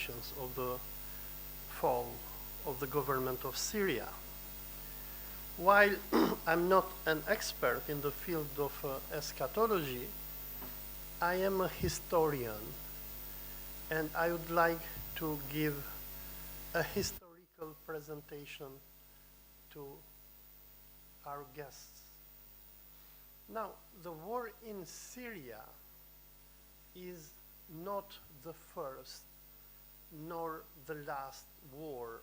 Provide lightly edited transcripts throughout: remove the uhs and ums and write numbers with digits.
implications of the fall of the government of Syria. While I'm not an expert in the field of eschatology, I am a historian, and I would like to give a historical presentation to our guests. Now, the war in Syria is not the first nor the last war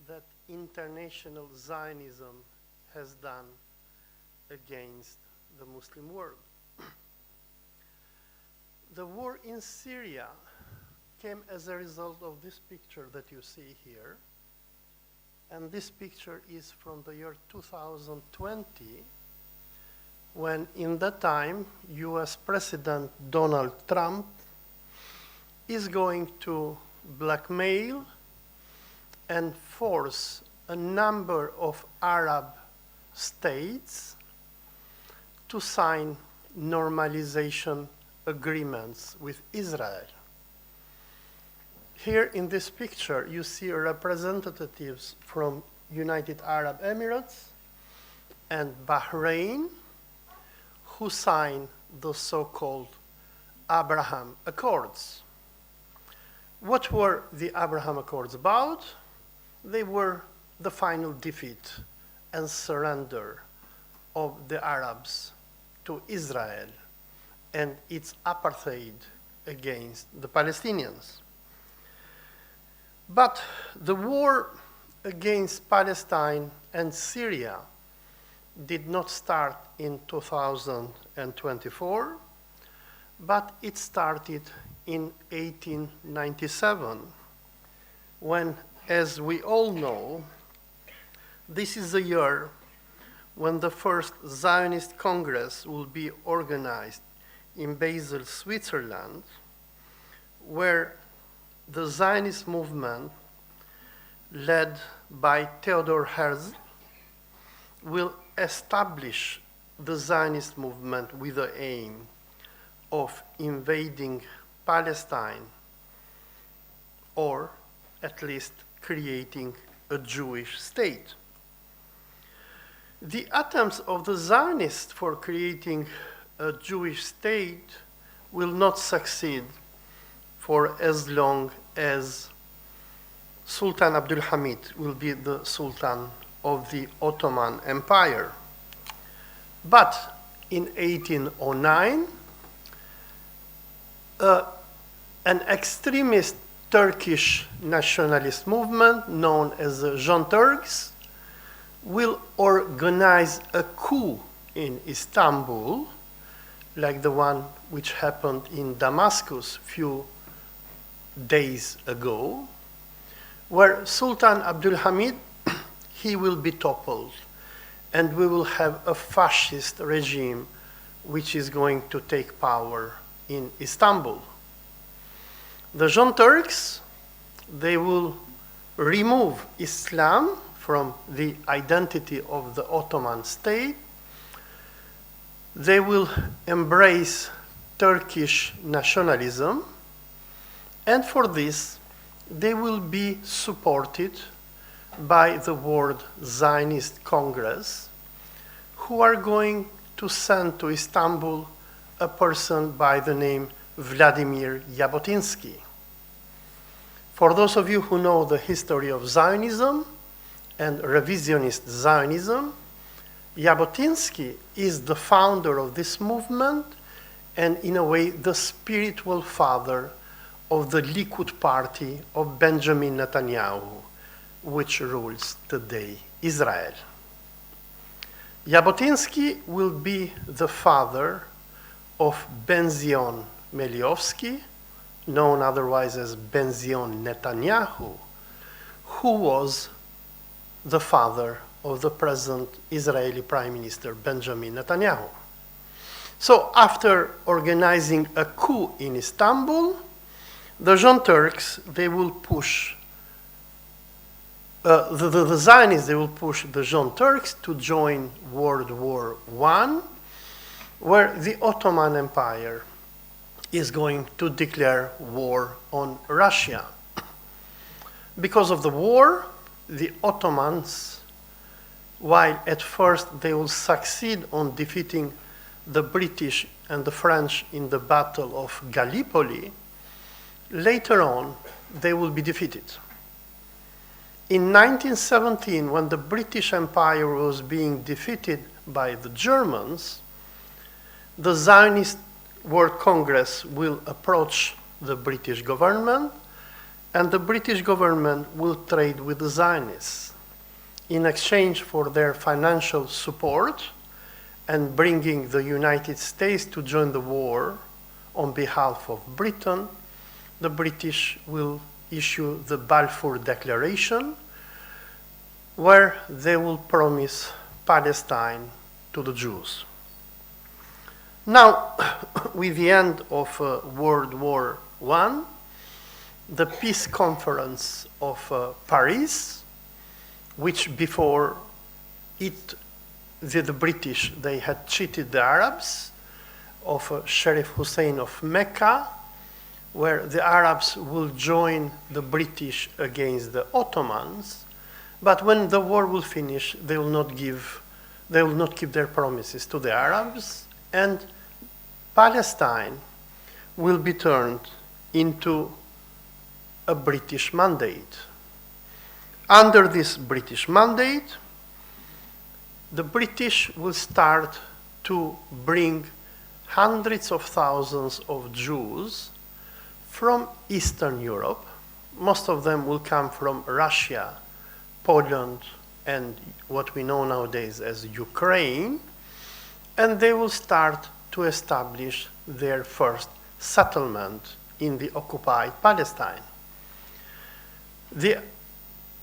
that international Zionism has done against the Muslim world. The war in Syria came as a result of this picture that you see here. And this picture is from the year 2020, when in that time, US President Donald Trump is going to blackmail and force a number of Arab states to sign normalization agreements with Israel. Here in this picture, you see representatives from United Arab Emirates and Bahrain who signed the so-called Abraham Accords. What were the Abraham Accords about? They were the final defeat and surrender of the Arabs to Israel and its apartheid against the Palestinians. But the war against Palestine and Syria did not start in 2024, but it started in 1897, when, as we all know, this is the year when the first Zionist Congress will be organized in Basel, Switzerland, where the Zionist movement, led by Theodor Herzl, will establish the Zionist movement with the aim of invading Palestine, or at least creating a Jewish state. The attempts of the Zionists for creating a Jewish state will not succeed for as long as Sultan Abdul Hamid will be the Sultan of the Ottoman Empire. But in 1809, an extremist Turkish nationalist movement known as the Young Turks will organize a coup in Istanbul, like the one which happened in Damascus few days ago, where Sultan Abdul Hamid, he will be toppled, and we will have a fascist regime which is going to take power in Istanbul. The Young Turks, they will remove Islam from the identity of the Ottoman state. They will embrace Turkish nationalism, and for this, they will be supported by the World Zionist Congress, who are going to send to Istanbul a person by the name Vladimir Jabotinsky. For those of you who know the history of Zionism and revisionist Zionism, Jabotinsky is the founder of this movement and, in a way, the spiritual father of the Likud party of Benjamin Netanyahu, which rules today Israel. Jabotinsky will be the father of Benzion Meliovsky, known otherwise as Benzion Netanyahu, who was the father of the present Israeli Prime Minister Benjamin Netanyahu. So after organizing a coup in Istanbul, the Young Turks, they will push the Zionists, they will push the Young Turks to join World War I, where the Ottoman Empire is going to declare war on Russia. Because of the war, the Ottomans, while at first they will succeed on defeating the British and the French in the Battle of Gallipoli, later on they will be defeated. In 1917, when the British Empire was being defeated by the Germans, the Zionist World Congress will approach the British government, and the British government will trade with the Zionists in exchange for their financial support and bringing the United States to join the war on behalf of Britain. The British will issue the Balfour Declaration, where they will promise Palestine to the Jews. Now, with the end of World War I, the Peace Conference of Paris, which before it, the British, they had cheated the Arabs, of Sharif Hussein of Mecca, where the Arabs will join the British against the Ottomans, but when the war will finish, they will not keep their promises to the Arabs, and Palestine will be turned into a British mandate. Under this British mandate, the British will start to bring hundreds of thousands of Jews from Eastern Europe. Most of them will come from Russia, Poland, and what we know nowadays as Ukraine, and they will start to establish their first settlement in the occupied Palestine. The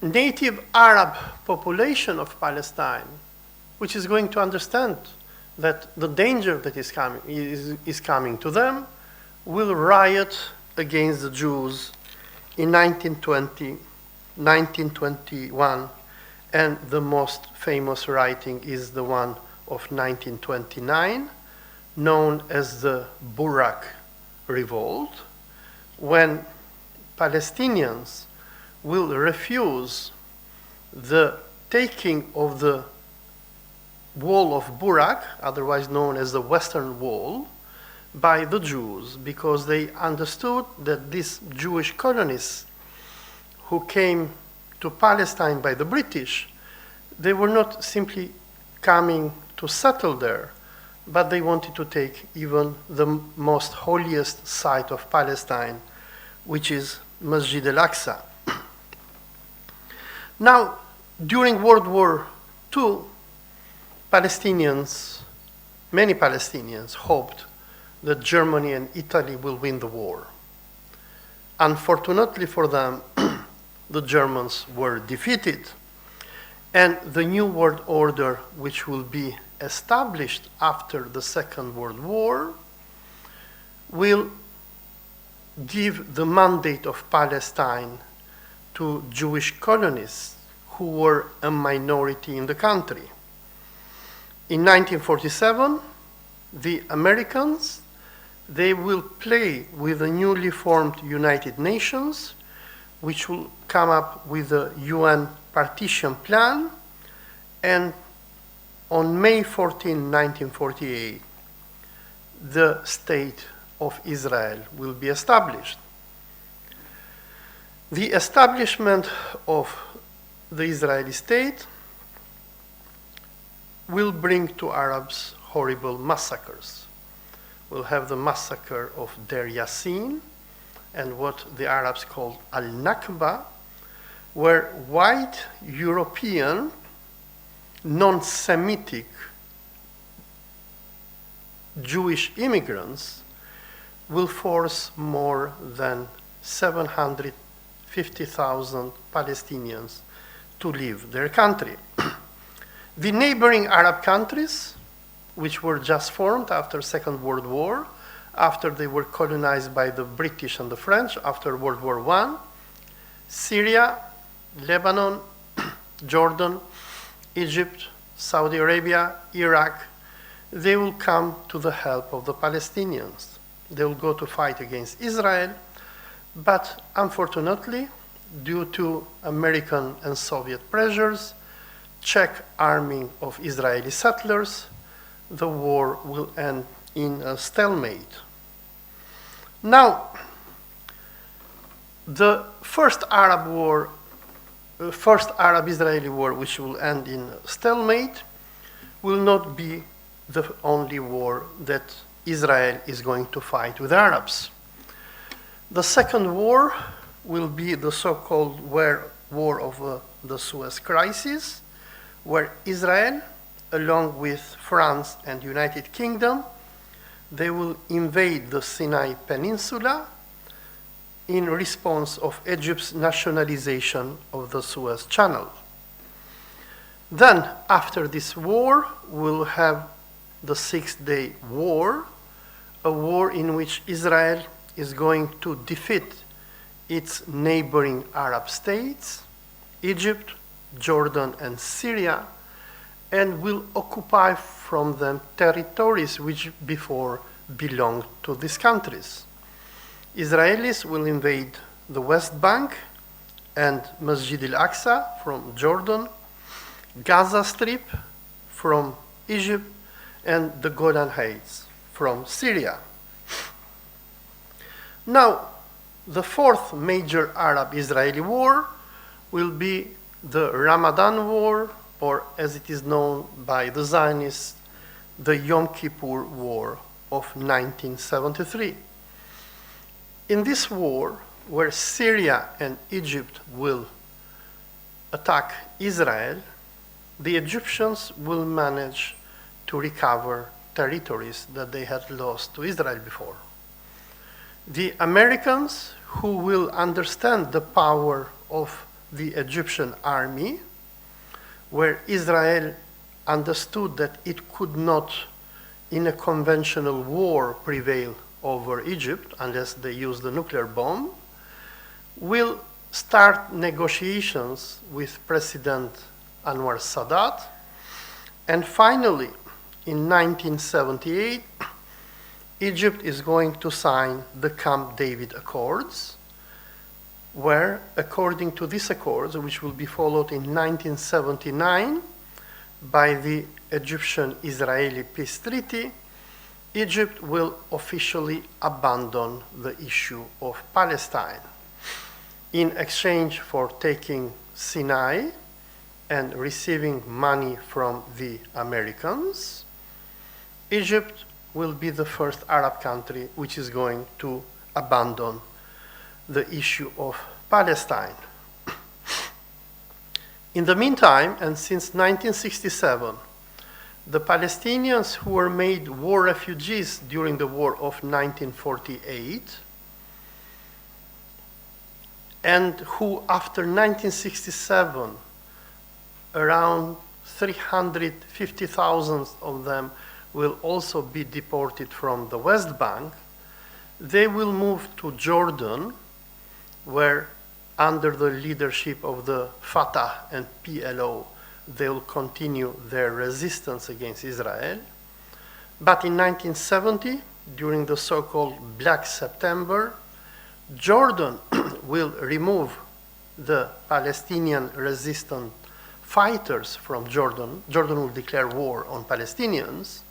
native Arab population of Palestine, which is going to understand that the danger that is coming to them, will riot against the Jews in 1920, 1921, and the most famous rioting is the one of 1929, known as the Burak Revolt, when Palestinians will refuse the taking of the wall of Burak, otherwise known as the Western Wall, by the Jews, because they understood that these Jewish colonists who came to Palestine by the British, they were not simply coming to settle there, but they wanted to take even the most holiest site of Palestine, which is Masjid al-Aqsa. Now, during World War II, many Palestinians hoped that Germany and Italy will win the war. Unfortunately for them, the Germans were defeated, and the new world order, which will be established after the Second World War, will give the mandate of Palestine to Jewish colonists who were a minority in the country. In 1947, the Americans, they will play with the newly formed United Nations, which will come up with a UN partition plan, and on May 14, 1948, the State of Israel will be established. The establishment of the Israeli state will bring to Arabs horrible massacres. We'll have the massacre of Deir Yassin and what the Arabs call Al-Nakba, where white European, non-Semitic Jewish immigrants will force more than 750,000 Palestinians to leave their country. The neighboring Arab countries, which were just formed after Second World War, after they were colonized by the British and the French after World War I, Syria, Lebanon, Jordan, Egypt, Saudi Arabia, Iraq, they will come to the help of the Palestinians. They will go to fight against Israel, but unfortunately, due to American and Soviet pressures, Czech arming of Israeli settlers, the war will end in a stalemate. Now, the first Arab-Israeli war, which will end in stalemate, will not be the only war that Israel is going to fight with Arabs. The second war will be the so-called war of the Suez Crisis, where Israel, along with France and United Kingdom, they will invade the Sinai Peninsula in response of Egypt's nationalization of the Suez Channel. Then, after this war, we'll have the Six-Day War, a war in which Israel is going to defeat its neighboring Arab states, Egypt, Jordan, and Syria, and will occupy from them territories which before belonged to these countries. Israelis will invade the West Bank and Masjid al-Aqsa from Jordan, Gaza Strip from Egypt, and the Golan Heights from Syria. Now, the fourth major Arab-Israeli war will be the Ramadan War, or as it is known by the Zionists, the Yom Kippur War of 1973. In this war, where Syria and Egypt will attack Israel, the Egyptians will manage to recover territories that they had lost to Israel before. The Americans, who will understand the power of the Egyptian army, where Israel understood that it could not, in a conventional war, prevail over Egypt unless they use the nuclear bomb, will start negotiations with President Anwar Sadat. And finally, in 1978, Egypt is going to sign the Camp David Accords, where, according to these accords, which will be followed in 1979 by the Egyptian-Israeli peace treaty, Egypt will officially abandon the issue of Palestine in exchange for taking Sinai and receiving money from the Americans. Egypt will be the first Arab country which is going to abandon the issue of Palestine. In the meantime, and since 1967, the Palestinians who were made war refugees during the war of 1948 and who after 1967, around 350,000 of them will also be deported from the West Bank, they will move to Jordan, where under the leadership of the Fatah and PLO, they will continue their resistance against Israel. But in 1970, during the so-called Black September, Jordan will remove the Palestinian resistant fighters from Jordan. Jordan will declare war on Palestinians.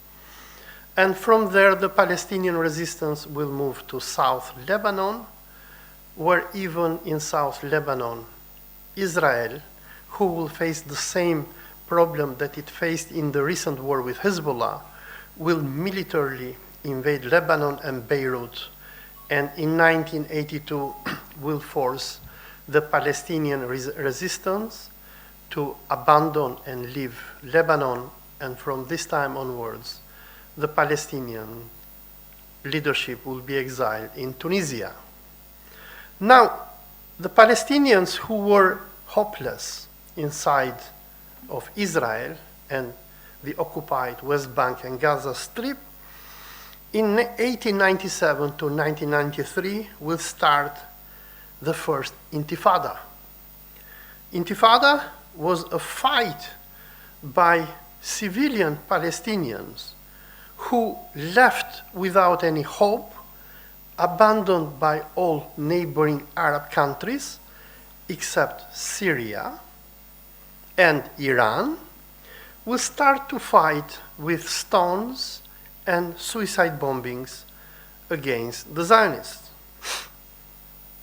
And from there, the Palestinian resistance will move to South Lebanon, where even in South Lebanon, Israel, who will face the same problem that it faced in the recent war with Hezbollah, will militarily invade Lebanon and Beirut, and in 1982 will force the Palestinian resistance to abandon and leave Lebanon, and from this time onwards, the Palestinian leadership will be exiled in Tunisia. Now, the Palestinians who were hopeless inside of Israel and the occupied West Bank and Gaza Strip, in 1897 to 1993 will start the first Intifada. Intifada was a fight by civilian Palestinians who left without any hope, abandoned by all neighboring Arab countries, except Syria and Iran, will start to fight with stones and suicide bombings against the Zionists.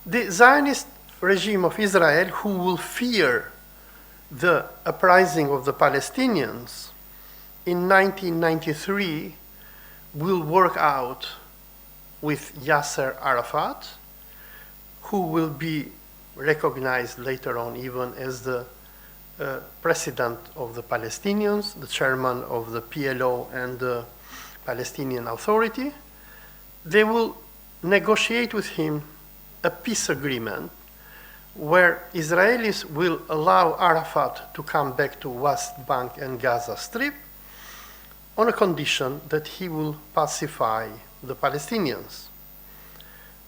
The Zionist regime of Israel, who will fear the uprising of the Palestinians in 1993, will work out with Yasser Arafat, who will be recognized later on even as the president of the Palestinians, the chairman of the PLO and the Palestinian Authority. They will negotiate with him a peace agreement where Israelis will allow Arafat to come back to West Bank and Gaza Strip on a condition that he will pacify the Palestinians.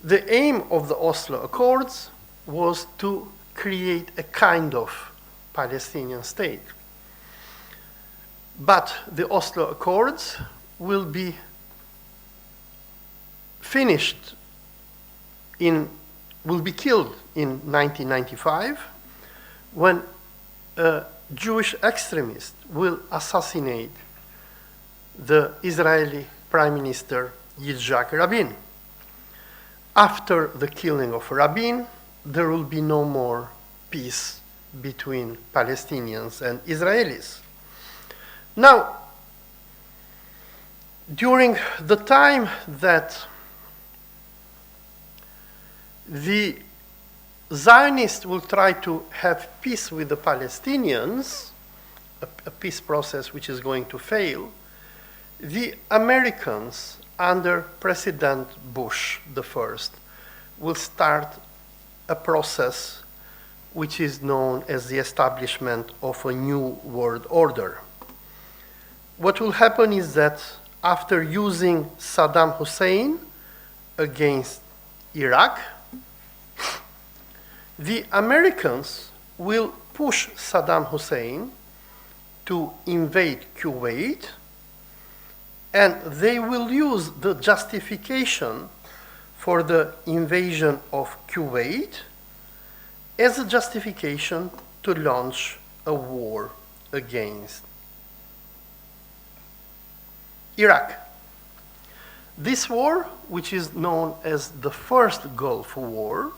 The aim of the Oslo Accords was to create a kind of Palestinian state. But the Oslo Accords will be finished will be killed in 1995 when a Jewish extremist will assassinate the Israeli Prime Minister Yitzhak Rabin. After the killing of Rabin, there will be no more peace between Palestinians and Israelis. Now, during the time that the Zionists will try to have peace with the Palestinians, a peace process which is going to fail, the Americans under President Bush I will start a process which is known as the establishment of a new world order. What will happen is that after using Saddam Hussein against Iraq, the Americans will push Saddam Hussein to invade Kuwait, and they will use the justification for the invasion of Kuwait as a justification to launch a war against Iraq. This war, which is known as the First Gulf War,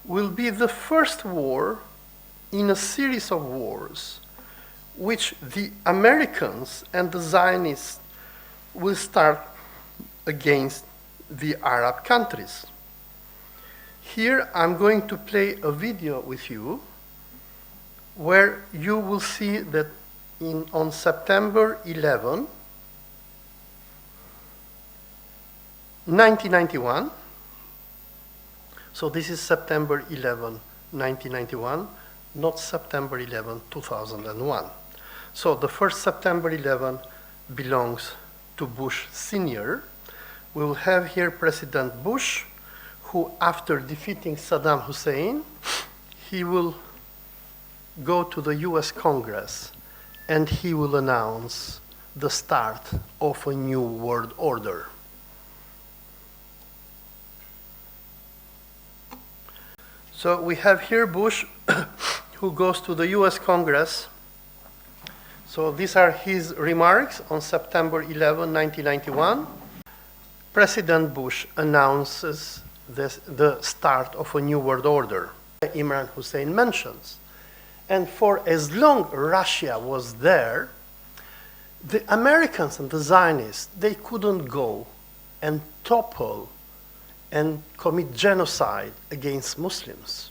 will be the first war in a series of wars which the Americans and the Zionists will start against the Arab countries. Here I'm going to play a video with you where you will see that on September 11, 1991, so this is September 11, 1991, not September 11, 2001. So the first September 11 belongs to Bush Sr. We will have here President Bush, who after defeating Saddam Hussein, he will go to the US Congress and he will announce the start of a new world order. So we have here Bush, who goes to the US Congress. So these are his remarks on September 11, 1991. President Bush announces the start of a new world order. Imran Hussein mentions. And for as long Russia was there, the Americans and the Zionists, they couldn't go and topple and commit genocide against Muslims.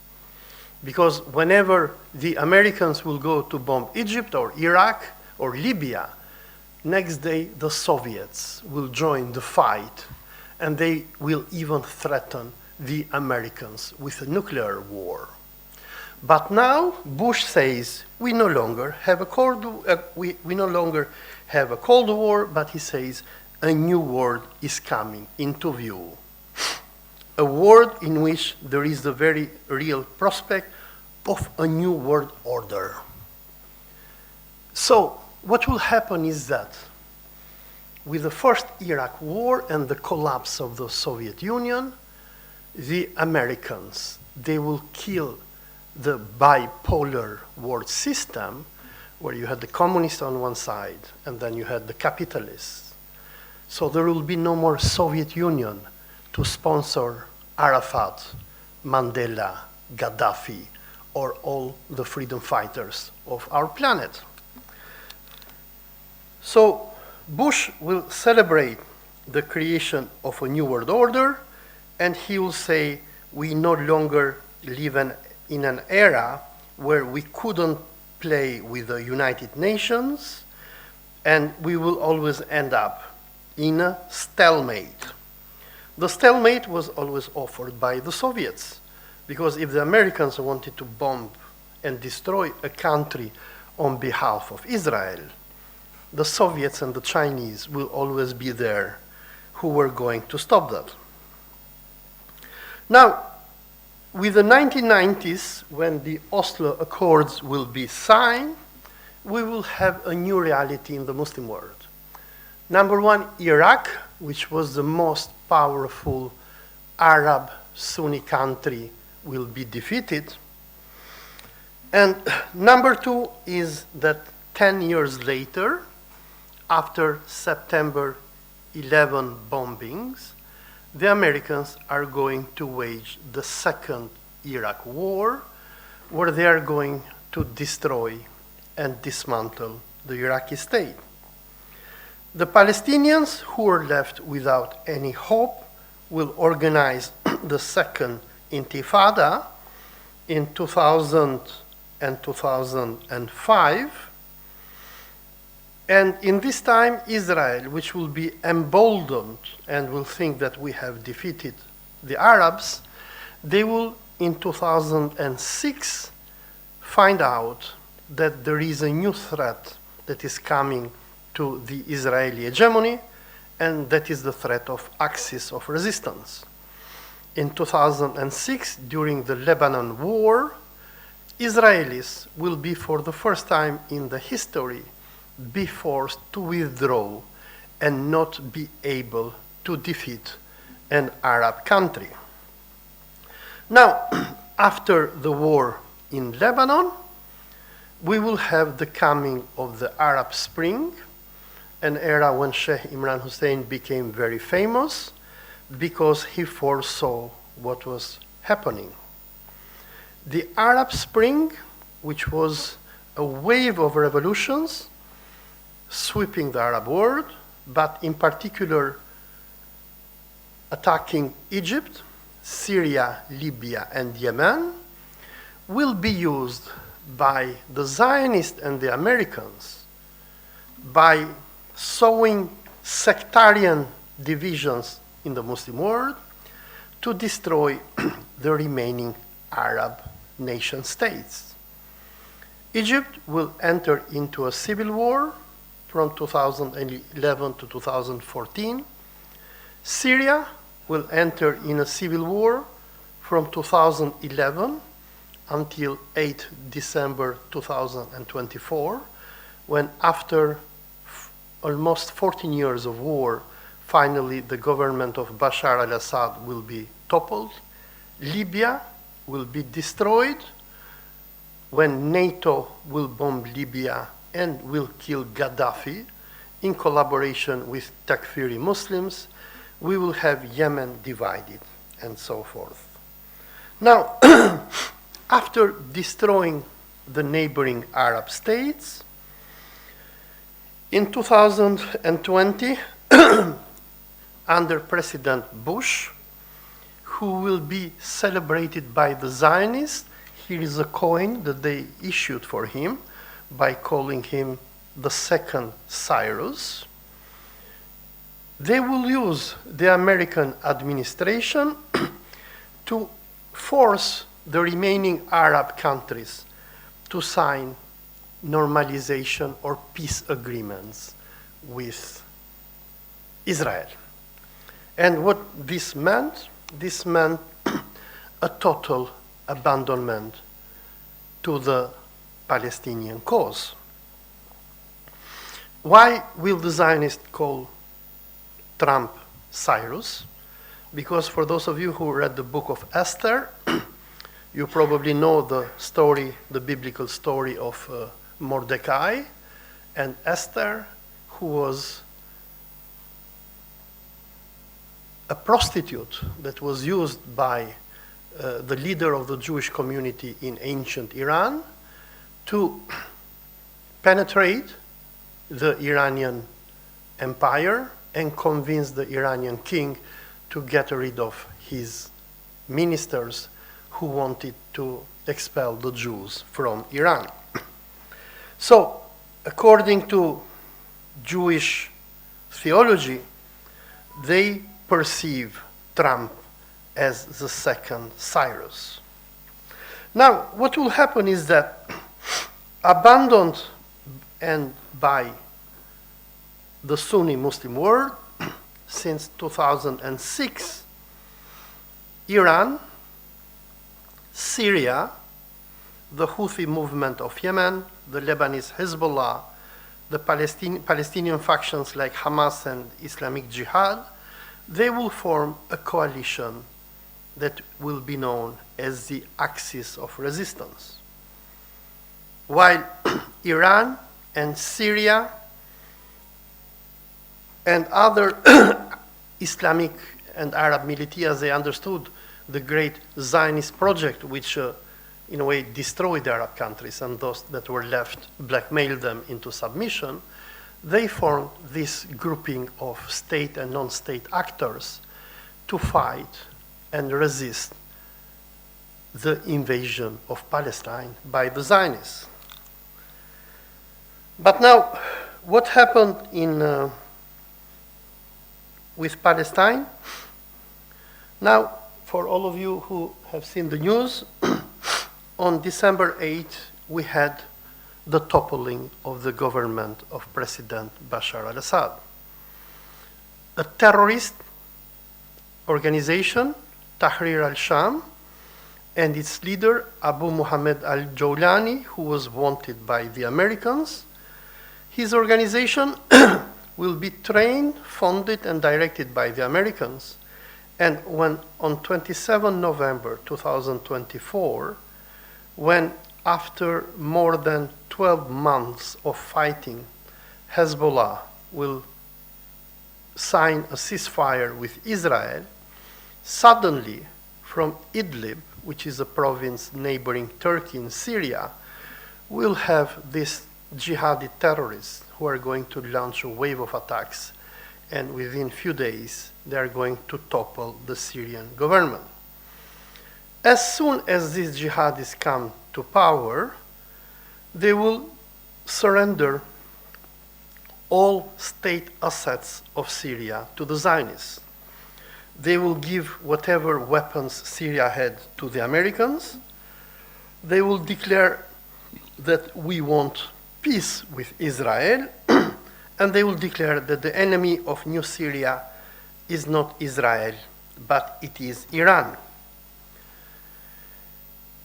Because whenever the Americans will go to bomb Egypt or Iraq or Libya, next day the Soviets will join the fight and they will even threaten the Americans with a nuclear war. But now Bush says we no longer have a Cold War, but he says a new world is coming into view. A world in which there is the very real prospect of a new world order. So what will happen is that with the first Iraq war and the collapse of the Soviet Union, the Americans, they will kill the bipolar world system, where you had the communists on one side and then you had the capitalists. So there will be no more Soviet Union to sponsor Arafat, Mandela, Gaddafi, or all the freedom fighters of our planet. So Bush will celebrate the creation of a new world order, and he will say we no longer live in an era where we couldn't play with the United Nations, and we will always end up in a stalemate. The stalemate was always offered by the Soviets, because if the Americans wanted to bomb and destroy a country on behalf of Israel, the Soviets and the Chinese will always be there who were going to stop that. Now, with the 1990s, when the Oslo Accords will be signed, we will have a new reality in the Muslim world. Number one, Iraq, which was the most powerful Arab Sunni country, will be defeated. And number two is that 10 years later, after September 11 bombings, the Americans are going to wage the second Iraq war, where they are going to destroy and dismantle the Iraqi state. The Palestinians who are left without any hope will organize the second Intifada in 2000 and 2005. And in this time, Israel, which will be emboldened and will think that we have defeated the Arabs, they will, in 2006, find out that there is a new threat that is coming to the Israeli hegemony, and that is the threat of axis of resistance. In 2006, during the Lebanon war, Israelis will be, for the first time in the history, be forced to withdraw and not be able to defeat an Arab country. Now, after the war in Lebanon, we will have the coming of the Arab Spring, an era when Sheikh Imran Hussein became very famous because he foresaw what was happening. The Arab Spring, which was a wave of revolutions sweeping the Arab world, but in particular attacking Egypt, Syria, Libya, and Yemen, will be used by the Zionists and the Americans by sowing sectarian divisions in the Muslim world to destroy the remaining Arab nation states. Egypt will enter into a civil war from 2011 to 2014. Syria will enter in a civil war from 2011 until 8 December 2024, when after almost 14 years of war, finally the government of Bashar al-Assad will be toppled. Libya will be destroyed when NATO will bomb Libya and will kill Gaddafi in collaboration with Takfiri Muslims. We will have Yemen divided, and so forth. Now, after destroying the neighboring Arab states, in 2020, under President Bush, who will be celebrated by the Zionists, here is a coin that they issued for him by calling him the second Cyrus. They will use the American administration to force the remaining Arab countries to sign normalization or peace agreements with Israel. And what this meant a total abandonment to the Palestinian cause. Why will the Zionists call Trump Cyrus? Because for those of you who read the book of Esther, You probably know the story, the biblical story of Mordecai and Esther, who was a prostitute that was used by the leader of the Jewish community in ancient Iran to penetrate the Iranian empire and convince the Iranian king to get rid of his ministers who wanted to expel the Jews from Iran. So, according to Jewish theology, they perceive Trump as the second Cyrus. Now, what will happen is that, abandoned and by the Sunni Muslim world since 2006, Iran, Syria, the Houthi movement of Yemen, the Lebanese Hezbollah, the Palestinian factions like Hamas and Islamic Jihad, they will form a coalition that will be known as the Axis of Resistance. While Iran and Syria and other Islamic and Arab militias, they understood the great Zionist project, which in a way destroyed the Arab countries, and those that were left blackmailed them into submission. They formed this grouping of state and non-state actors to fight and resist the invasion of Palestine by the Zionists. But now, what happened with Palestine? Now, for all of you who have seen the news, on December 8th, we had the toppling of the government of President Bashar al-Assad. A terrorist organization, Tahrir al-Sham, and its leader, Abu Muhammad al-Jawlani, who was wanted by the Americans. His organization will be trained, funded, and directed by the Americans. And when on 27 November 2024, when after more than 12 months of fighting, Hezbollah will sign a ceasefire with Israel, suddenly from Idlib, which is a province neighboring Turkey in Syria, we'll have these jihadi terrorists who are going to launch a wave of attacks, and within a few days they are going to topple the Syrian government. As soon as these jihadis come to power, they will surrender all state assets of Syria to the Zionists. They will give whatever weapons Syria had to the Americans. They will declare that we want peace with Israel, and they will declare that the enemy of New Syria is not Israel, but it is Iran.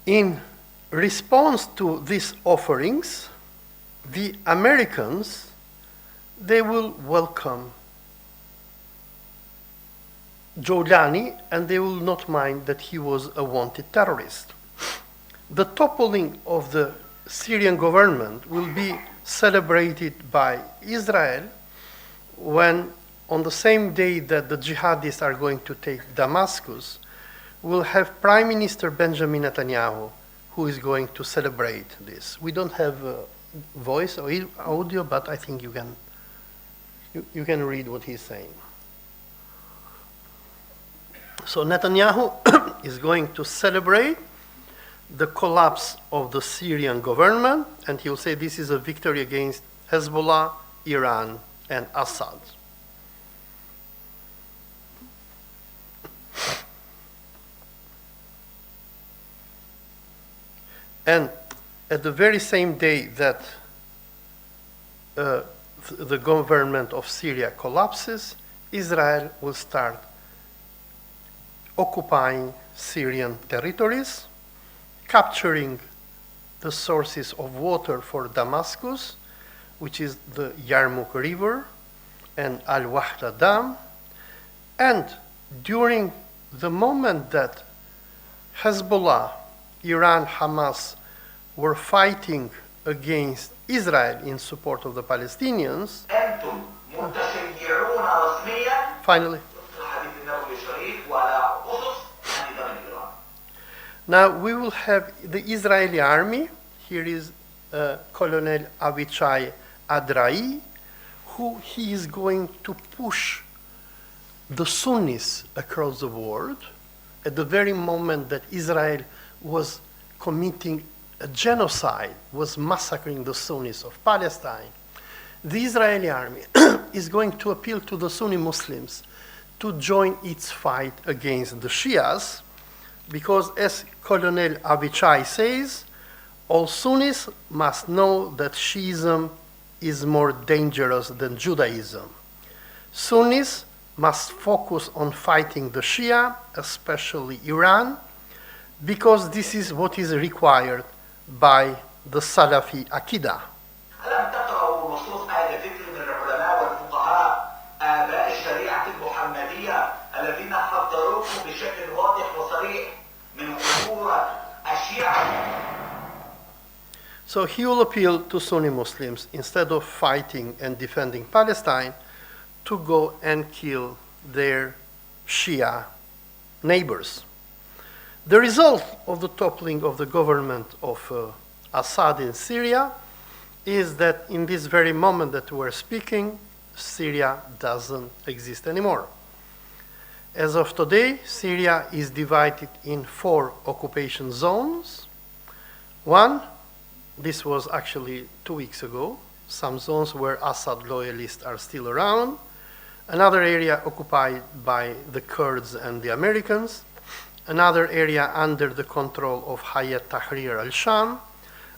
In response to these offerings, the Americans, they will welcome Jawlani, and they will not mind that he was a wanted terrorist. The toppling of the Syrian government will be celebrated by Israel when, on the same day that the jihadists are going to take Damascus, we'll have Prime Minister Benjamin Netanyahu who is going to celebrate this. We don't have voice or audio, but I think you can read what he's saying. So Netanyahu is going to celebrate the collapse of the Syrian government, and he will say this is a victory against Hezbollah, Iran, and Assad. And at the very same day that the government of Syria collapses, Israel will start occupying Syrian territories, capturing the sources of water for Damascus, which is the Yarmouk River and Al-Wahda Dam. And during the moment that Hezbollah Iran, Hamas were fighting against Israel in support of the Palestinians, أنتم متشيعون رسميا finally, وفق الحديث النبوي الشريف وعلى أسس النظام الإيراني. now we will have the Israeli army. Here is Colonel Avichai Adrai, who he is going to push the Sunnis across the world at the very moment that Israel was committing a genocide, was massacring the Sunnis of Palestine. The Israeli army is going to appeal to the Sunni Muslims to join its fight against the Shias, because as Colonel Avichai says, all Sunnis must know that Shiism is more dangerous than Judaism. Sunnis must focus on fighting the Shia, especially Iran, because this is what is required by the Salafi Aqidah. ألم تقرأوا نصوص أهل ذكر من العلماء والفقهاء آباء الشريعة المحمدية الذين حذروكم بشكل واضح وصريح من خطورة الشيعة؟ So he will appeal to Sunni Muslims, instead of fighting and defending Palestine, to go and kill their Shia neighbors. The result of the toppling of the government of Assad in Syria is that in this very moment that we're speaking, Syria doesn't exist anymore. As of today, Syria is divided in 4 occupation zones. One, this was actually 2 weeks ago, some zones where Assad loyalists are still around. Another area occupied by the Kurds and the Americans. Another area under the control of Hayat Tahrir al-Sham.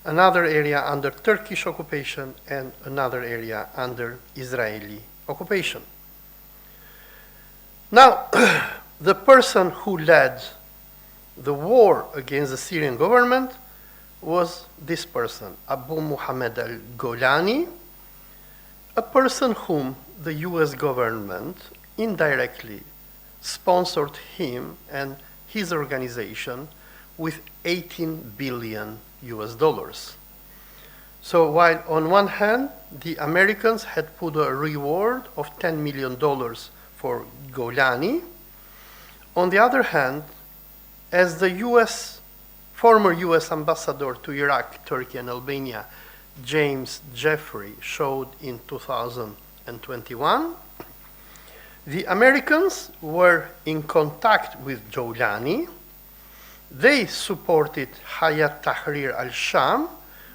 Another area under Turkish occupation, and another area under Israeli occupation. Now, the person who led the war against the Syrian government was this person, Abu Muhammad al-Golani, a person whom the US government indirectly sponsored him and his organization with 18 billion US dollars. So while on one hand, the Americans had put a reward of $10 million for Golani, on the other hand, as the former US ambassador to Iraq, Turkey, and Albania, James Jeffrey, showed in 2021, the Americans were in contact with Golani. They supported Hayat Tahrir al-Sham,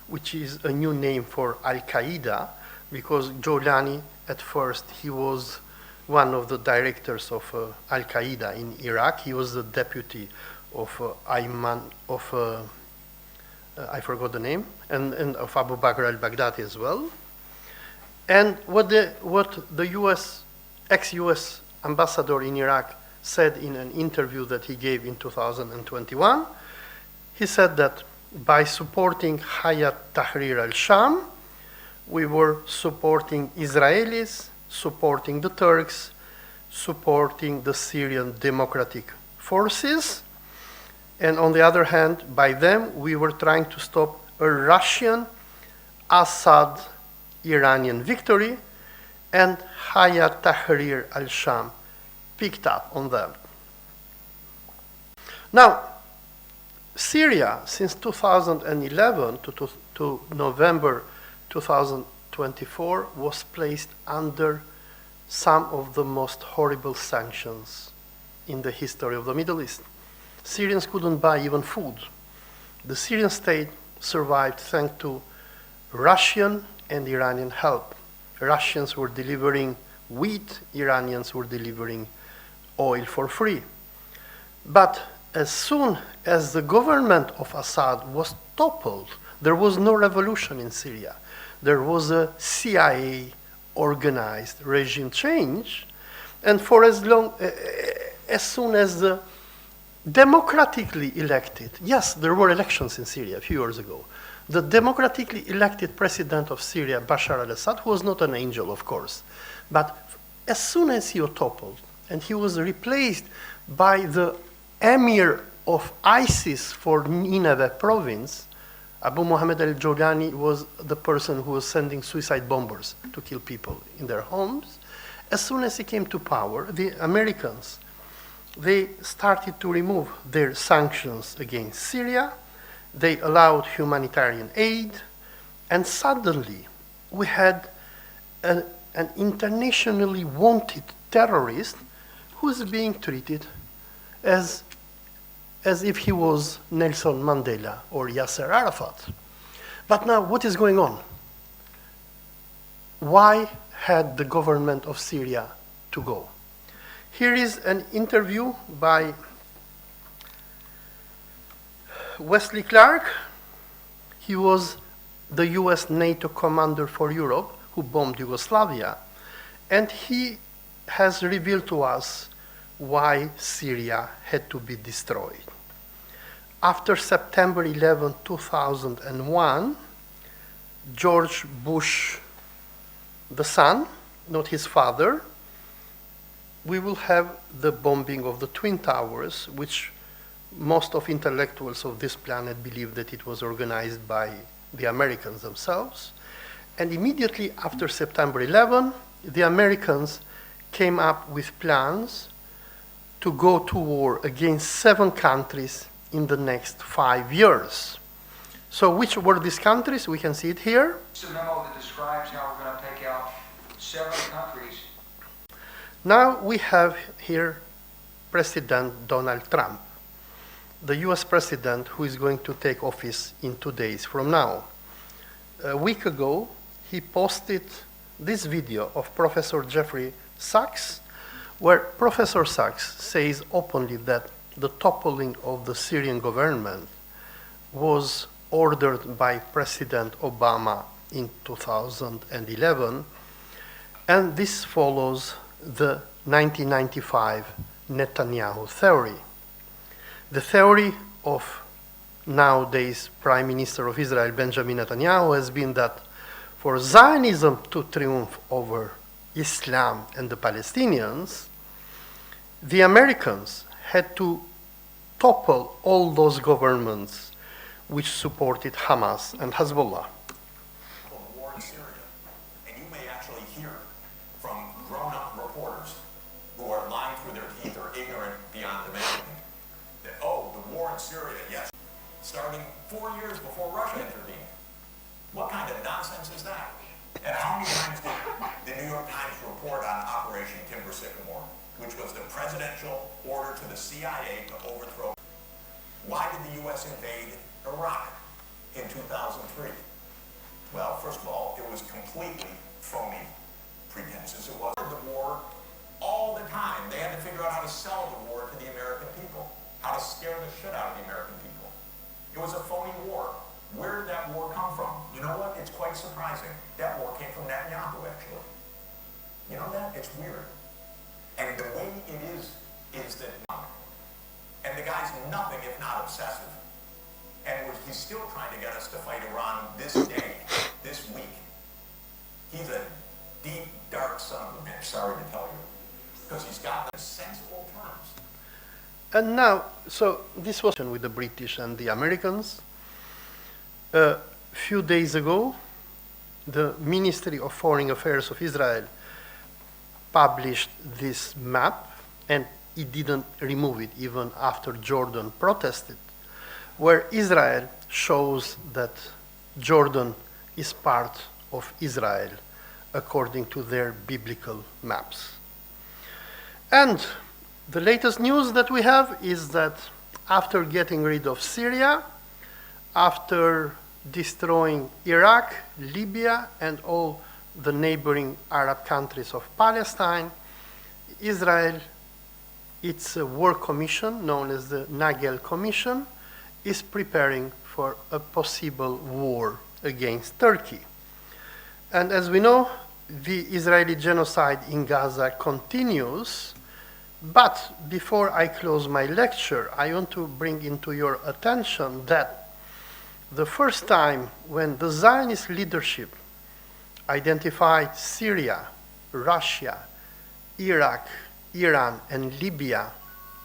which is a new name for Al-Qaeda, because Golani, at first, he was one of the directors of Al-Qaeda in Iraq. He was the deputy of Ayman, I forgot the name, and of Abu Bakr al-Baghdadi as well. And what the US, ex-US ambassador in Iraq said in an interview that he gave in 2021, he said that by supporting Hayat Tahrir al-Sham, we were supporting Israelis, supporting the Turks, supporting the Syrian Democratic Forces, and on the other hand, by them, we were trying to stop a Russian Assad-Iranian victory, and Hayat Tahrir al-Sham picked up on them. Now, Syria, since 2011 to November 2024, was placed under some of the most horrible sanctions in the history of the Middle East. Syrians couldn't buy even food. The Syrian state survived thanks to Russian and Iranian help. Russians were delivering wheat, Iranians were delivering oil for free. But as soon as the government of Assad was toppled, there was no revolution in Syria. There was a CIA organized regime change, and for as soon as the democratically elected, yes, there were elections in Syria a few years ago. The democratically elected president of Syria, Bashar al-Assad, who was not an angel, of course, but as soon as he was toppled and he was replaced by the emir of ISIS for Nineveh province, Abu Muhammad al-Jawlani was the person who was sending suicide bombers to kill people in their homes. As soon as he came to power, the Americans, they started to remove their sanctions against Syria. They allowed humanitarian aid, and suddenly we had an internationally wanted terrorist who's being treated as if he was Nelson Mandela or Yasser Arafat. But now, what is going on? Why had the government of Syria to go? Here is an interview by Wesley Clark. He was the US NATO commander for Europe who bombed Yugoslavia, and he has revealed to us why Syria had to be destroyed. After September 11, 2001, George Bush, the son, not his father, we will have the bombing of the Twin Towers, which most of intellectuals of this planet believe that it was organized by the Americans themselves. And immediately after September 11, the Americans came up with plans to go to war against 7 countries in the next 5 years. So which were these countries? We can see it here. It's a memo that describes how we're going to take out 7 countries. Now we have here President Donald Trump, the US president who is going to take office in 2 days from now. A week ago, he posted this video of Professor Jeffrey Sachs, where Professor Sachs says openly that the toppling of the Syrian government was ordered by President Obama in 2011, and this follows the 1995 Netanyahu theory. The theory of nowadays Prime Minister of Israel, Benjamin Netanyahu, has been that for Zionism to triumph over Islam and the Palestinians, the Americans had to topple all those governments which supported Hamas and Hezbollah. War in Syria, and you may actually hear from grown-up reporters who are lying through their teeth or ignorant beyond imagining that, oh, the war in Syria, yes, starting 4 years before Russia intervened. What kind of nonsense is that? And how many times did the New York Times report on Operation Timber Sycamore, which was the presidential order to the CIA to overthrow? Why did the U.S. invade Iraq in 2003? Well, first of all, it was completely phony pretenses. It was the war all the time. They had to figure out how to sell the war to the American people, how to scare the shit out of the American people. It was a phony war. Where did that war come from? You know what? It's quite surprising. That war came from Netanyahu, actually. You know that? It's weird. And the way it is that, and the guy's nothing if not obsessive. And he's still trying to get us to fight Iran this day, this week. He's a deep, dark son of a bitch, sorry to tell you. Because he's got the sensible terms. And now, so this was with the British and the Americans. A few days ago, the Ministry of Foreign Affairs of Israel published this map, and it didn't remove it even after Jordan protested, where Israel shows that Jordan is part of Israel according to their biblical maps. And the latest news that we have is that after getting rid of Syria, after destroying Iraq, Libya, and all the neighboring Arab countries of Palestine, Israel, its war commission, known as the Nagel Commission, is preparing for a possible war against Turkey. And as we know, the Israeli genocide in Gaza continues. But before I close my lecture, I want to bring into your attention that the first time when the Zionist leadership identified Syria, Russia, Iraq, Iran, and Libya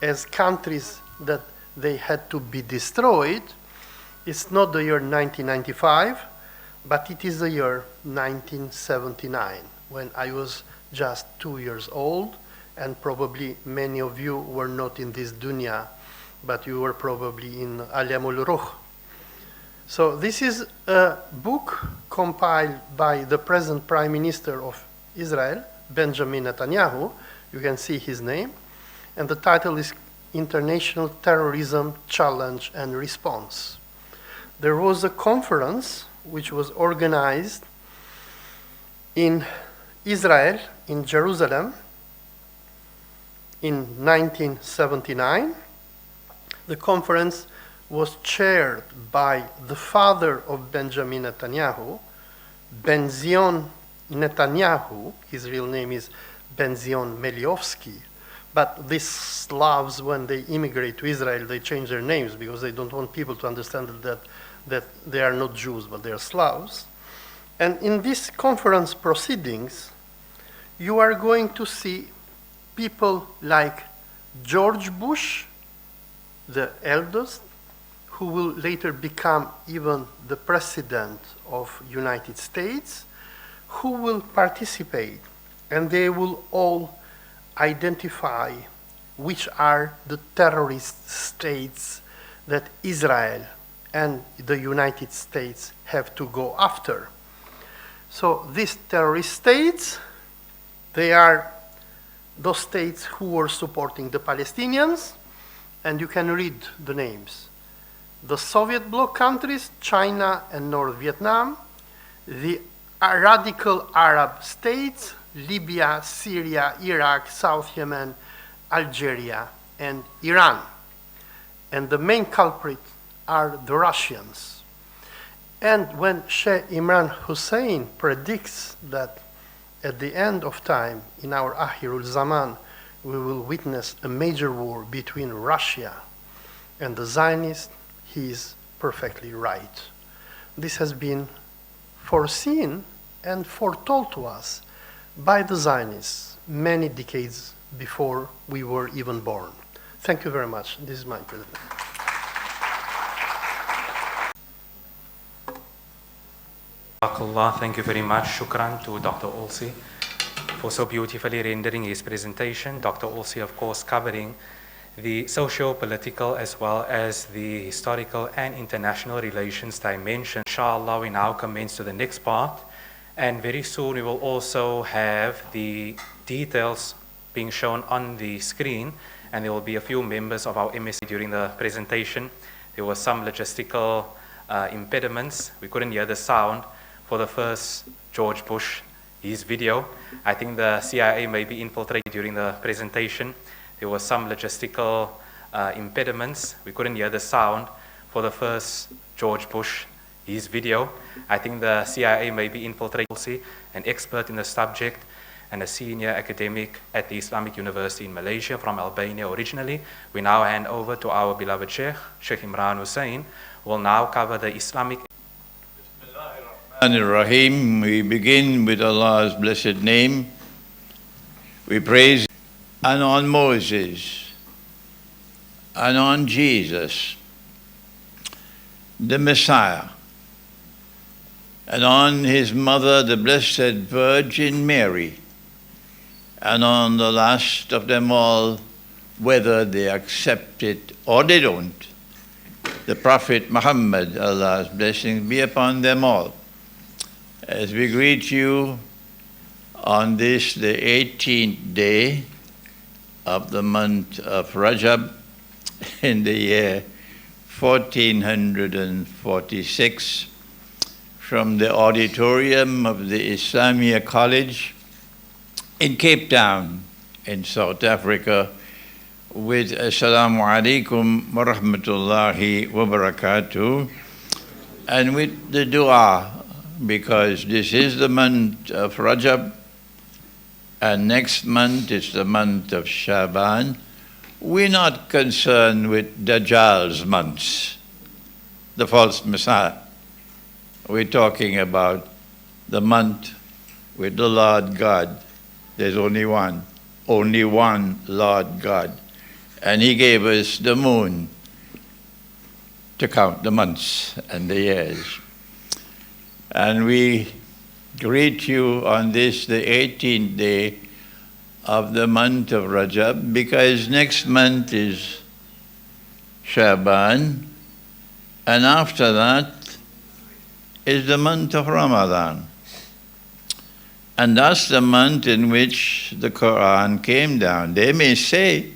as countries that they had to be destroyed, it's not the year 1995, but it is the year 1979, when I was just 2 years old, and probably many of you were not in this dunya, but you were probably in Alamul Ruh. So this is a book compiled by the present Prime Minister of Israel, Benjamin Netanyahu. You can see his name. And the title is International Terrorism Challenge and Response. There was a conference which was organized in Israel, in Jerusalem, in 1979. The conference was chaired by the father of Benjamin Netanyahu, Benzion Netanyahu. His real name is Benzion Meliovsky. But these Slavs, when they immigrate to Israel, they change their names because they don't want people to understand that they are not Jews, but they are Slavs. And in these conference proceedings, you are going to see people like George Bush, the eldest, who will later become even the president of United States, who will participate, and they will all identify which are the terrorist states that Israel and the United States have to go after. So these terrorist states, they are those states who were supporting the Palestinians, and you can read the names. The Soviet bloc countries, China and North Vietnam, the radical Arab states, Libya, Syria, Iraq, South Yemen, Algeria, and Iran. And the main culprit are the Russians. And when Sheikh Imran Hussein predicts that at the end of time, in our Akhirul Zaman, we will witness a major war between Russia and the Zionists, he is perfectly right. This has been foreseen and foretold to us by the Zionists many decades before we were even born. Thank you very much. This is my presentation. Thank you very much. Shukran to Dr. Olsi for so beautifully rendering his presentation. Dr. Olsi, of course, covering the socio-political as well as the historical and international relations dimension. Inshallah, we now commence to the next part. And very soon we will also have the details being shown on the screen, and there will be a few members of our MSC during the presentation. There were some logistical impediments. We couldn't hear the sound for the first George Bush, his video. I think the CIA may be infiltrated during the presentation. There were some logistical impediments. We couldn't hear the sound for the first George Bush, his video. I think the CIA may be infiltrated. An expert in the subject and a senior academic at the Islamic University in Malaysia from Albania originally. We now hand over to our beloved Sheikh Imran Hussein, who will now cover the Islamic. Rahim. We begin with Allah's blessed name. We praise and on Moses and on Jesus, the Messiah, and on his mother, the Blessed Virgin Mary, and on the last of them all, whether they accept it or they don't, the Prophet Muhammad, Allah's blessings be upon them all. As we greet you on this, the 18th day of the month of Rajab in the year 1446, from the auditorium of the Islamic College in Cape Town in South Africa, with Assalamu alaikum wa rahmatullahi wa barakatuh, and with the dua, because this is the month of Rajab, and next month is the month of Shaban. We're not concerned with Dajjal's months, the false Messiah. We're talking about the month with the Lord God. There's only one Lord God. And he gave us the moon, to count the months and the years. And we greet you on this, the 18th day of the month of Rajab, because next month is Shaban, and after that is the month of Ramadan. And that's the month in which the Quran came down. They may say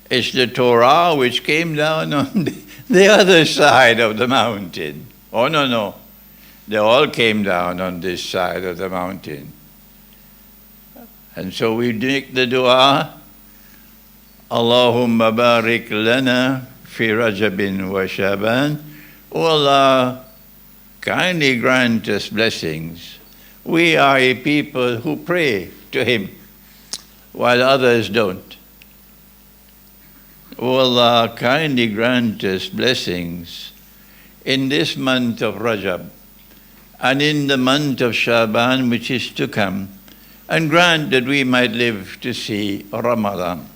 it's the Torah which came down on the other side of the mountain. Oh, no. They all came down on this side of the mountain. And so we make the dua, Allahumma barik lana fi Rajabin wa Shaban. O Allah, kindly grant us blessings. We are a people who pray to Him, while others don't. O Allah, kindly grant us blessings in this month of Rajab and in the month of Shaban, which is to come, and grant that we might live to see Ramadan.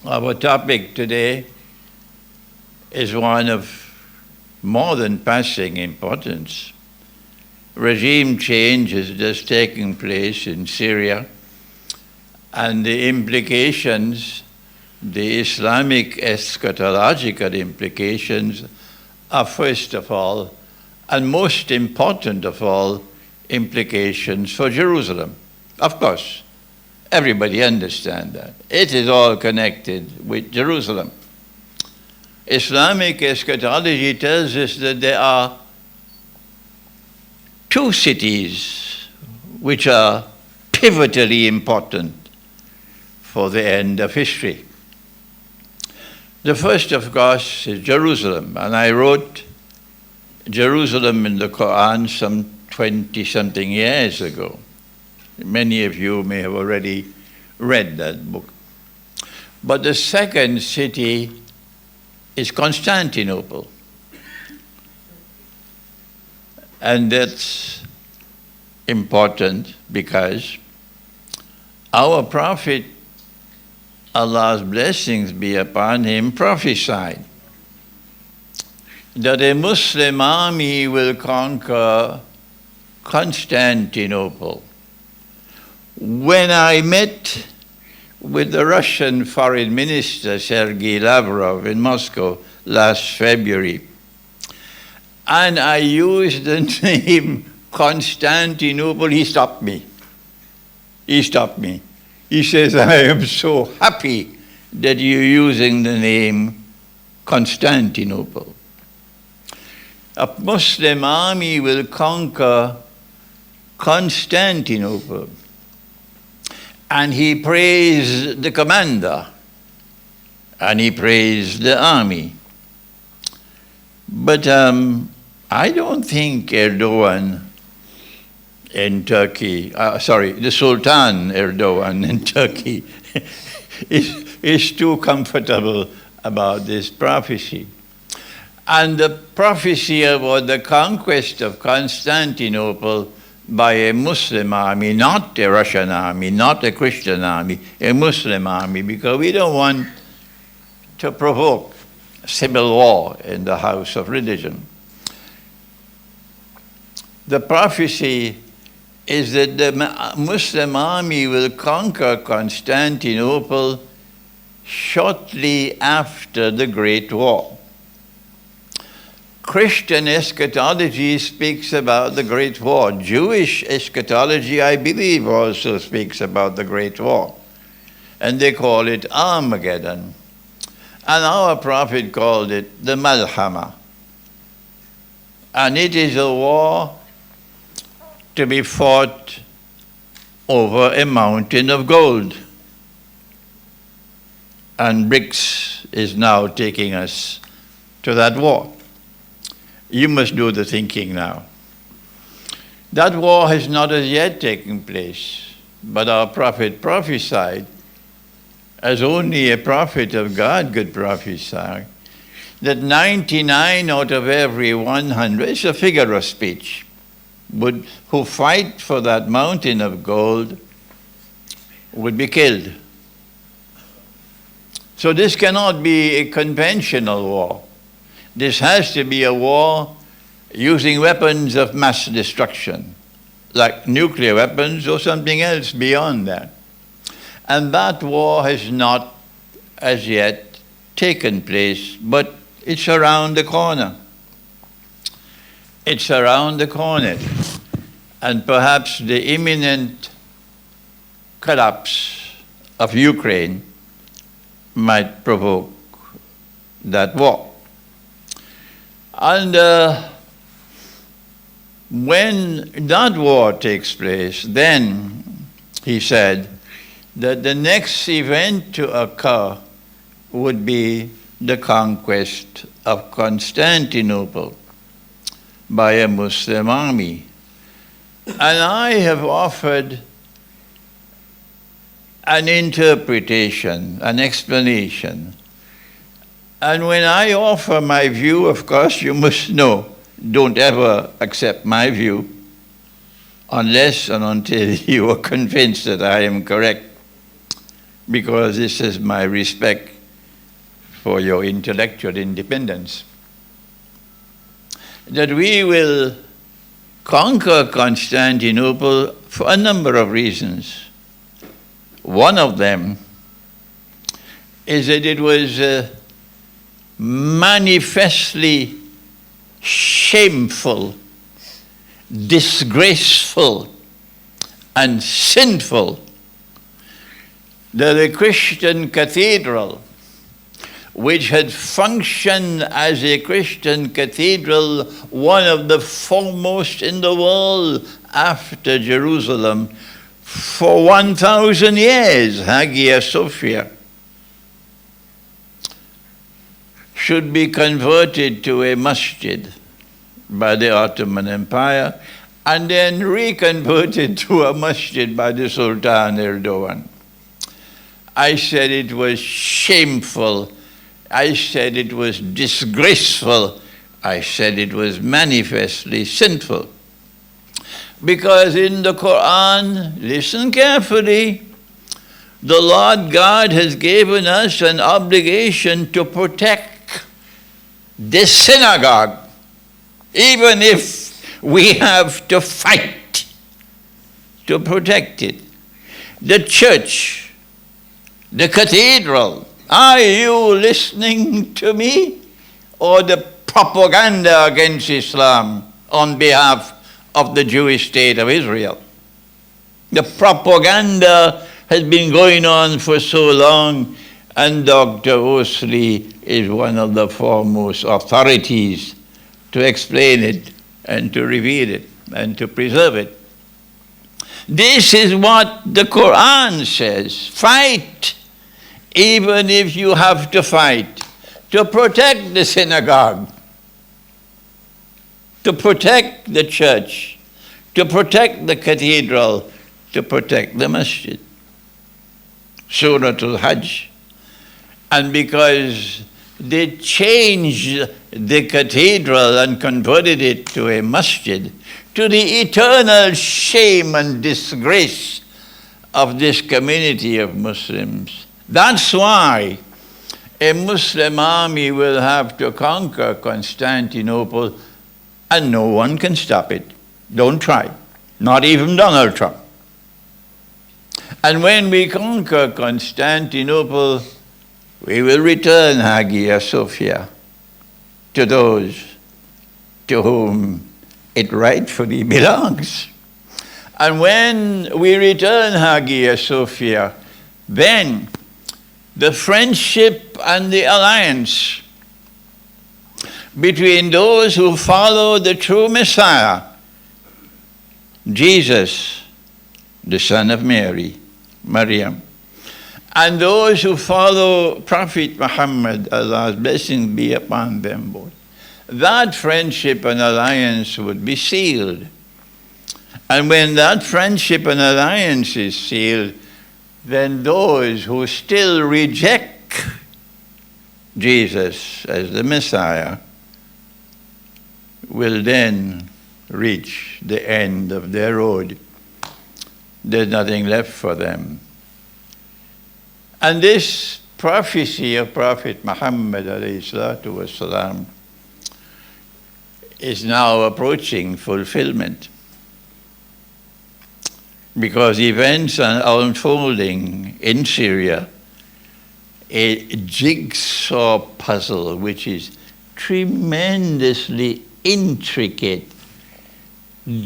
Our topic today is one of more than passing importance. Regime change is just taking place in Syria, and the implications, the Islamic eschatological implications, are first of all, and most important of all, implications for Jerusalem. Of course, everybody understands that. It is all connected with Jerusalem. Islamic eschatology tells us that there are two cities which are pivotally important for the end of history. The first, of course, is Jerusalem, and I wrote Jerusalem in the Quran some 20-something years ago. Many of you may have already read that book. But the second city is Constantinople. And that's important because our Prophet, Allah's blessings be upon him, prophesied that a Muslim army will conquer Constantinople. When I met with the Russian Foreign Minister Sergei Lavrov in Moscow last February, and I used the name Constantinople, he stopped me. He says, I am so happy that you're using the name Constantinople. A Muslim army will conquer Constantinople. And he praised the commander, and he praised the army. But I don't think Erdogan in Turkey, the Sultan Erdogan in Turkey is too comfortable about this prophecy. And the prophecy about the conquest of Constantinople by a Muslim army, not a Russian army, not a Christian army, a Muslim army, because we don't want to provoke civil war in the house of religion. The prophecy is that the Muslim army will conquer Constantinople shortly after the Great War. Christian eschatology speaks about the Great War. Jewish eschatology, I believe, also speaks about the Great War. And they call it Armageddon. And our prophet called it the Malhama. And it is a war to be fought over a mountain of gold. And BRICS is now taking us to that war. You must do the thinking now. That war has not as yet taken place, but our prophet prophesied, as only a prophet of God could prophesy, that 99 out of every 100, it's a figure of speech, who fight for that mountain of gold would be killed. So this cannot be a conventional war. This has to be a war using weapons of mass destruction, like nuclear weapons or something else beyond that. And that war has not as yet taken place, but it's around the corner. It's around the corner. And perhaps the imminent collapse of Ukraine might provoke that war. And when that war takes place, then he said that the next event to occur would be the conquest of Constantinople by a Muslim army. And I have offered an interpretation, an explanation. And when I offer my view, of course, you must know, don't ever accept my view unless and until you are convinced that I am correct, because this is my respect for your intellectual independence. That we will conquer Constantinople for a number of reasons. One of them is that it was manifestly shameful, disgraceful, and sinful that a Christian cathedral, which had functioned as a Christian cathedral, one of the foremost in the world after Jerusalem, for 1,000 years, Hagia Sophia, should be converted to a masjid by the Ottoman Empire and then reconverted to a masjid by the Sultan Erdogan. I said it was shameful. I said it was disgraceful. I said it was manifestly sinful. Because in the Quran, listen carefully, the Lord God has given us an obligation to protect the synagogue, even if we have to fight to protect it. The church, the cathedral. Are you listening to me? Or the propaganda against Islam on behalf of the Jewish state of Israel? The propaganda has been going on for so long, and Dr. Osley is one of the foremost authorities to explain it and to reveal it and to preserve it. This is what the Quran says. Fight, even if you have to fight, to protect the synagogue, to protect the church, to protect the cathedral, to protect the masjid. Surah Al-Hajj. And because they changed the cathedral and converted it to a masjid, to the eternal shame and disgrace of this community of Muslims. That's why a Muslim army will have to conquer Constantinople, and no one can stop it. Don't try. Not even Donald Trump. And when we conquer Constantinople, we will return Hagia Sophia to those to whom it rightfully belongs. And when we return Hagia Sophia, then the friendship and the alliance between those who follow the true Messiah, Jesus, the son of Mary, Maryam, and those who follow Prophet Muhammad, Allah's blessing be upon them both, that friendship and alliance would be sealed. And when that friendship and alliance is sealed, then those who still reject Jesus as the Messiah will then reach the end of their road. There's nothing left for them. And this prophecy of Prophet Muhammad ﷺ is now approaching fulfillment, because events are unfolding in Syria, a jigsaw puzzle which is tremendously intricate,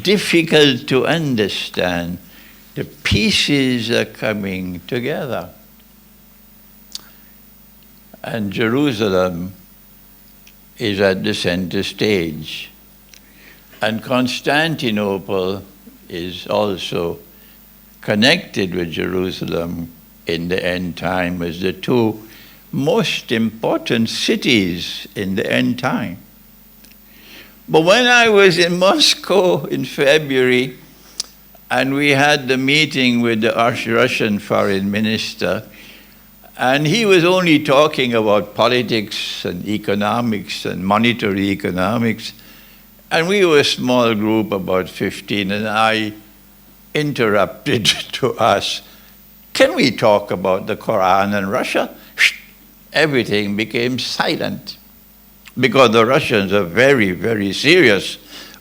difficult to understand. The pieces are coming together. And Jerusalem is at the center stage. And Constantinople is also connected with Jerusalem in the end time as the two most important cities in the end time. But when I was in Moscow in February, and we had the meeting with the Russian foreign minister, and he was only talking about politics and economics and monetary economics, and we were a small group, about 15, and I interrupted to ask, can we talk about the Quran and Russia? Everything became silent, because the Russians are very, very serious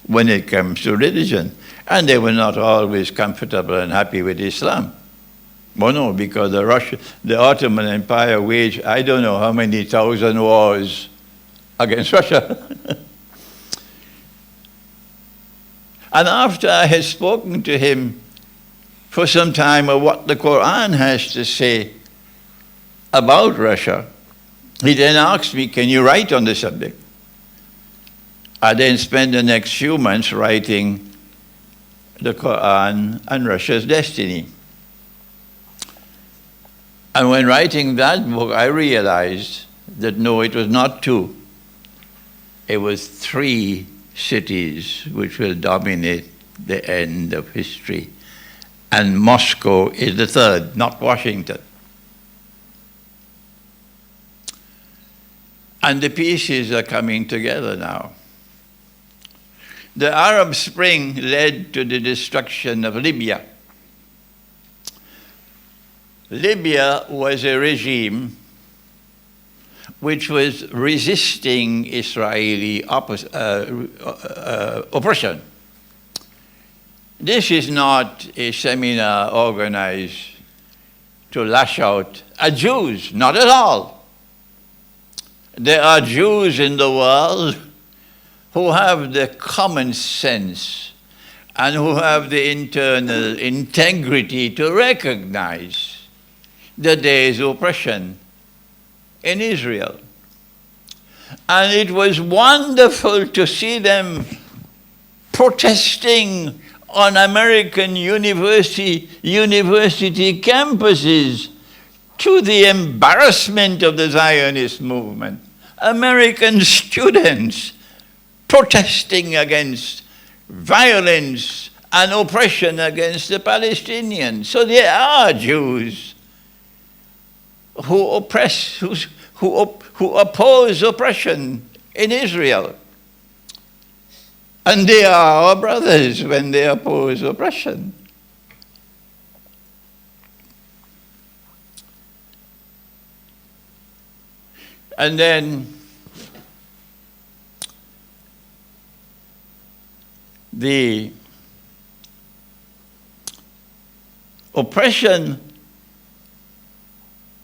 when it comes to religion. And they were not always comfortable and happy with Islam. Well, no, because the Ottoman Empire waged I don't know how many thousand wars against Russia. And after I had spoken to him for some time of what the Quran has to say about Russia, he then asked me, can you write on the subject? I then spent the next few months writing the Quran and Russia's destiny. And when writing that book, I realized that no, it was not two. It was three cities which will dominate the end of history. And Moscow is the third, not Washington. And the pieces are coming together now. The Arab Spring led to the destruction of Libya. Libya was a regime which was resisting Israeli oppression. This is not a seminar organized to lash out at Jews, not at all. There are Jews in the world who have the common sense and who have the internal integrity to recognize that there is oppression in Israel. And it was wonderful to see them protesting on American university campuses, to the embarrassment of the Zionist movement. American students protesting against violence and oppression against the Palestinians. So there are Jews who oppress, who oppose oppression in Israel. And they are our brothers when they oppose oppression. And then the oppression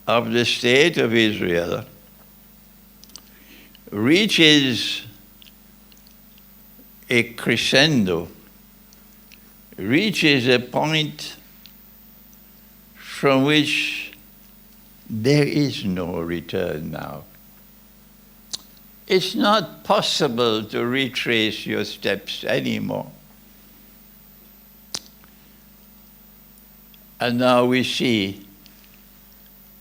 of the state of Israel reaches a crescendo, reaches a point from which there is no return now. It's not possible to retrace your steps anymore. And now we see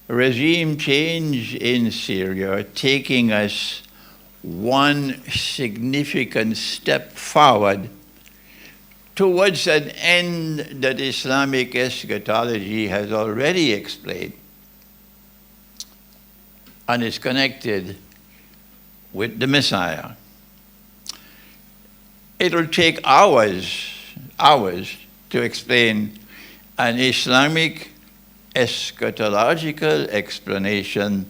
regime change in Syria taking us one significant step forward towards an end that Islamic eschatology has already explained and is connected with the Messiah. It'll take hours to explain an Islamic eschatological explanation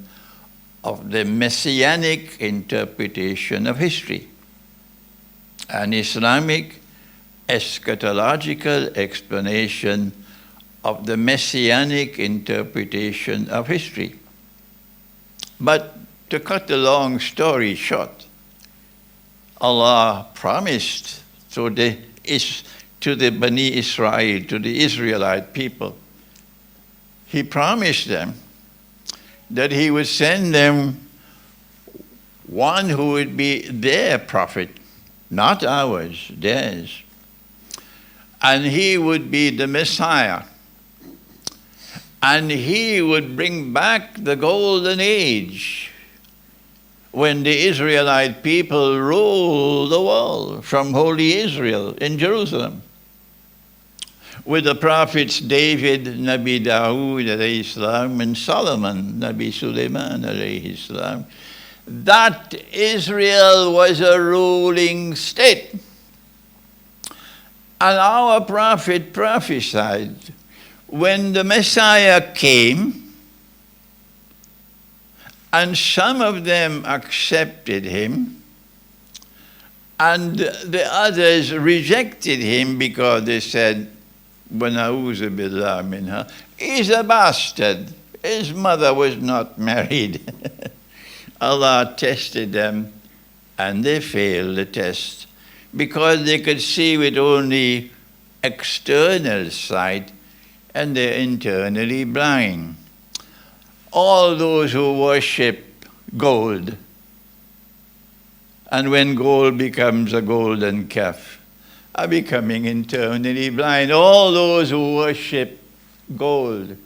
of the messianic interpretation of history. an Islamic eschatological explanation of the messianic interpretation of history. But to cut the long story short, Allah promised to the Bani Israel, to the Israelite people, He promised them that He would send them one who would be their prophet, not ours, theirs. And He would be the Messiah. And He would bring back the golden age when the Israelite people ruled the world from Holy Israel in Jerusalem. With the prophets David, Nabi Dawood alayhi salam, and Solomon, Nabi Sulaiman alayhi salam, that Israel was a ruling state. And our prophet prophesied when the Messiah came, and some of them accepted Him, and the others rejected Him because they said, وَنَعُوذُ بِاللَّهِ مِنْهَا, he's a bastard. His mother was not married. Allah tested them, and they failed the test because they could see with only external sight, and they're internally blind. All those who worship gold, and when gold becomes a golden calf, are becoming internally blind. All those who worship gold,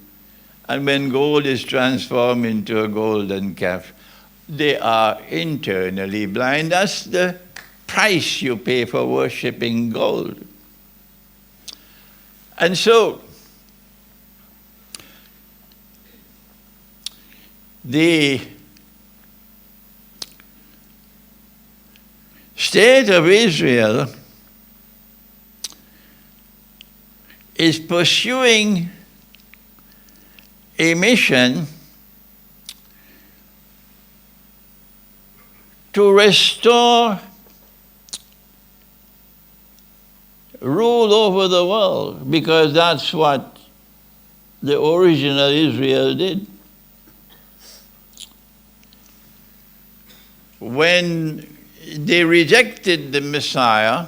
and when gold is transformed into a golden calf, they are internally blind. That's the price you pay for worshiping gold. And so, the state of Israel is pursuing a mission to restore rule over the world, because that's what the original Israel did. When they rejected the Messiah,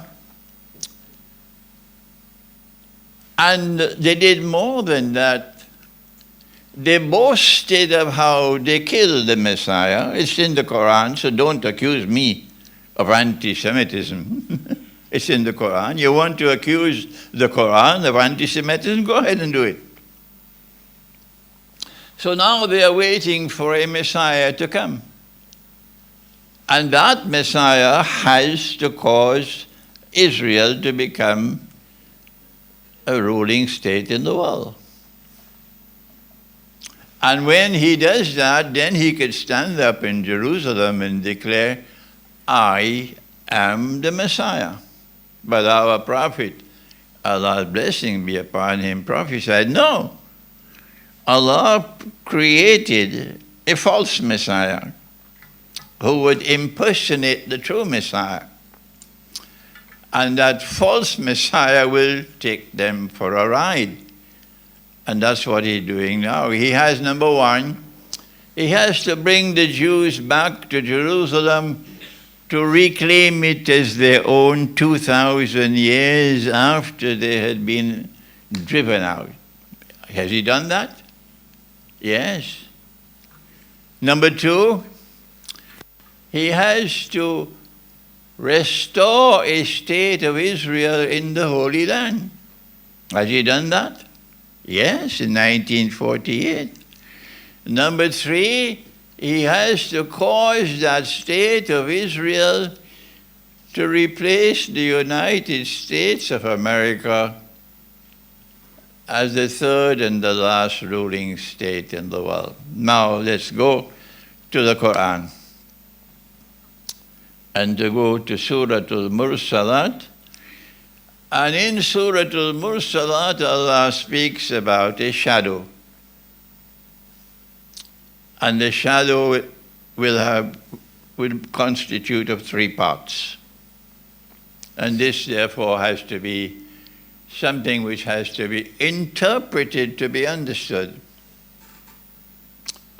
and they did more than that, they boasted of how they killed the Messiah. It's in the Quran, so don't accuse me of anti-Semitism. It's in the Quran. You want to accuse the Quran of anti-Semitism? Go ahead and do it. So now they are waiting for a Messiah to come. And that Messiah has to cause Israel to become a ruling state in the world. And when he does that, then he could stand up in Jerusalem and declare, I am the Messiah. But our prophet, Allah's blessing be upon him, prophesied, no. Allah created a false Messiah who would impersonate the true Messiah. And that false Messiah will take them for a ride. And that's what he's doing now. He has, number one, he has to bring the Jews back to Jerusalem to reclaim it as their own 2,000 years after they had been driven out. Has he done that? Yes. Number two, he has to restore a state of Israel in the Holy Land. Has he done that? Yes, in 1948. Number three, he has to cause that state of Israel to replace the United States of America as the third and the last ruling state in the world. Now let's go to the Quran. And to go to Surah Al-Mursalat. And in Surah Al-Mursalat, Allah speaks about a shadow. And the shadow will constitute of three parts. And this, therefore, has to be something which has to be interpreted to be understood.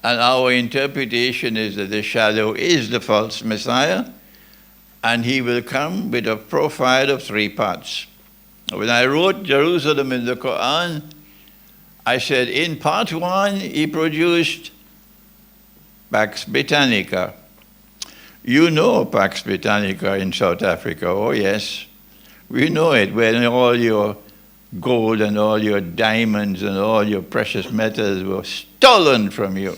And our interpretation is that the shadow is the false Messiah, and he will come with a profile of 3 parts. When I wrote Jerusalem in the Quran, I said in part 1 he produced Pax Britannica. You know Pax Britannica in South Africa, oh yes. We know it, when all your gold and all your diamonds and all your precious metals were stolen from you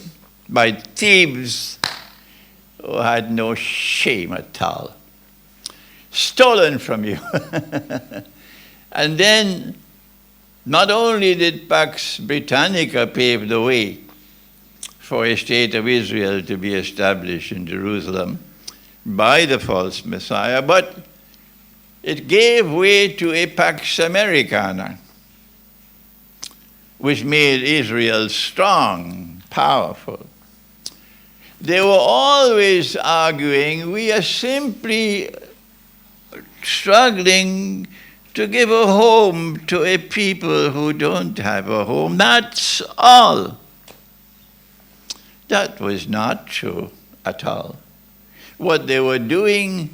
by thieves who had no shame at all. Stolen from you. And then, not only did Pax Britannica pave the way for a state of Israel to be established in Jerusalem by the false Messiah, but it gave way to a Pax Americana, which made Israel strong, powerful. They were always arguing, we are simply struggling to give a home to a people who don't have a home. That's all. That was not true at all. What they were doing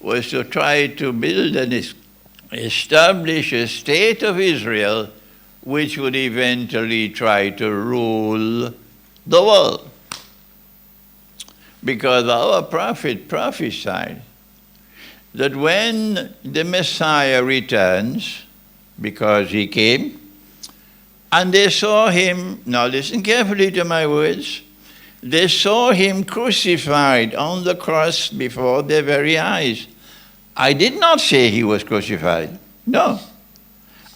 was to try to build and establish a state of Israel which would eventually try to rule the world. Because our prophet prophesied that when the Messiah returns, because he came, and they saw him, now listen carefully to my words, they saw him crucified on the cross before their very eyes. I did not say he was crucified. No.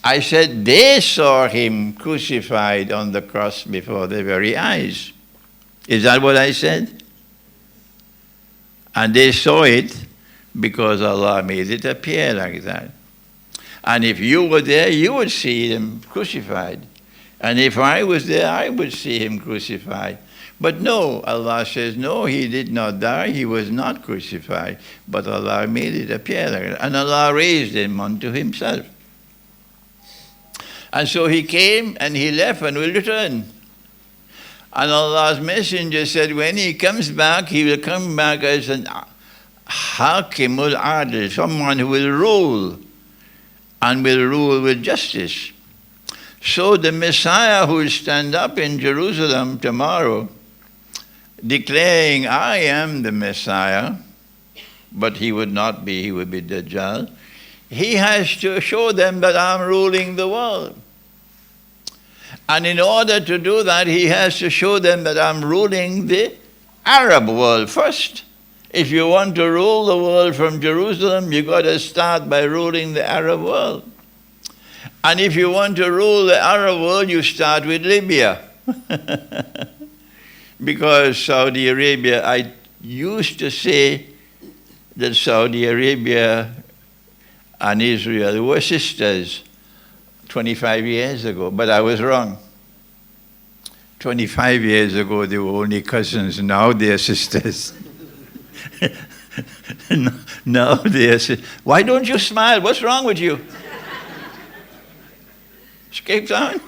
I said they saw him crucified on the cross before their very eyes. Is that what I said? And they saw it because Allah made it appear like that. And if you were there, you would see him crucified. And if I was there, I would see him crucified. But no, Allah says, no, he did not die, he was not crucified. But Allah made it appear like that. And Allah raised him unto himself. And so he came and he left and will return. And Allah's messenger said, when he comes back, he will come back as an Hakimul Adil, someone who will rule, and will rule with justice. So the Messiah who will stand up in Jerusalem tomorrow, declaring, I am the Messiah, but he would not be, he would be Dajjal, he has to show them that I'm ruling the world. And in order to do that, he has to show them that I'm ruling the Arab world first. If you want to rule the world from Jerusalem, you've got to start by ruling the Arab world. And if you want to rule the Arab world, you start with Libya. Because Saudi Arabia, I used to say that Saudi Arabia and Israel were sisters 25 years ago, but I was wrong. 25 years ago, they were only cousins. Now they're sisters. Now they're sisters. Why don't you smile? What's wrong with you? Cape Town?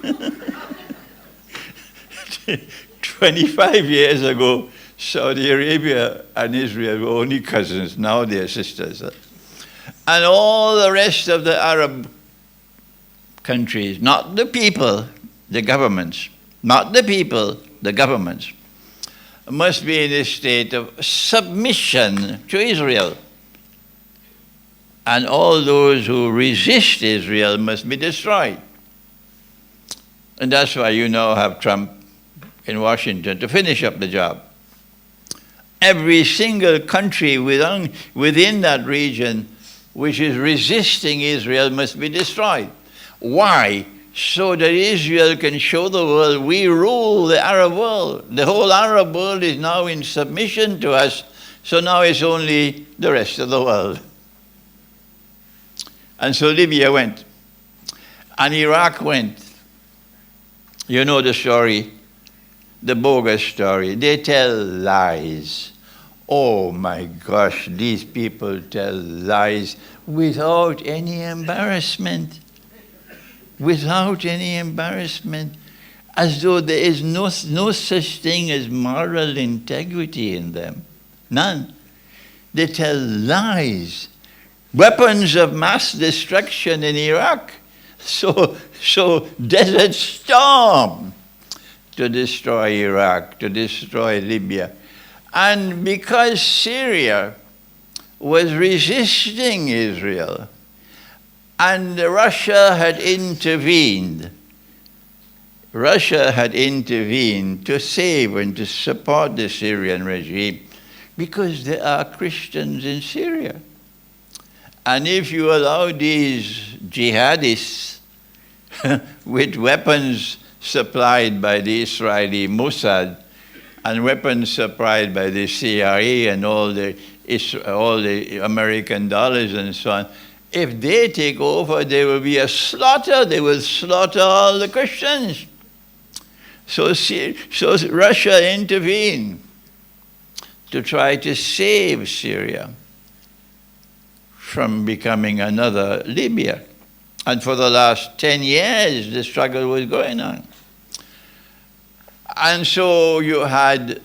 25 years ago, Saudi Arabia and Israel were only cousins. Now they're sisters. And all the rest of the Arab countries, not the people, the governments, not the people, the governments, must be in a state of submission to Israel. And all those who resist Israel must be destroyed. And that's why you now have Trump in Washington to finish up the job. Every single country within that region which is resisting Israel must be destroyed. Why? So that Israel can show the world we rule the Arab world. The whole Arab world is now in submission to us, so now it's only the rest of the world. And so Libya went, and Iraq went. You know the story, the bogus story. They tell lies. Oh my gosh, these people tell lies without any embarrassment. Without any embarrassment. As though there is no such thing as moral integrity in them. None. They tell lies. Weapons of mass destruction in Iraq. So Desert Storm to destroy Iraq, to destroy Libya. And because Syria was resisting Israel, and Russia had intervened to save and to support the Syrian regime, because there are Christians in Syria. And if you allow these jihadists with weapons supplied by the Israeli Mossad and weapons supplied by the CIA and all the American dollars and so on, if they take over, there will be a slaughter. They will slaughter all the Christians. So Russia intervened to try to save Syria from becoming another Libya. And for the last 10 years, the struggle was going on. And so you had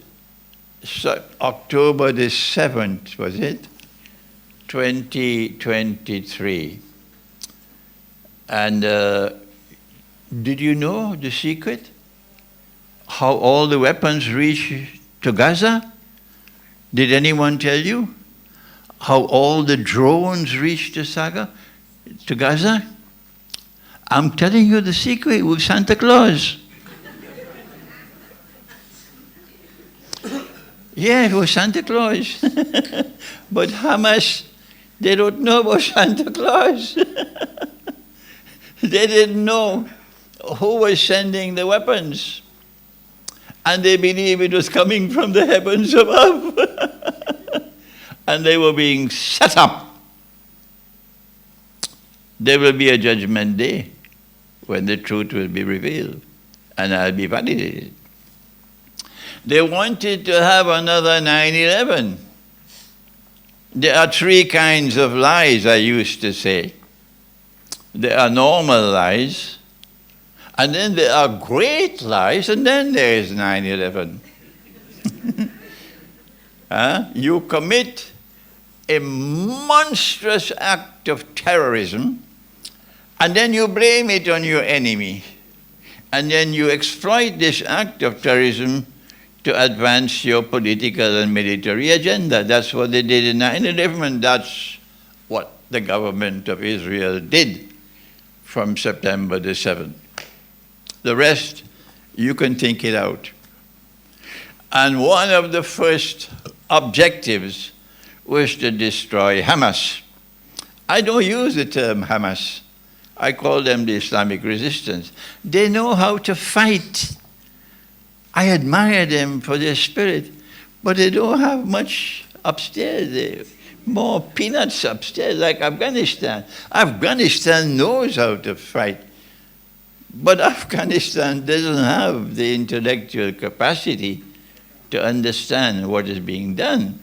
October the 7th, was it? 2023. And did you know the secret? How all the weapons reached to Gaza? Did anyone tell you? How all the drones reached to Gaza? I'm telling you the secret with Santa Claus. Yeah, it was Santa Claus. But Hamas, they don't know about Santa Claus. They didn't know who was sending the weapons. And they believed it was coming from the heavens above. And they were being set up. There will be a judgment day when the truth will be revealed and I'll be validated. They wanted to have another 9/11. There are three kinds of lies, I used to say. There are normal lies, and then there are great lies, and then there is 9/11. You commit a monstrous act of terrorism, and then you blame it on your enemy. And then you exploit this act of terrorism to advance your political and military agenda. That's what they did in 9/11. That's what the government of Israel did from September the 7th. The rest, you can think it out. And one of the first objectives was to destroy Hamas. I don't use the term Hamas. I call them the Islamic resistance. They know how to fight. I admire them for their spirit, but they don't have much upstairs. They're more peanuts upstairs, like Afghanistan. Afghanistan knows how to fight, but Afghanistan doesn't have the intellectual capacity to understand what is being done.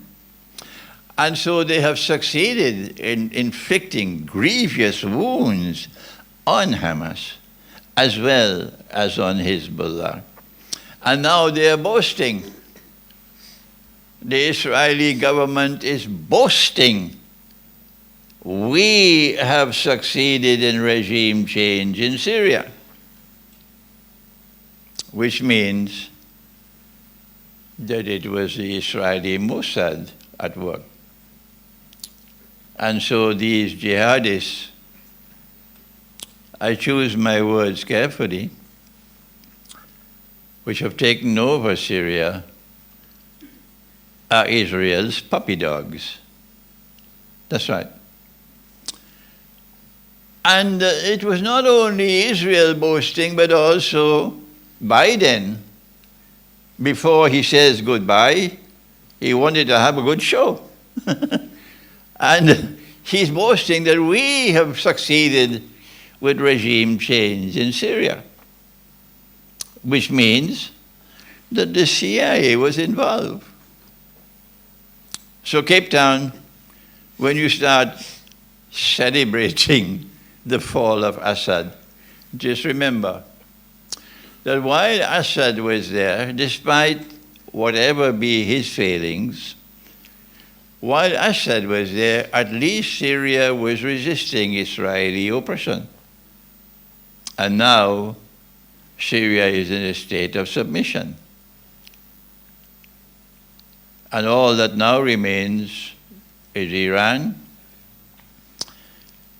And so they have succeeded in inflicting grievous wounds on Hamas as well as on Hezbollah. And now they are boasting. The Israeli government is boasting. We have succeeded in regime change in Syria. Which means that it was the Israeli Mossad at work. And so these jihadists, I choose my words carefully, which have taken over Syria, are Israel's puppy dogs. That's right. And it was not only Israel boasting, but also Biden. Before he says goodbye, he wanted to have a good show. And he's boasting that we have succeeded with regime change in Syria, which means that the CIA was involved. So Cape Town, when you start celebrating the fall of Assad, just remember that while Assad was there, despite whatever be his failings, while Assad was there, at least Syria was resisting Israeli oppression. And now Syria is in a state of submission. And all that now remains is Iran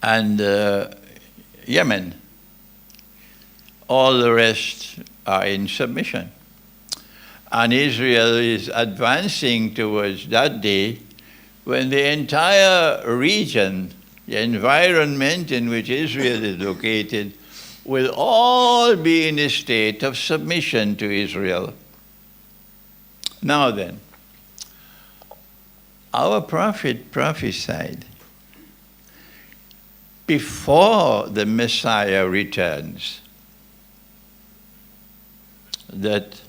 and Yemen. All the rest are in submission. And Israel is advancing towards that day when the entire region, the environment in which Israel is located, will all be in a state of submission to Israel. Now then, our prophet prophesied before the Messiah returns that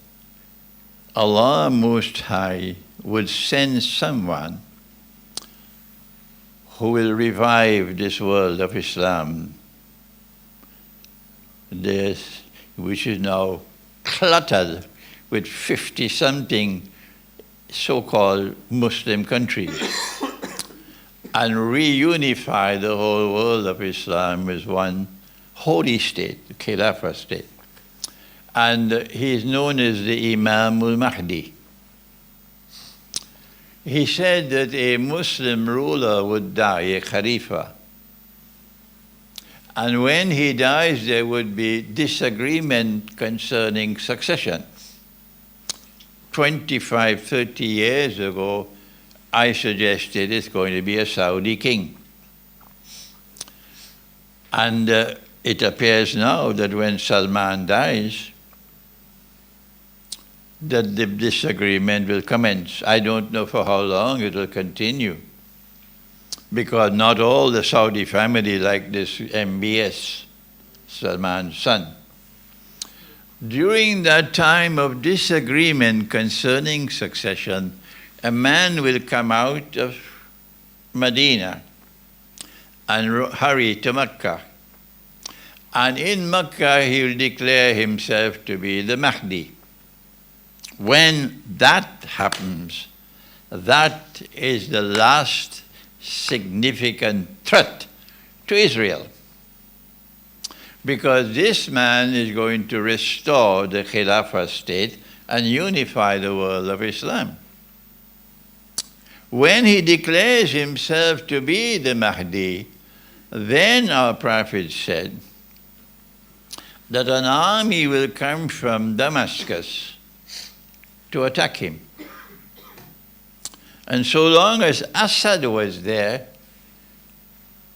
Allah Most High would send someone who will revive this world of Islam, which is now cluttered with 50-something so-called Muslim countries, and reunify the whole world of Islam as one holy state, the Khilafah state. And he is known as the Imam al-Mahdi. He said that a Muslim ruler would die, a Khalifa. And when he dies, there would be disagreement concerning succession. 25, 30 years ago, I suggested it's going to be a Saudi king. And it appears now that when Salman dies, that the disagreement will commence. I don't know for how long it will continue, because not all the Saudi family like this MBS, Salman's son. During that time of disagreement concerning succession, a man will come out of Medina and hurry to Mecca. And in Mecca, he will declare himself to be the Mahdi. When that happens, that is the last significant threat to Israel. Because this man is going to restore the Khilafah state and unify the world of Islam. When he declares himself to be the Mahdi, then our prophet said that an army will come from Damascus to attack him. And so long as Assad was there,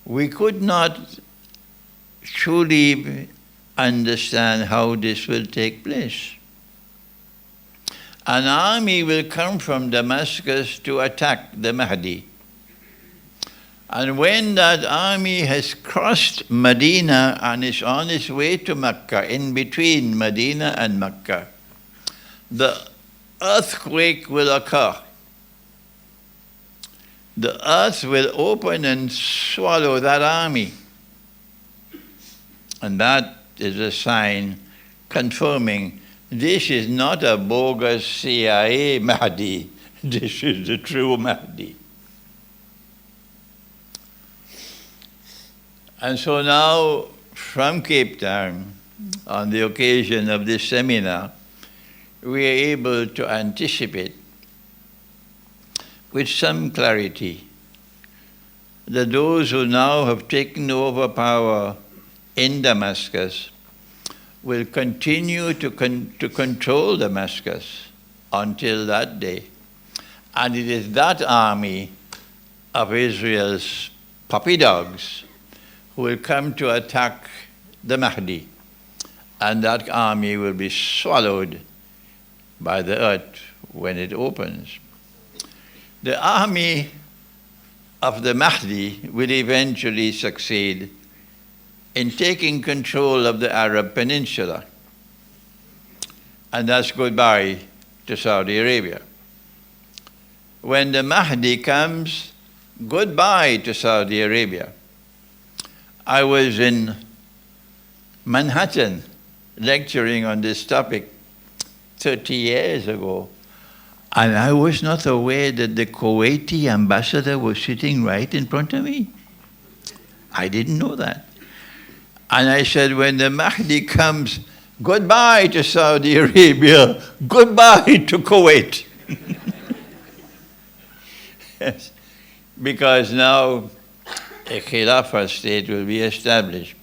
we could not truly understand how this will take place. An army will come from Damascus to attack the Mahdi. And when that army has crossed Medina and is on its way to Mecca, in between Medina and Mecca, the earthquake will occur. The earth will open and swallow that army. And that is a sign confirming this is not a bogus CIA Mahdi. This is the true Mahdi. And so now, from Cape Town, on the occasion of this seminar, we are able to anticipate with some clarity that those who now have taken over power in Damascus will continue to control Damascus until that day. And it is that army of Israel's puppy dogs who will come to attack the Mahdi. And that army will be swallowed by the earth when it opens. The army of the Mahdi will eventually succeed in taking control of the Arab Peninsula. And that's goodbye to Saudi Arabia. when the Mahdi comes, goodbye to Saudi Arabia. I was in Manhattan lecturing on this topic 30 years ago, and I was not aware that the Kuwaiti ambassador was sitting right in front of me. I didn't know that. And I said, when the Mahdi comes, goodbye to Saudi Arabia, goodbye to Kuwait. Yes. Because now a Khilafah state will be established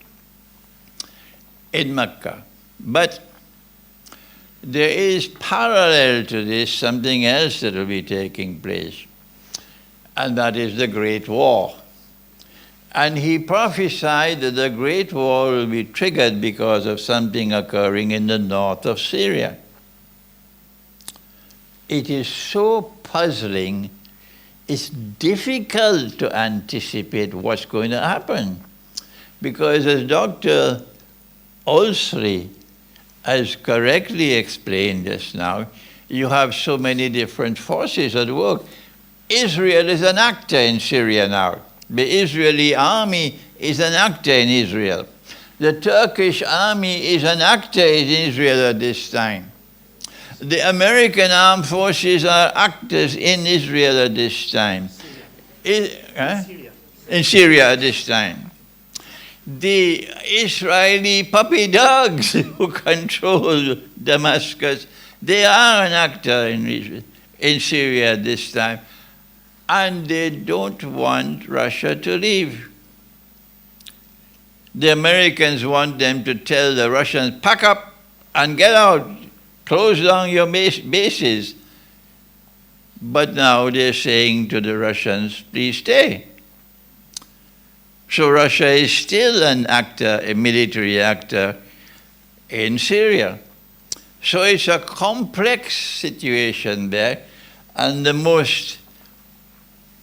in Mecca. But there is parallel to this something else that will be taking place, and that is the Great War. And he prophesied that the Great War will be triggered because of something occurring in the north of Syria. It is so puzzling, it's difficult to anticipate what's going to happen. Because as Dr. Olsey has correctly explained just now, you have so many different forces at work. Israel is an actor in Syria now. The Israeli army is an actor in Israel. The Turkish army is an actor in Israel at this time. The American armed forces are actors in Israel at this time. In Syria at this time. The Israeli puppy dogs who control Damascus, they are an actor in Syria at this time. And they don't want Russia to leave. The Americans want them to tell the Russians, pack up and get out, close down your bases. But now they're saying to the Russians, please stay. So Russia is still an actor, a military actor in Syria. So it's a complex situation there, and the most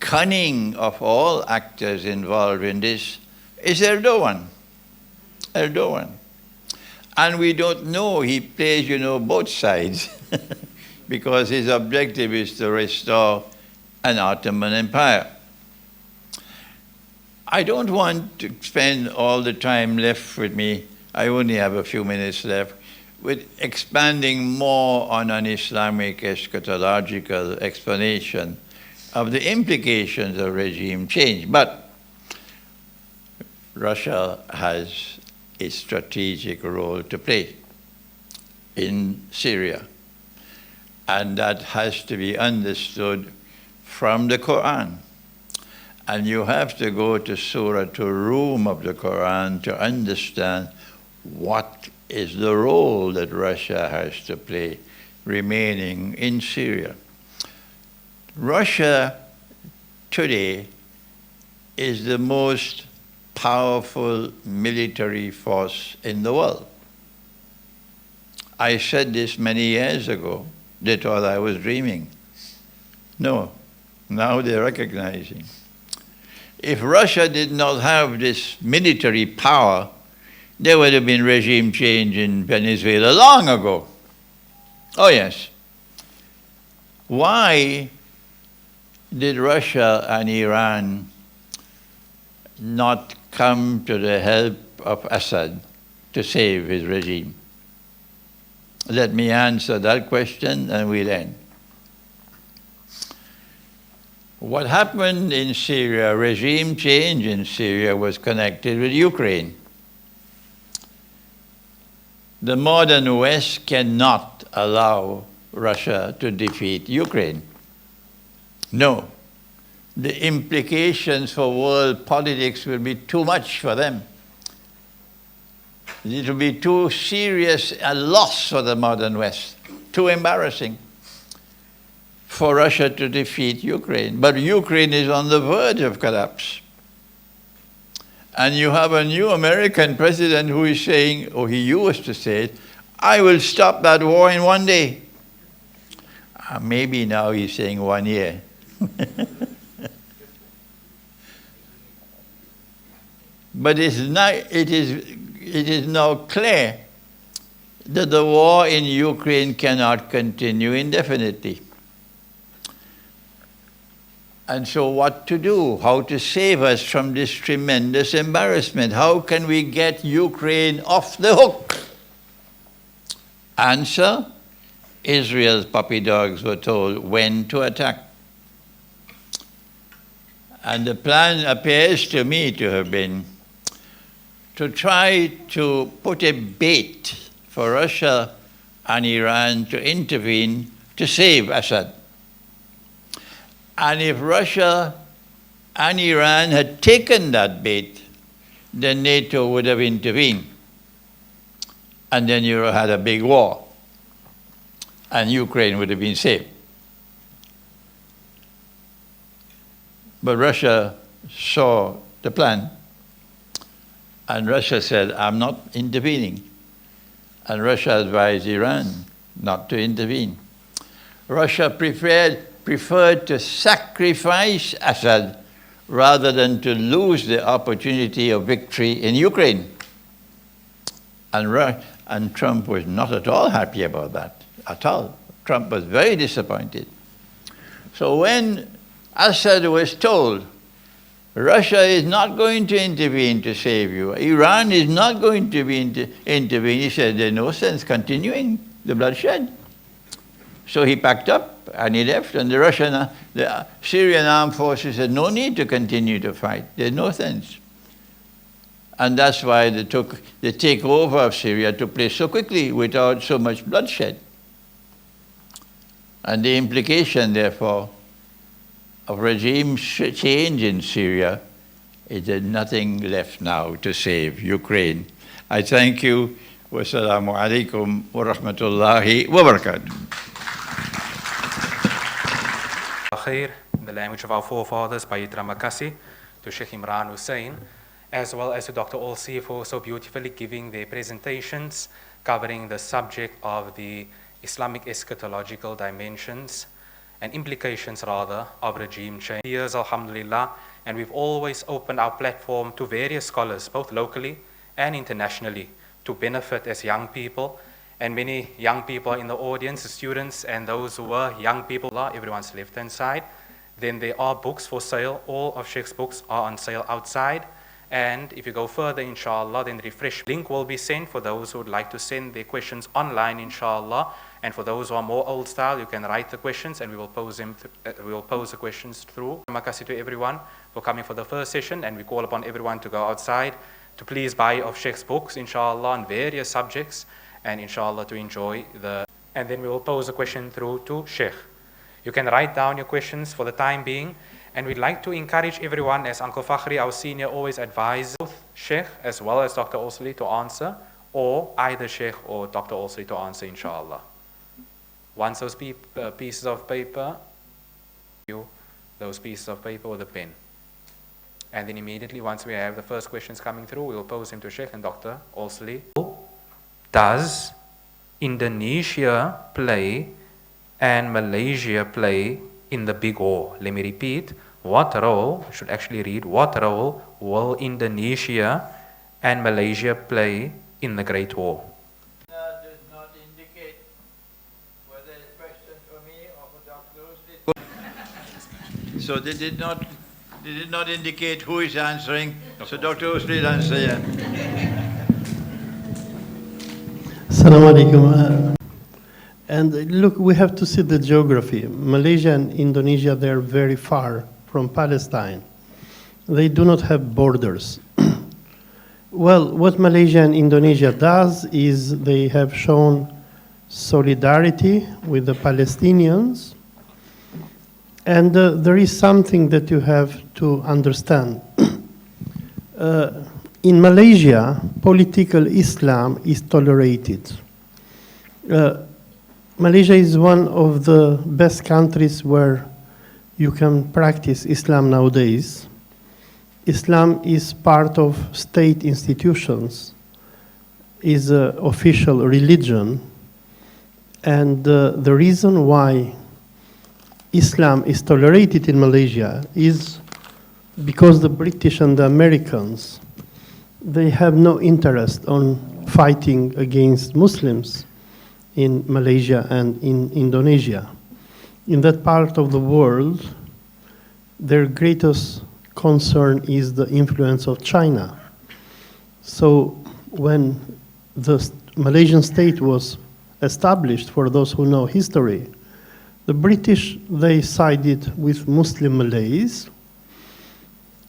cunning of all actors involved in this is Erdogan. And we don't know, he plays, both sides because his objective is to restore an Ottoman Empire. I don't want to spend all the time left with me, I only have a few minutes left, with expanding more on an Islamic eschatological explanation of the implications of regime change. But Russia has a strategic role to play in Syria. And that has to be understood from the Quran. And you have to go to Surah Rum of the Quran to understand what is the role that Russia has to play remaining in Syria. Russia today is the most powerful military force in the world. I said this many years ago. They thought I was dreaming. No, now they're recognizing. If Russia did not have this military power, there would have been regime change in Venezuela long ago. Oh yes. Why did Russia and Iran not come to the help of Assad to save his regime? Let me answer that question and we'll end. What happened in Syria, regime change in Syria, was connected with Ukraine. The modern West cannot allow Russia to defeat Ukraine. No. The implications for world politics will be too much for them. It will be too serious a loss for the modern West, too embarrassing for Russia to defeat Ukraine. But Ukraine is on the verge of collapse. And you have a new American president who is saying, or he used to say it, I will stop that war in one day. Maybe now he's saying 1 year. But it is now clear that the war in Ukraine cannot continue indefinitely. And so what to do? How to save us from this tremendous embarrassment? How can we get Ukraine off the hook? Answer, Israel's puppy dogs were told when to attack. And the plan appears to me to have been to try to put a bait for Russia and Iran to intervene to save Assad. And if Russia and Iran had taken that bait, then NATO would have intervened. And then you had a big war. And Ukraine would have been saved. But Russia saw the plan. And Russia said, I'm not intervening. And Russia advised Iran not to intervene. Russia preferred to sacrifice Assad rather than to lose the opportunity of victory in Ukraine. And Trump was not at all happy about that, at all. Trump was very disappointed. So when Assad was told, Russia is not going to intervene to save you, Iran is not going to intervene, he said, there's no sense continuing the bloodshed. So he packed up and he left, and the Syrian armed forces said, no need to continue to fight, there's no sense. And that's why the takeover of Syria took place so quickly without so much bloodshed. And the implication, therefore, of regime change in Syria is there's nothing left now to save Ukraine. I thank you. Wassalamu alaikum wa rahmatullahi wa barakatuh. In the language of our forefathers, Bayit Ramakasi, to Sheikh Imran Hussain, as well as to Dr. Olsi for so beautifully giving their presentations covering the subject of the Islamic eschatological dimensions and implications, rather, of regime change. Years, alhamdulillah, and we've always opened our platform to various scholars, both locally and internationally, to benefit as young people. And many young people in the audience, students and those who were young people, everyone's left-hand side. Then there are books for sale. All of Sheikh's books are on sale outside. And if you go further, inshallah, then the refresh link will be sent for those who would like to send their questions online, inshallah. And for those who are more old style, you can write the questions and we will pose the questions through. Makasi to everyone for coming for the first session, and we call upon everyone to go outside to please buy of Sheikh's books, inshallah, on various subjects, and inshallah to enjoy and then we will pose a question through to Sheikh. You can write down your questions for the time being, and we'd like to encourage everyone, as Uncle Fakhri, our senior, always advises both Sheikh as well as Dr. Olsli to answer, or either Sheikh or Dr. Olsli to answer, inshallah. Once those pieces of paper, those pieces of paper or the pen. And then immediately, once we have the first questions coming through, we will pose them to Sheikh and Dr. Olsli. Does Indonesia play and Malaysia play in the big war? Let me repeat. What role, I should actually read, what role will Indonesia and Malaysia play in the Great War? Does not indicate whether it's a question for me or for Dr. Usli. So they did not indicate who is answering. So Dr. Usli will answer, yeah. Assalamu alaikum. And look, we have to see the geography. Malaysia and Indonesia, they're very far from Palestine. They do not have borders. Well, what Malaysia and Indonesia does is they have shown solidarity with the Palestinians. And there is something that you have to understand. In Malaysia, political Islam is tolerated. Malaysia is one of the best countries where you can practice Islam nowadays. Islam is part of state institutions, is an official religion, and the reason why Islam is tolerated in Malaysia is because the British and the Americans, they have no interest on fighting against Muslims in Malaysia and in Indonesia. In that part of the world, their greatest concern is the influence of China. So when the Malaysian state was established, for those who know history, the British, they sided with Muslim Malays,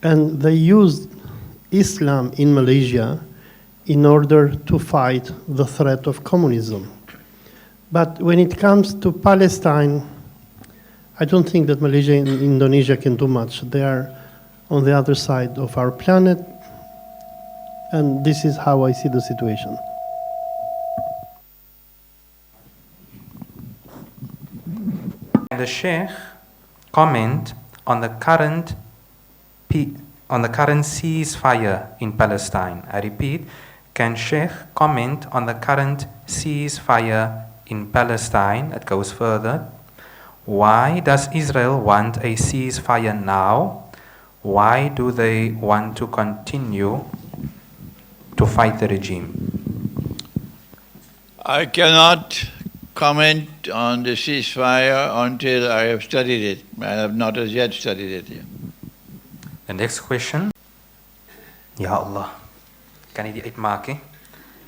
and they used Islam in Malaysia in order to fight the threat of communism. But when it comes to Palestine, I don't think that Malaysia and Indonesia can do much. They are on the other side of our planet, and this is how I see the situation. The Sheikh comment on the current ceasefire in Palestine. I repeat, can Sheikh comment on the current ceasefire in Palestine? It goes further. Why does Israel want a ceasefire now? Why do they want to continue to fight the regime? I cannot comment on the ceasefire until I have studied it. I have not as yet studied it yet. The next question. Ya Allah. Kan jy die uitmaak hè?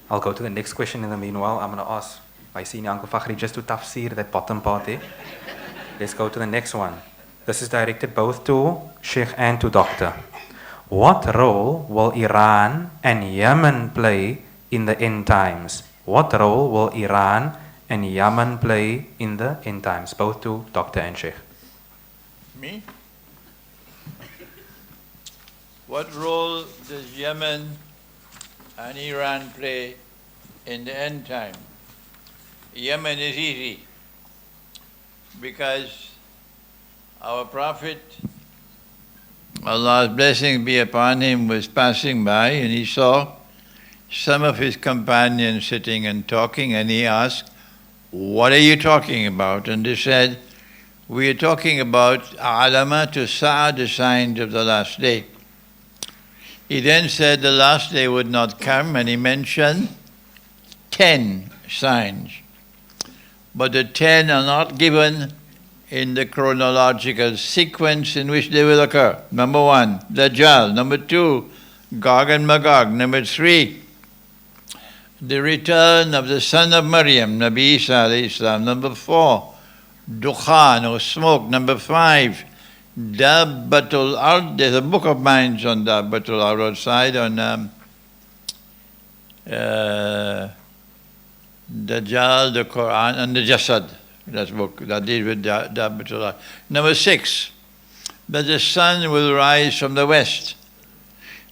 I'll go to the next question in the meanwhile. I'm going to ask, I see Uncle Fakhri just to tafsir that bottom part eh? Let's go to the next one. This is directed both to Sheikh and to Doctor. What role will Iran and Yemen play in the end times? What role will Iran and Yemen play in the end times? Both to Doctor and Sheikh. Me? What role does Yemen and Iran play in the end time? Yemen is easy because our Prophet, Allah's blessing be upon him, was passing by and he saw some of his companions sitting and talking, and he asked, "What are you talking about?" And they said, "We are talking about alama to sa'a, the signs of the last day." He then said the last day would not come, and he mentioned 10 signs. But the 10 are not given in the chronological sequence in which they will occur. Number 1, Dajjal. Number 2, Gog and Magog. Number 3, the return of the son of Maryam, Nabi Isa alayhi salam. Number 4, Dukhan or smoke. Number 5, Dabbatul Ard. There's a book of mine on Dabbatul Ard outside on Dajjal, the Quran, and the Jasad. That book that deals with Dabbatul Ard. Number 6, that the sun will rise from the west.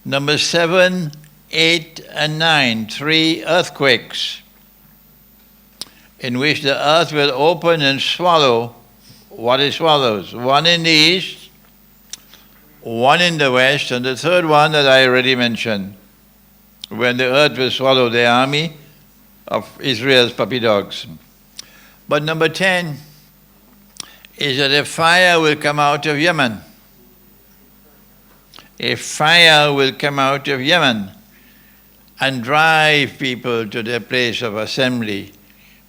Number 7, 8, and 9, 3 earthquakes in which the earth will open and swallow what it swallows. 1 in the east, 1 in the west, and the third one that I already mentioned, when the earth will swallow the army of Israel's puppy dogs. But number 10 is that a fire will come out of Yemen. A fire will come out of Yemen and drive people to their place of assembly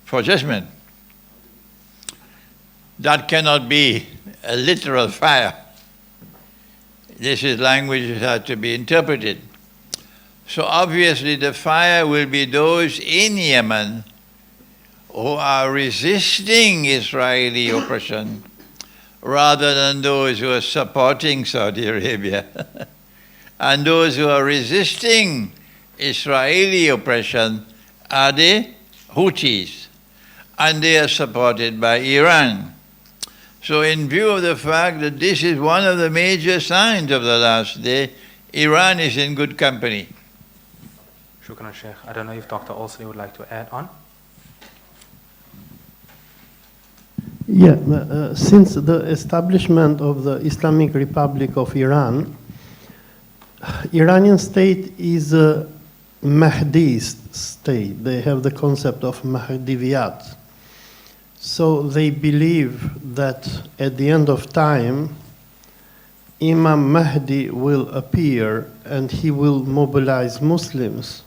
for judgment. That cannot be a literal fire. This is language that has to be interpreted. So obviously the fire will be those in Yemen who are resisting Israeli oppression rather than those who are supporting Saudi Arabia. And those who are resisting Israeli oppression are the Houthis, and they are supported by Iran. So in view of the fact that this is one of the major signs of the last day, Iran is in good company. Shukran, Sheikh. I don't know if Dr. Olsley would like to add on. Yeah, since the establishment of the Islamic Republic of Iran, Iranian state is a Mahdist state. They have the concept of Mahdiviyat. So they believe that at the end of time, Imam Mahdi will appear and he will mobilize Muslims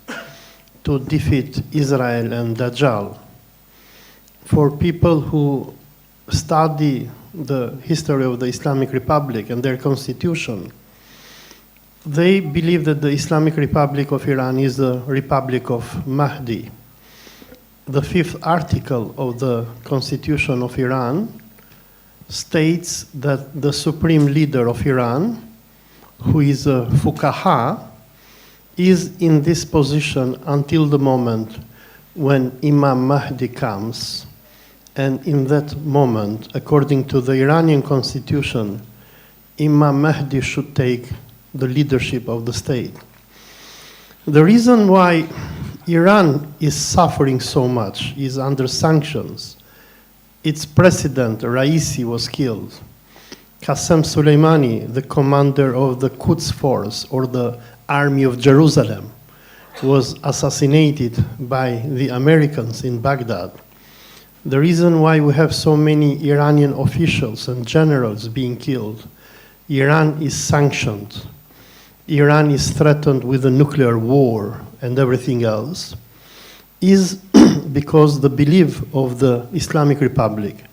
to defeat Israel and Dajjal. For people who study the history of the Islamic Republic and their constitution, they believe that the Islamic Republic of Iran is the Republic of Mahdi. The 5th article of the Constitution of Iran states that the supreme leader of Iran, who is a fuqaha, is in this position until the moment when Imam Mahdi comes. And in that moment, according to the Iranian constitution, Imam Mahdi should take the leadership of the state. The reason why Iran is suffering so much is under sanctions. Its president, Raisi, was killed. Qasem Soleimani, the commander of the Quds Force, or the Army of Jerusalem, was assassinated by the Americans in Baghdad. The reason why we have so many Iranian officials and generals being killed, Iran is sanctioned. Iran is threatened with a nuclear war and everything else, is because the belief of the Islamic Republic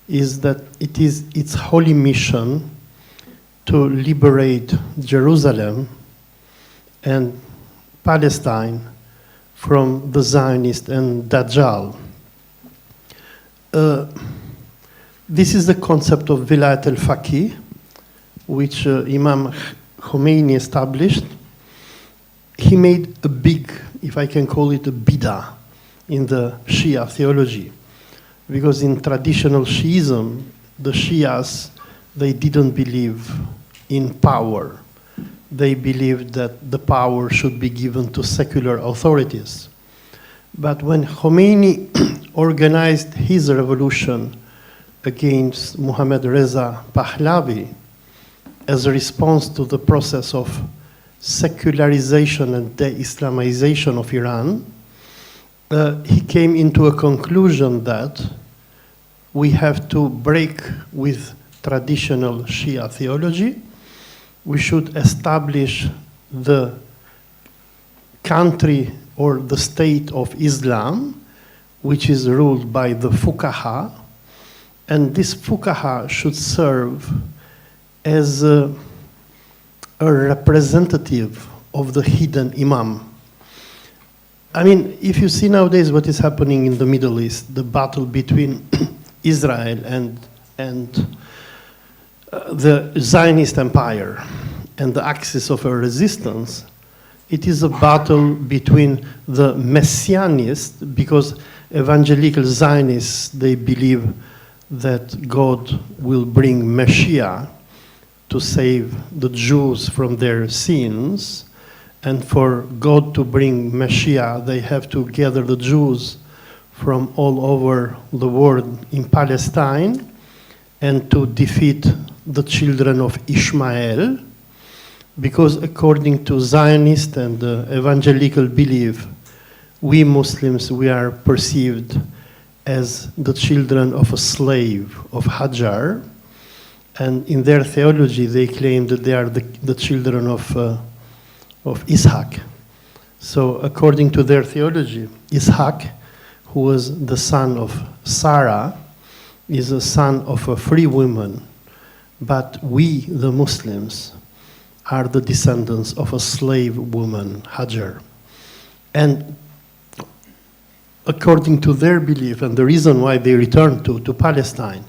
is that it is its holy mission to liberate Jerusalem and Palestine from the Zionist and Dajjal. This is the concept of Vilayat al-Faqih, which Imam Khomeini established. He made a big, if I can call it a bidah, in the Shia theology. Because in traditional Shiism, the Shias, they didn't believe in power. They believed that the power should be given to secular authorities. But when Khomeini organized his revolution against Mohammad Reza Pahlavi as a response to the process of secularization and de-Islamization of Iran, he came into a conclusion that we have to break with traditional Shia theology. We should establish the country or the state of Islam, which is ruled by the fuqaha, and this fuqaha should serve as a representative of the hidden imam. I mean, if you see nowadays what is happening in the Middle East, the battle between Israel and the Zionist empire and the axis of a resistance, it is a battle between the Messianists, because evangelical Zionists, they believe that God will bring Messiah to save the Jews from their sins. And for God to bring Messiah, they have to gather the Jews from all over the world in Palestine and to defeat the children of Ishmael. Because according to Zionist and evangelical belief, we Muslims, we are perceived as the children of a slave, of Hajar. And in their theology, they claim that they are the children of Ishaq. So according to their theology, Ishaq, who was the son of Sarah, is a son of a free woman. But we, the Muslims, are the descendants of a slave woman, Hajar. And according to their belief, and the reason why they returned to Palestine,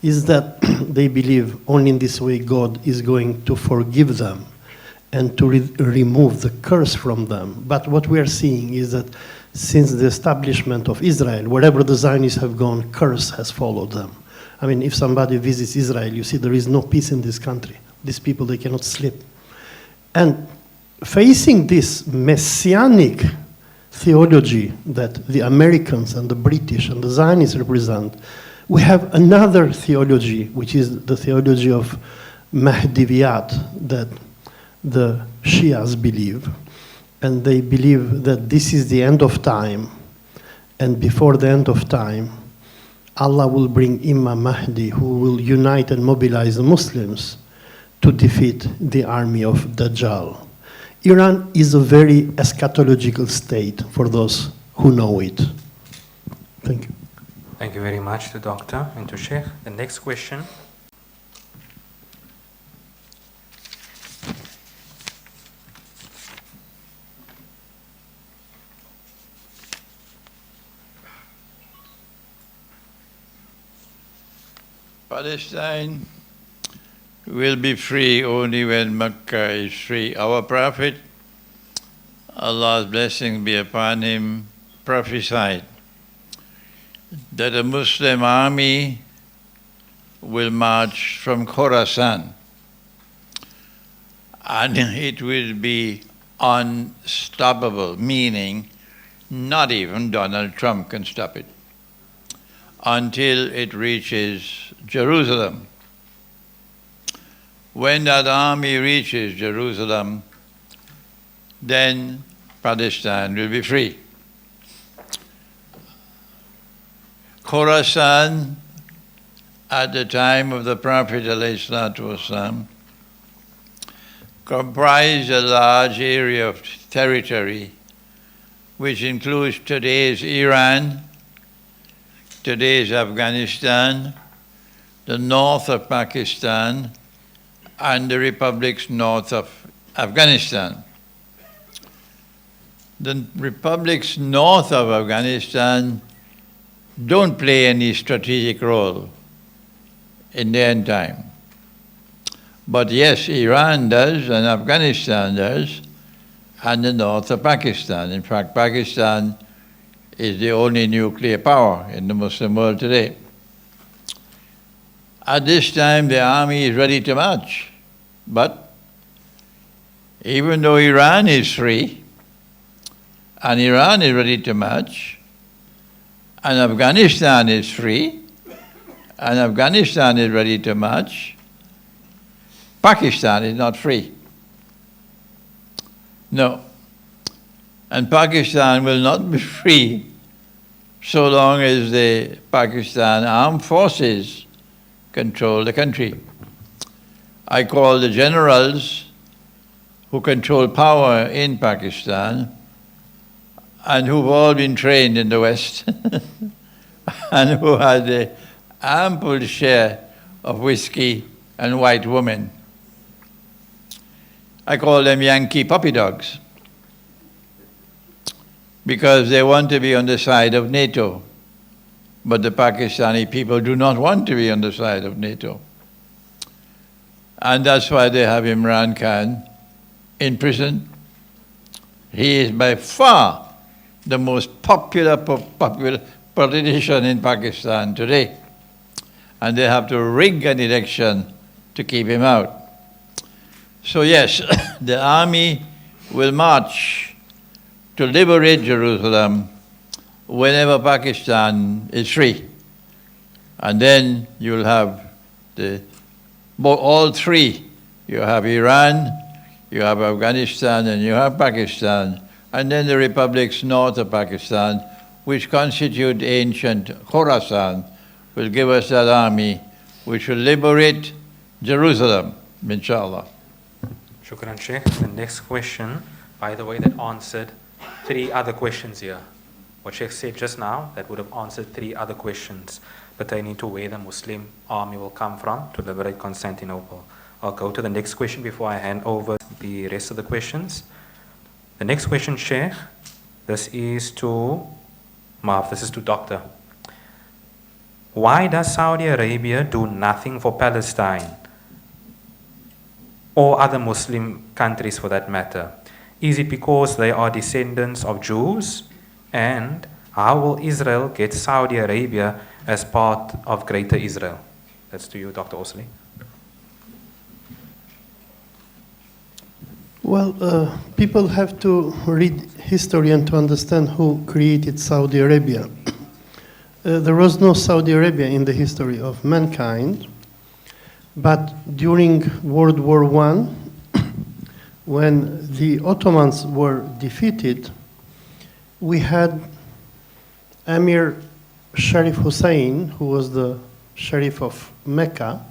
is that they believe only in this way God is going to forgive them and to remove the curse from them. But what we are seeing is that since the establishment of Israel, wherever the Zionists have gone, curse has followed them. I mean, if somebody visits Israel, you see there is no peace in this country. These people, they cannot sleep. And facing this messianic theology that the Americans and the British and the Zionists represent, we have another theology, which is the theology of Mahdiviyat, that the Shias believe. And they believe that this is the end of time, and before the end of time, Allah will bring Imam Mahdi, who will unite and mobilize the Muslims to defeat the army of Dajjal. Iran is a very eschatological state for those who know it. Thank you. Thank you very much to Doctor and to Sheikh. The next question. Palestine will be free only when Mecca is free. Our Prophet, Allah's blessing be upon him, prophesied that a Muslim army will march from Khorasan and it will be unstoppable, meaning not even Donald Trump can stop it, until it reaches Jerusalem. When that army reaches Jerusalem, then Palestine will be free. Khorasan, at the time of the Prophet ﷺ, comprised a large area of territory which includes today's Iran, today's Afghanistan, the north of Pakistan, and the republics north of Afghanistan. The republics north of Afghanistan don't play any strategic role in the end time. But yes, Iran does, and Afghanistan does, and the north of Pakistan. In fact, Pakistan is the only nuclear power in the Muslim world today. At this time, the army is ready to march. But even though Iran is free, and Iran is ready to march, and Afghanistan is free, and Afghanistan is ready to march, Pakistan is not free. No. And Pakistan will not be free so long as the Pakistan armed forces control the country. I call the generals who control power in Pakistan and who've all been trained in the West and who had an ample share of whiskey and white women. I call them Yankee puppy dogs because they want to be on the side of NATO. But the Pakistani people do not want to be on the side of NATO. And that's why they have Imran Khan in prison. He is by far the most popular politician in Pakistan today. And they have to rig an election to keep him out. So yes, the army will march to liberate Jerusalem whenever Pakistan is free. And then you'll have all three. You have Iran, you have Afghanistan, and you have Pakistan, and then the republics north of Pakistan, which constitute ancient Khorasan, will give us that army which will liberate Jerusalem, inshallah. Shukran, Sheikh. The next question, by the way, that answered 3 other questions here. What Sheikh said just now, that would have answered 3 other questions pertaining to where the Muslim army will come from to liberate Constantinople. I'll go to the next question before I hand over the rest of the questions. The next question, Sheikh, this is to Doctor. Why does Saudi Arabia do nothing for Palestine or other Muslim countries for that matter? Is it because they are descendants of Jews? And how will Israel get Saudi Arabia as part of Greater Israel? That's to you, Dr. Osley. Well, people have to read history and to understand who created Saudi Arabia. There was no Saudi Arabia in the history of mankind, but during World War I, when the Ottomans were defeated, we had Emir Sharif Hussein, who was the Sharif of Mecca,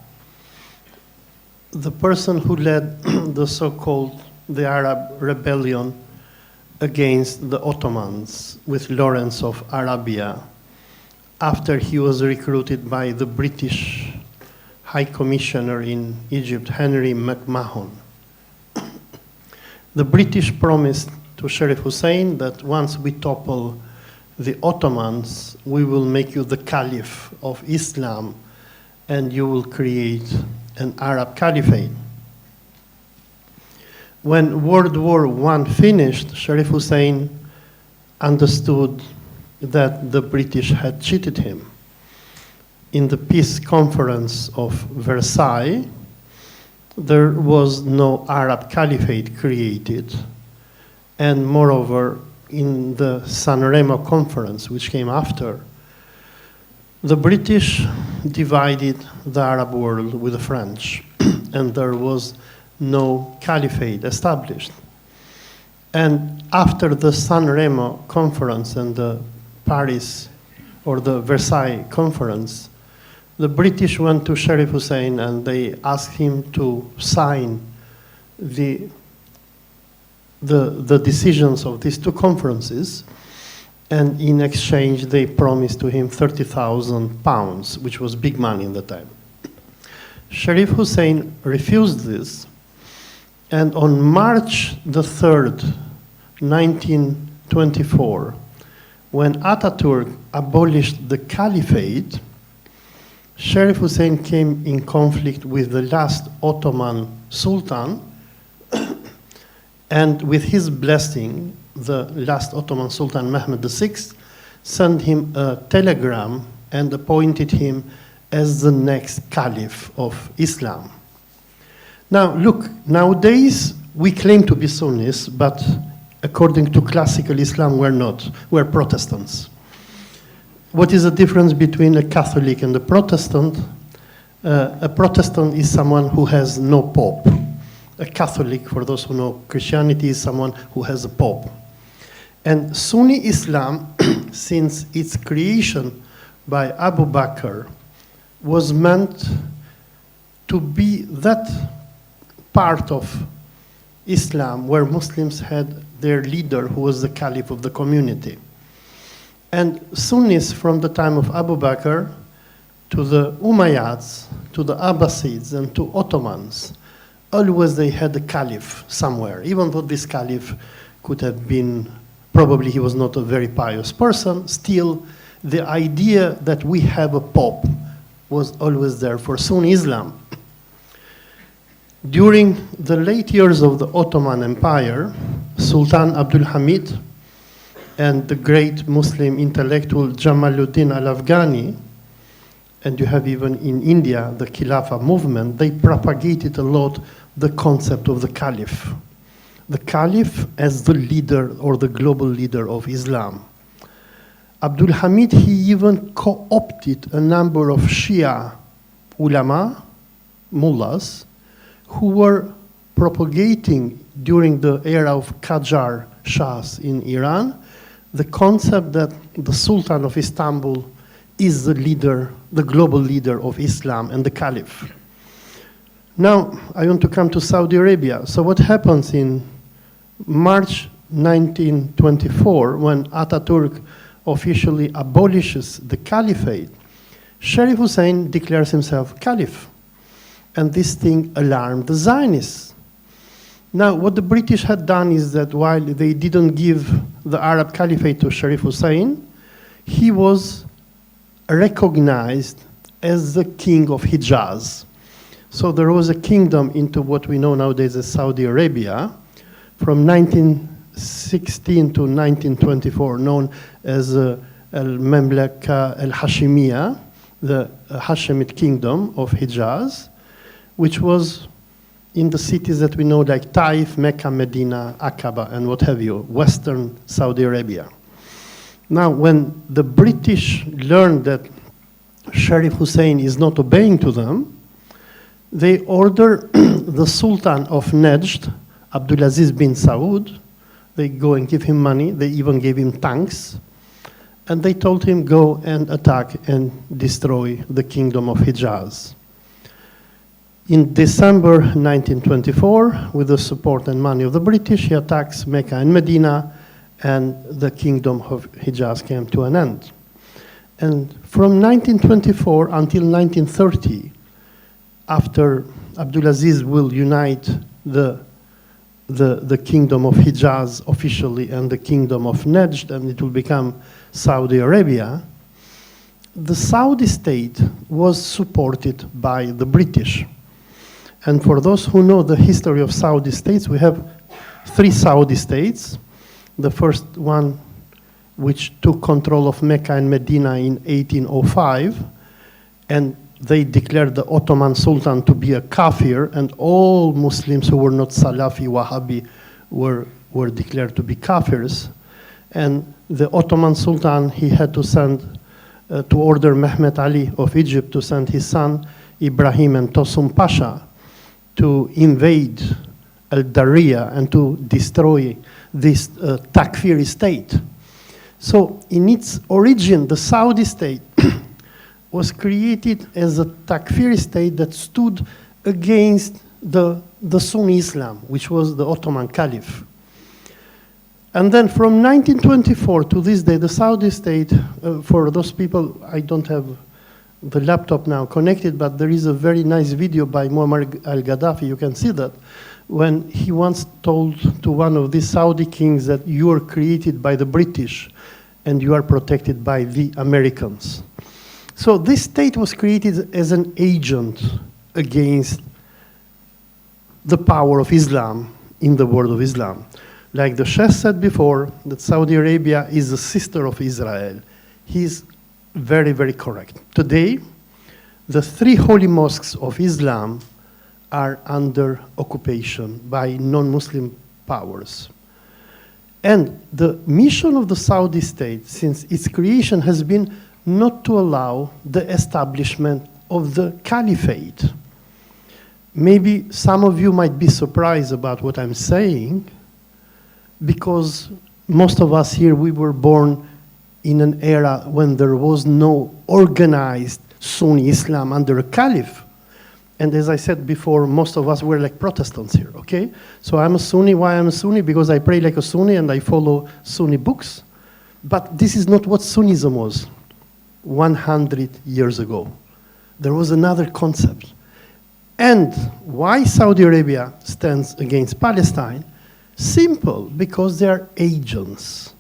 the person who led the so-called the Arab rebellion against the Ottomans with Lawrence of Arabia after he was recruited by the British High Commissioner in Egypt, Henry McMahon. The British promised to Sharif Hussein that once we topple the Ottomans, we will make you the Caliph of Islam and you will create an Arab Caliphate. When World War I finished, Sharif Hussein understood that the British had cheated him. In the peace conference of Versailles, there was no Arab Caliphate created. And moreover, in the Sanremo conference, which came after, the British divided the Arab world with the French, and there was no caliphate established. And after the Sanremo conference and the Paris or the Versailles conference, the British went to Sharif Hussein and they asked him to sign the decisions of these two conferences, and in exchange they promised to him 30,000 pounds, which was big money in the time. Sharif Hussein refused this, and on March the 3rd, 1924, when Ataturk abolished the caliphate, Sharif Hussein came in conflict with the last Ottoman Sultan, and with his blessing, the last Ottoman Sultan, Mehmed VI, sent him a telegram and appointed him as the next Caliph of Islam. Now, look, nowadays we claim to be Sunnis, but according to classical Islam, we're not. We're Protestants. What is the difference between a Catholic and a Protestant? A Protestant is someone who has no pope. A Catholic, for those who know Christianity, is someone who has a pope. And Sunni Islam, since its creation by Abu Bakr, was meant to be that part of Islam where Muslims had their leader who was the caliph of the community. And Sunnis from the time of Abu Bakr to the Umayyads, to the Abbasids, and to Ottomans, always they had a caliph somewhere, even though this caliph could have been, probably he was not a very pious person, still the idea that we have a pope was always there for Sunni Islam. During the late years of the Ottoman Empire, Sultan Abdul Hamid and the great Muslim intellectual Jamaluddin al-Afghani, and you have even in India the Khilafah movement, they propagated a lot the concept of the caliph. The caliph as the leader or the global leader of Islam. Abdul Hamid, he even co-opted a number of Shia ulama, mullahs, who were propagating during the era of Qajar Shahs in Iran, the concept that the Sultan of Istanbul is the leader, the global leader of Islam and the caliph. Now, I want to come to Saudi Arabia. So what happens in March 1924, when Ataturk officially abolishes the caliphate, Sharif Hussein declares himself caliph. And this thing alarmed the Zionists. Now, what the British had done is that while they didn't give the Arab caliphate to Sharif Hussein, he was recognized as the king of Hijaz. So there was a kingdom into what we know nowadays as Saudi Arabia from 1916 to 1924, known as Al-Mamlaka Al-Hashimiyya, the Hashemite kingdom of Hijaz, which was in the cities that we know like Taif, Mecca, Medina, Aqaba, and what have you, Western Saudi Arabia. Now, when the British learned that Sharif Hussein is not obeying to them, they order the Sultan of Najd, Abdulaziz bin Saud, they go and give him money, they even gave him tanks, and they told him go and attack and destroy the kingdom of Hijaz. In December 1924, with the support and money of the British, he attacks Mecca and Medina, and the kingdom of Hijaz came to an end. And from 1924 until 1930, after Abdulaziz will unite the kingdom of Hijaz officially and the kingdom of Najd, and it will become Saudi Arabia, the Saudi state was supported by the British. And for those who know the history of Saudi states, we have 3 Saudi states. The first one, which took control of Mecca and Medina in 1805, and they declared the Ottoman Sultan to be a kafir, and all Muslims who were not Salafi, Wahhabi were declared to be kafirs. And the Ottoman Sultan, he had to send, to order Mehmet Ali of Egypt to send his son Ibrahim and Tosun Pasha to invade Al-Darija and to destroy this Takfiri state. So in its origin, the Saudi state was created as a Takfiri state that stood against the Sunni Islam, which was the Ottoman Caliph. And then from 1924 to this day, the Saudi state, for those people, I don't have the laptop now connected, but there is a very nice video by Muammar al-Gaddafi, you can see that, when he once told to one of these Saudi kings that you are created by the British and you are protected by the Americans. So this state was created as an agent against the power of Islam in the world of Islam. Like the Sheikh said before, that Saudi Arabia is the sister of Israel. He's very, very correct. Today, the 3 holy mosques of Islam are under occupation by non-Muslim powers. And the mission of the Saudi state, since its creation, has been not to allow the establishment of the caliphate. Maybe some of you might be surprised about what I'm saying, because most of us here, we were born in an era when there was no organized Sunni Islam under a caliph. And as I said before, most of us were like Protestants here, okay? So I'm a Sunni. Why I'm a Sunni? Because I pray like a Sunni and I follow Sunni books. But this is not what Sunnism was 100 years ago. There was another concept. And why Saudi Arabia stands against Palestine? Simple, because they are agents.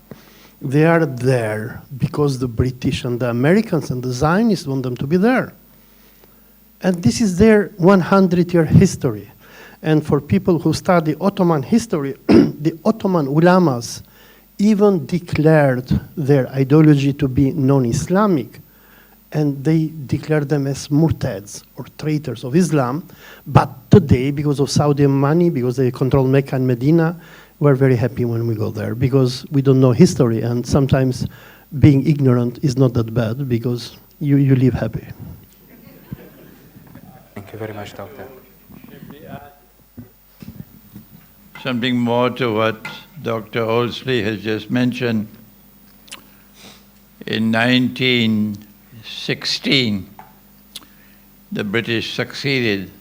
They are there because the British and the Americans and the Zionists want them to be there. And this is their 100-year history. And for people who study Ottoman history, the Ottoman ulamas even declared their ideology to be non-Islamic. And they declared them as murtads, or traitors of Islam. But today, because of Saudi money, because they control Mecca and Medina, we're very happy when we go there, because we don't know history. And sometimes being ignorant is not that bad, because you live happy. Thank you very much, Doctor. Something more to what Dr. Olsley has just mentioned. In 1916, the British succeeded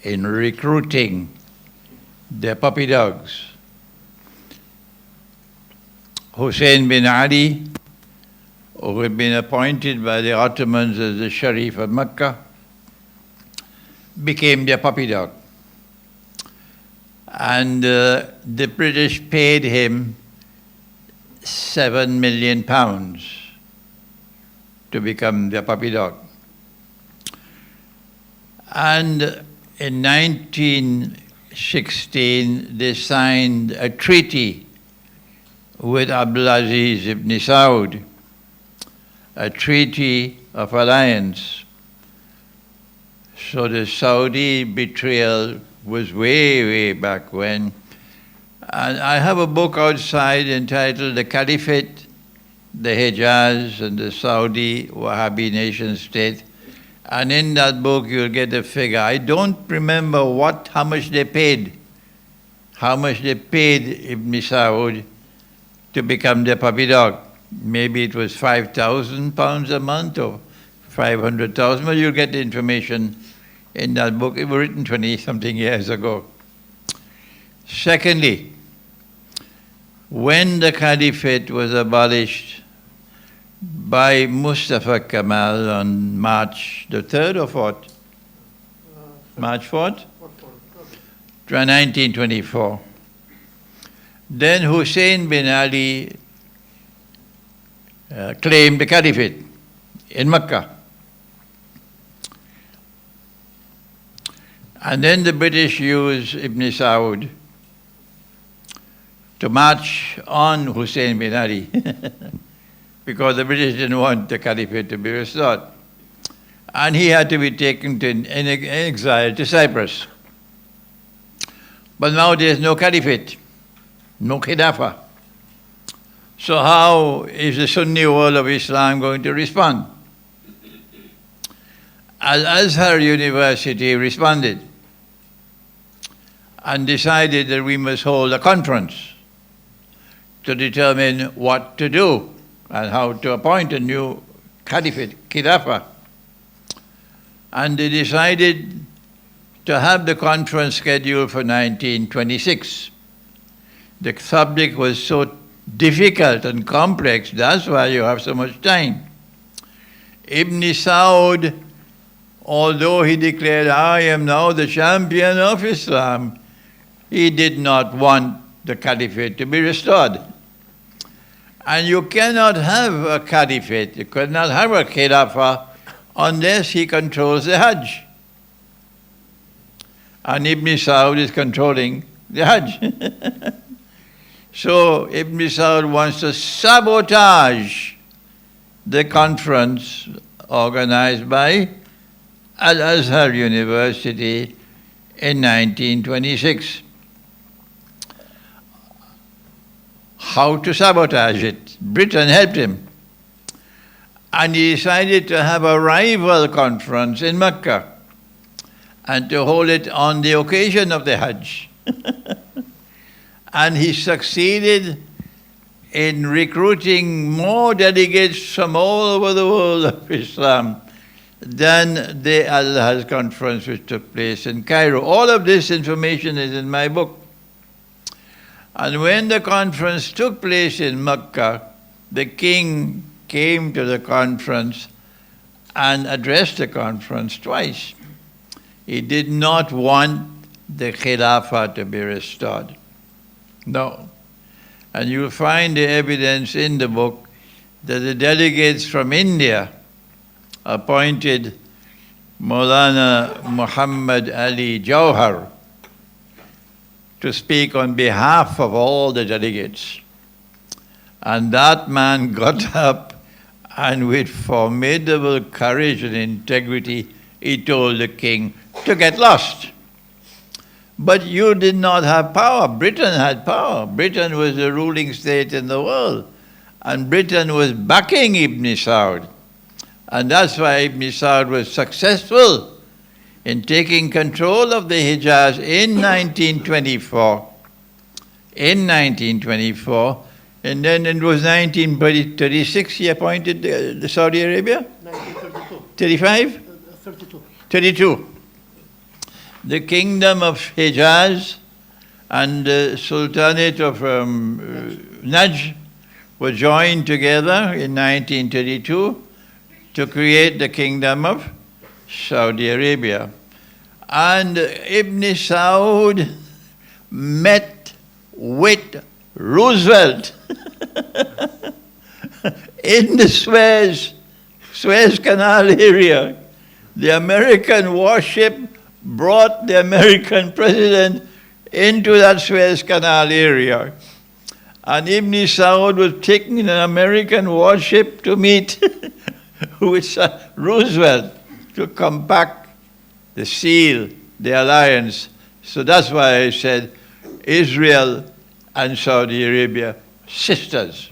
in recruiting their puppy dogs. Hussein bin Ali, who had been appointed by the Ottomans as the Sharif of Mecca, became their puppy dog. And the British paid him £7 million to become their puppy dog. And in 1916, they signed a treaty with Abdulaziz ibn Saud, a treaty of alliance. So the Saudi betrayal was way, way back when. And I have a book outside entitled The Caliphate, the Hijaz, and the Saudi Wahhabi nation state. And in that book, you'll get a figure. I don't remember how much they paid. How much they paid Ibn Saud to become their puppy dog. Maybe it was £5,000 a month or 500,000. Well, you'll get the information in that book. It was written 20-something years ago. Secondly, when the caliphate was abolished, by Mustafa Kemal on March the 3rd or 4th? March 4th? 1924. Then Hussein bin Ali claimed the caliphate in Mecca. And then the British used Ibn Saud to march on Hussein bin Ali because the British didn't want the caliphate to be restored. And he had to be taken in exile to Cyprus. But now there's no caliphate, no Khilafah. So how is the Sunni world of Islam going to respond? Al-Azhar University responded and decided that we must hold a conference to determine what to do and how to appoint a new caliphate, Khilafah. And they decided to have the conference scheduled for 1926. The subject was so difficult and complex, that's why you have so much time. Ibn Saud, although he declared, I am now the champion of Islam, he did not want the caliphate to be restored. And you cannot have a caliphate, you cannot have a khilafah unless he controls the Hajj. And Ibn Saud is controlling the Hajj. So Ibn Saud wants to sabotage the conference organized by Al-Azhar University in 1926. How to sabotage it? Britain helped him. And he decided to have a rival conference in Mecca and to hold it on the occasion of the Hajj. And he succeeded in recruiting more delegates from all over the world of Islam than the Al-Hajj conference which took place in Cairo. All of this information is in my book. And when the conference took place in Mecca, the king came to the conference and addressed the conference twice. He did not want the Khilafah to be restored. No. And you'll find the evidence in the book that the delegates from India appointed Maulana Muhammad Ali Jauhar to speak on behalf of all the delegates. And that man got up and with formidable courage and integrity, he told the king to get lost. But you did not have power. Britain had power. Britain was the ruling state in the world. And Britain was backing Ibn Saud. And that's why Ibn Saud was successful in taking control of the Hijaz in 1924. In 1924. And then it was 1936 he appointed the Saudi Arabia? 1932. 35? 32. 32. The kingdom of Hijaz and the Sultanate of Najd were joined together in 1932 to create the kingdom of Saudi Arabia. And Ibn Saud met with Roosevelt in the Suez Canal area. The American warship brought the American president into that Suez Canal area. And Ibn Saud was taking an American warship to meet with Roosevelt to compact the seal, the alliance. So that's why I said Israel and Saudi Arabia, sisters.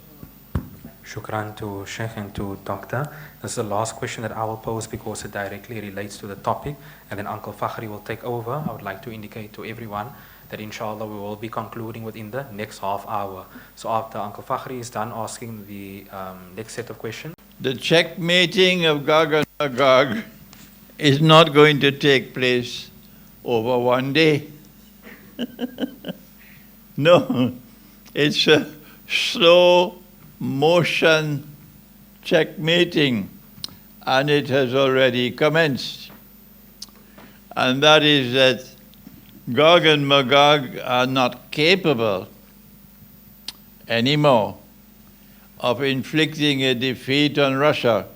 Shukran to Sheikh and to Doctor. This is the last question that I will pose because it directly relates to the topic, and then Uncle Fakhri will take over. I would like to indicate to everyone that inshallah we will be concluding within the next half hour. So after Uncle Fakhri is done asking the next set of questions. The checkmating of Gog and Magog is not going to take place over one day. No, it's a slow motion checkmating, and it has already commenced. And that is that Gog and Magog are not capable anymore of inflicting a defeat on Russia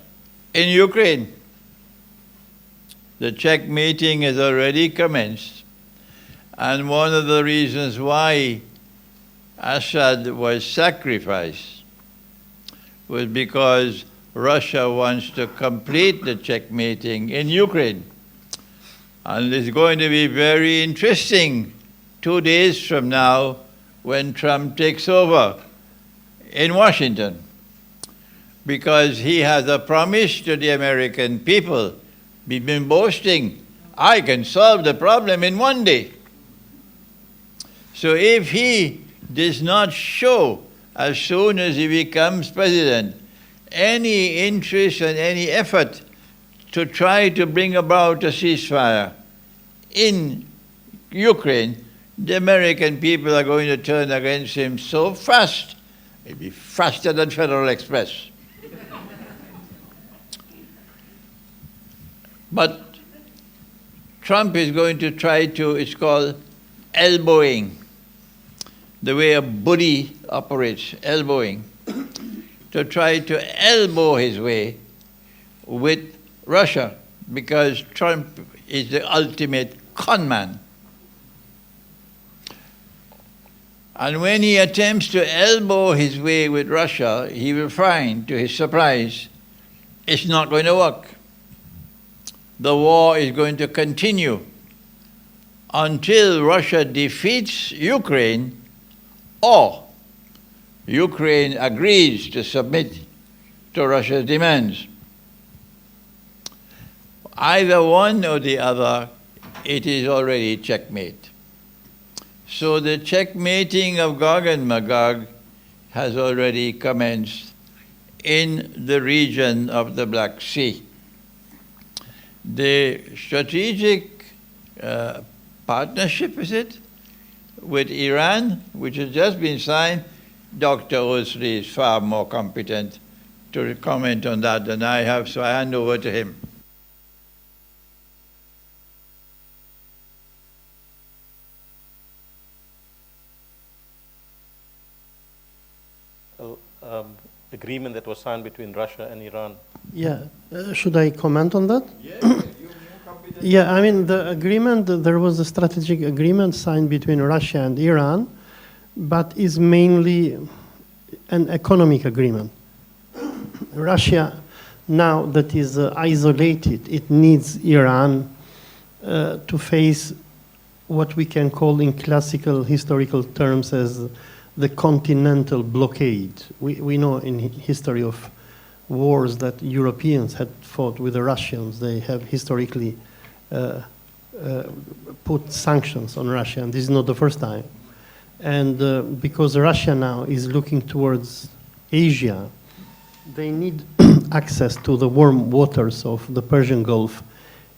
in Ukraine. The checkmating has already commenced, and one of the reasons why Assad was sacrificed was because Russia wants to complete the checkmating in Ukraine. And it's going to be very interesting 2 days from now when Trump takes over in Washington, because he has a promise to the American people. We've been boasting, I can solve the problem in 1 day. So if he does not show, as soon as he becomes president, any interest and any effort to try to bring about a ceasefire in Ukraine, the American people are going to turn against him so fast, maybe faster than Federal Express. But Trump is going to try to, it's called elbowing, the way a bully operates, elbowing, to try to elbow his way with Russia, because Trump is the ultimate con man. And when he attempts to elbow his way with Russia, he will find, to his surprise, it's not going to work. The war is going to continue until Russia defeats Ukraine or Ukraine agrees to submit to Russia's demands. Either one or the other, it is already checkmate. So the checkmating of Gog and Magog has already commenced in the region of the Black Sea. The strategic partnership, is it, with Iran, which has just been signed, Dr. Olsey is far more competent to comment on that than I have, so I hand over to him. Agreement that was signed between Russia and Iran. Yeah, should I comment on that? Yeah, I mean, the agreement, there was a strategic agreement signed between Russia and Iran, but is mainly an economic agreement. Russia, now that is isolated, it needs Iran to face what we can call in classical historical terms as the continental blockade. We know in history of wars that Europeans had fought with the Russians. They have historically put sanctions on Russia, and this is not the first time. And because Russia now is looking towards Asia, they need access to the warm waters of the Persian Gulf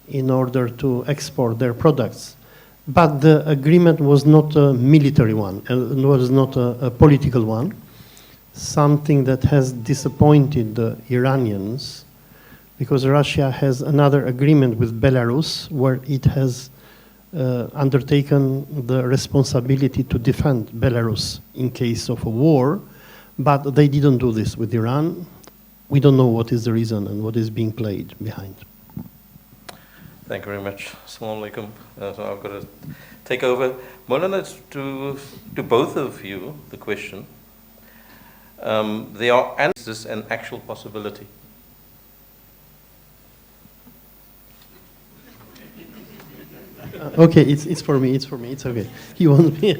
in order to export their products. But the agreement was not a military one, it was not a political one, something that has disappointed the Iranians, because Russia has another agreement with Belarus where it has undertaken the responsibility to defend Belarus in case of a war, but they didn't do this with Iran. We don't know what is the reason and what is being played behind. Thank you very much. Assalamu alaikum. So I've got to take over. Maulana, to both of you, the question. There are answers and actual possibility. Okay, it's for me, it's okay. You want me?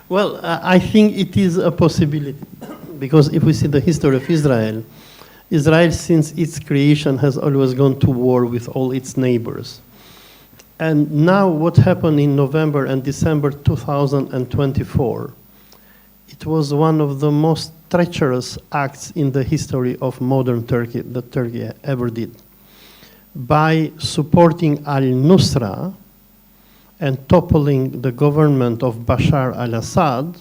Well, I think it is a possibility, because if we see the history of Israel, Israel since its creation has always gone to war with all its neighbors. And now what happened in November and December 2024, it was one of the most treacherous acts in the history of modern Turkey that Turkey ever did. By supporting al-Nusra and toppling the government of Bashar al-Assad,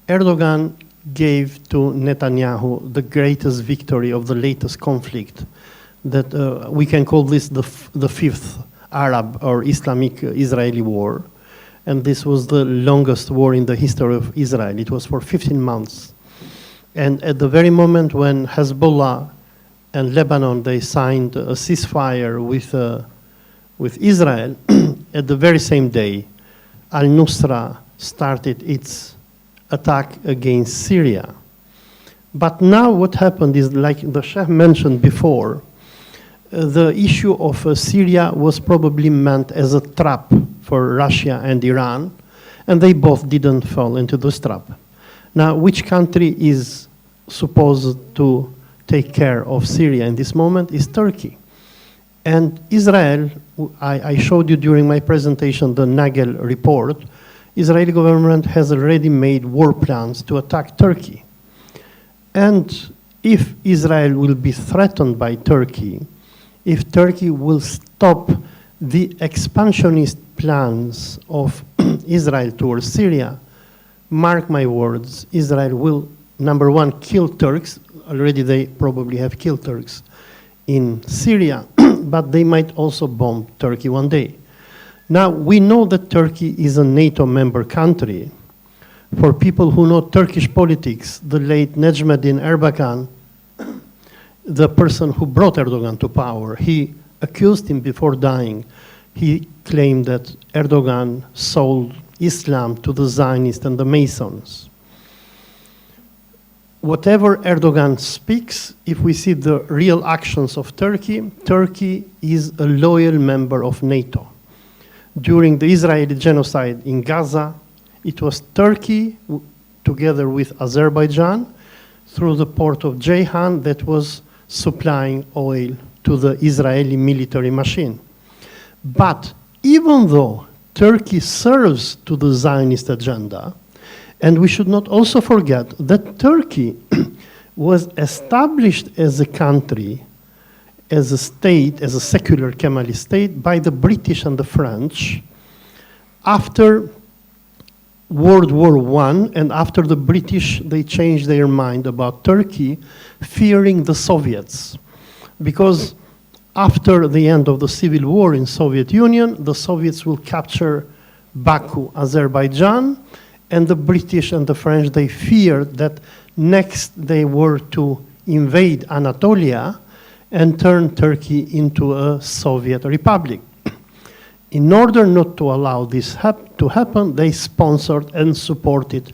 Erdogan gave to Netanyahu the greatest victory of the latest conflict. That we can call this the fifth Arab or Islamic Israeli war. And this was the longest war in the history of Israel. It was for 15 months. And at the very moment when Hezbollah and Lebanon, they signed a ceasefire with Israel, at the very same day, al-Nusra started its attack against Syria. But now what happened is, like the Sheikh mentioned before, the issue of Syria was probably meant as a trap for Russia and Iran, and they both didn't fall into this trap. Now, which country is supposed to take care of Syria in this moment is Turkey. And Israel, I showed you during my presentation the Nagel report, Israeli government has already made war plans to attack Turkey. And if Israel will be threatened by Turkey, if Turkey will stop the expansionist plans of Israel towards Syria, mark my words, Israel will, number one, kill Turks. Already they probably have killed Turks in Syria, but they might also bomb Turkey one day. Now, we know that Turkey is a NATO member country. For people who know Turkish politics, the late Necmettin Erbakan, the person who brought Erdogan to power, he accused him before dying. He claimed that Erdogan sold Islam to the Zionists and the Masons. Whatever Erdogan speaks, if we see the real actions of Turkey, Turkey is a loyal member of NATO. During the Israeli genocide in Gaza, it was Turkey, together with Azerbaijan, through the port of Ceyhan, that was supplying oil to the Israeli military machine. But even though Turkey serves to the Zionist agenda, and we should not also forget that Turkey was established as a country, as a state, as a secular Kemalist state, by the British and the French after World War I, and after the British, they changed their mind about Turkey, fearing the Soviets. Because after the end of the civil war in Soviet Union, the Soviets will capture Baku, Azerbaijan, and the British and the French, they feared that next they were to invade Anatolia and turn Turkey into a Soviet republic. In order not to allow this to happen, they sponsored and supported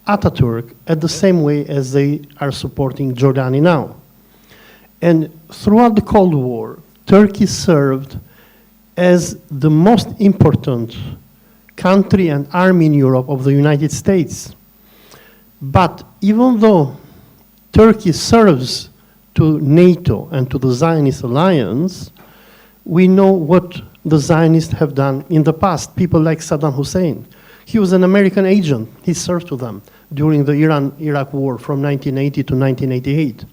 Ataturk at the same way as they are supporting Giordani now. And throughout the Cold War, Turkey served as the most important country and army in Europe of the United States. But even though Turkey serves to NATO and to the Zionist alliance, we know what the Zionists have done in the past. People like Saddam Hussein. He was an American agent. He served to them during the Iran-Iraq war from 1980 to 1988.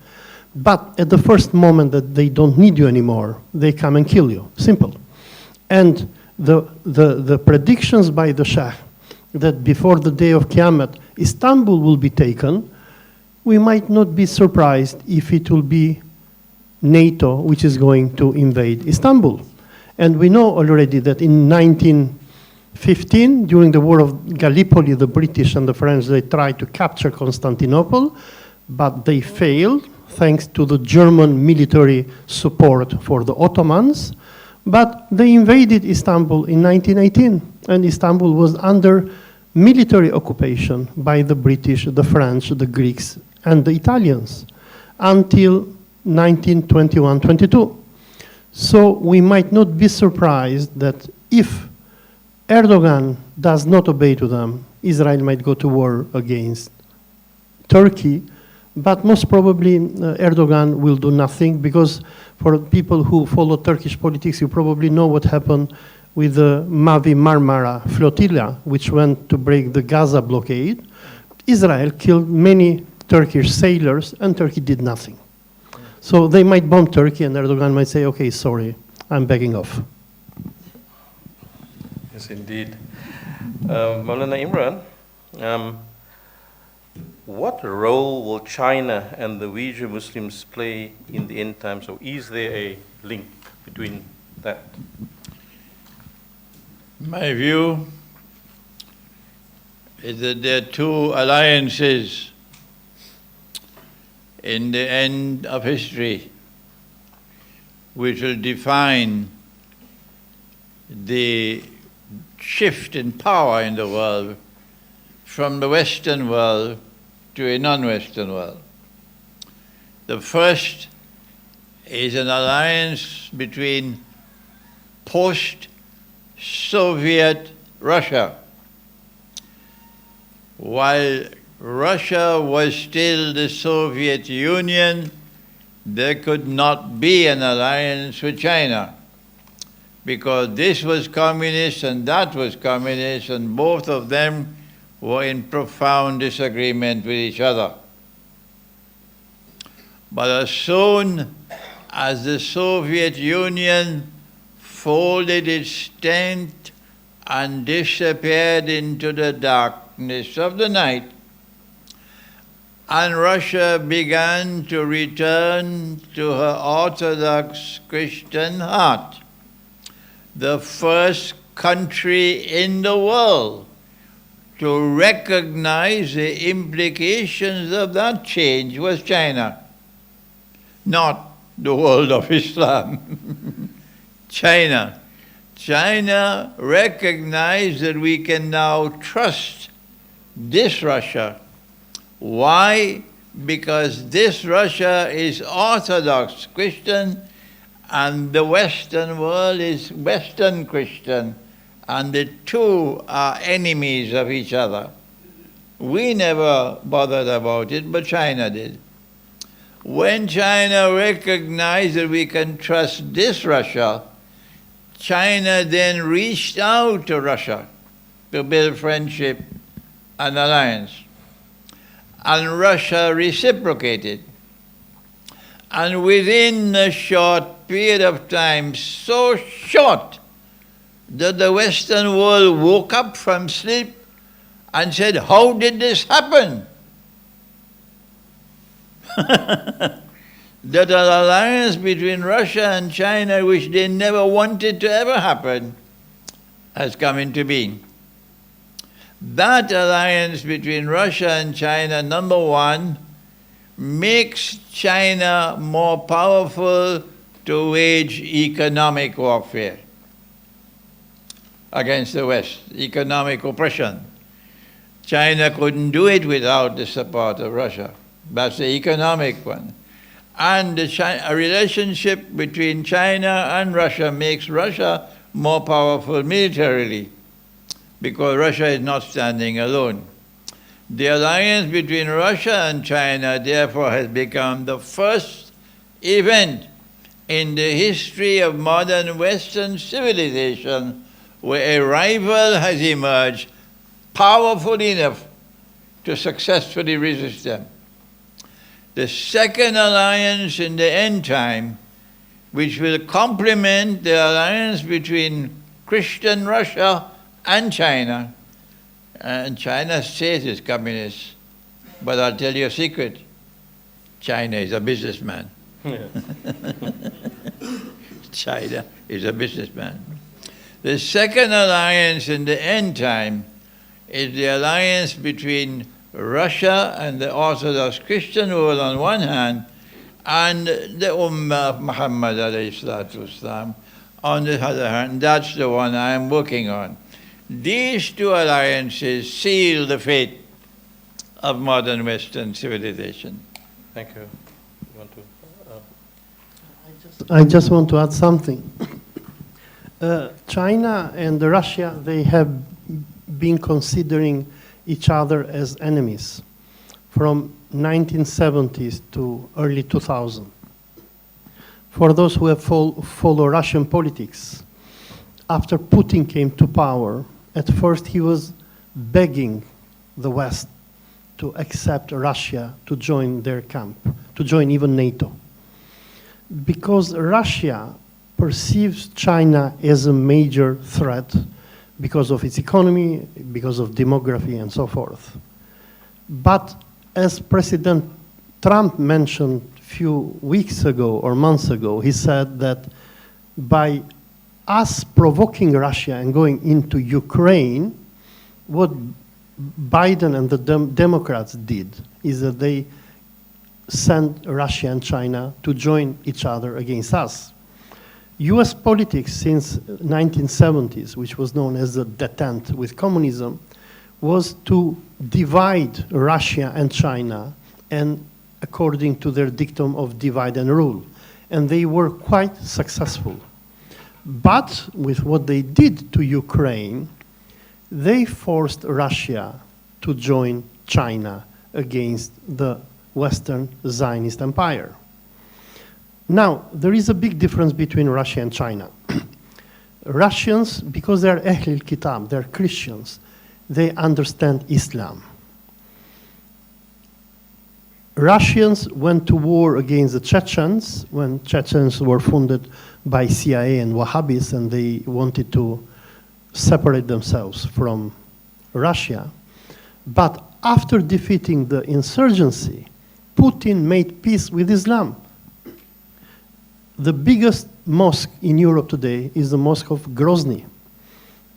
But at the first moment that they don't need you anymore, they come and kill you. Simple. And the predictions by the Shah that before the day of Qiyamah, Istanbul will be taken, we might not be surprised if it will be NATO which is going to invade Istanbul. And we know already that in 1915, during the War of Gallipoli, the British and the French, they tried to capture Constantinople, but they failed thanks to the German military support for the Ottomans. But they invaded Istanbul in 1918, and Istanbul was under military occupation by the British, the French, the Greeks, and the Italians until 1921-22. So we might not be surprised that if Erdogan does not obey to them, Israel might go to war against Turkey, but most probably Erdogan will do nothing, because for people who follow Turkish politics, you probably know what happened with the Mavi Marmara flotilla, which went to break the Gaza blockade. Israel killed many Turkish sailors, and Turkey did nothing. So they might bomb Turkey, and Erdogan might say, okay, sorry, I'm backing off. Yes, indeed. Maulana Imran, what role will China and the Uyghur Muslims play in the end times? So is there a link between that? My view is that there are two alliances in the end of history which will define the shift in power in the world from the Western world to a non-Western world. The first is an alliance between post-Soviet Russia. While Russia was still the Soviet Union, there could not be an alliance with China, because this was communist and that was communist, and both of them were in profound disagreement with each other. But as soon as the Soviet Union folded its tent and disappeared into the darkness of the night, and Russia began to return to her Orthodox Christian heart, the first country in the world to recognize the implications of that change was China, not the world of Islam. China. China recognized that we can now trust this Russia. Why? Because this Russia is Orthodox Christian and the Western world is Western Christian, and the two are enemies of each other. We never bothered about it, but China did. When China recognized that we can trust this Russia, China then reached out to Russia to build friendship and alliance. And Russia reciprocated. And within a short period of time, so short that the Western world woke up from sleep and said, how did this happen? That an alliance between Russia and China, which they never wanted to ever happen, has come into being. That alliance between Russia and China, number one, makes China more powerful to wage economic warfare against the West, economic oppression. China couldn't do it without the support of Russia. That's the economic one. And a relationship between China and Russia makes Russia more powerful militarily, because Russia is not standing alone. The alliance between Russia and China, therefore, has become the first event in the history of modern Western civilization where a rival has emerged powerful enough to successfully resist them. The second alliance in the end time, which will complement the alliance between Christian Russia and China, and China says it's communist, but I'll tell you a secret, China is a businessman. Yeah. China is a businessman. The second alliance in the end time is the alliance between Russia and the Orthodox Christian world on one hand, and the Ummah of Muhammad alayhi salatu wasalam on the other hand. That's the one I am working on. These two alliances seal the fate of modern Western civilization. Thank you. You want to? I just want to add something. China and Russia, they have been considering each other as enemies from 1970s to early 2000. For those who have follow Russian politics, after Putin came to power, at first he was begging the West to accept Russia to join their camp, to join even NATO. Because Russia perceives China as a major threat because of its economy, because of demography and so forth. But as President Trump mentioned a few weeks ago or months ago, he said that by us provoking Russia and going into Ukraine, what Biden and the Democrats did is that they sent Russia and China to join each other against us. US politics since 1970s, which was known as the detente with communism, was to divide Russia and China, and according to their dictum of divide and rule. And they were quite successful. But with what they did to Ukraine, they forced Russia to join China against the Western Zionist Empire. Now, there is a big difference between Russia and China. Russians, because they're Ahlul Kitab, they're Christians, they understand Islam. Russians went to war against the Chechens when Chechens were funded by CIA and Wahhabis, and they wanted to separate themselves from Russia. But after defeating the insurgency, Putin made peace with Islam. The biggest mosque in Europe today is the Mosque of Grozny.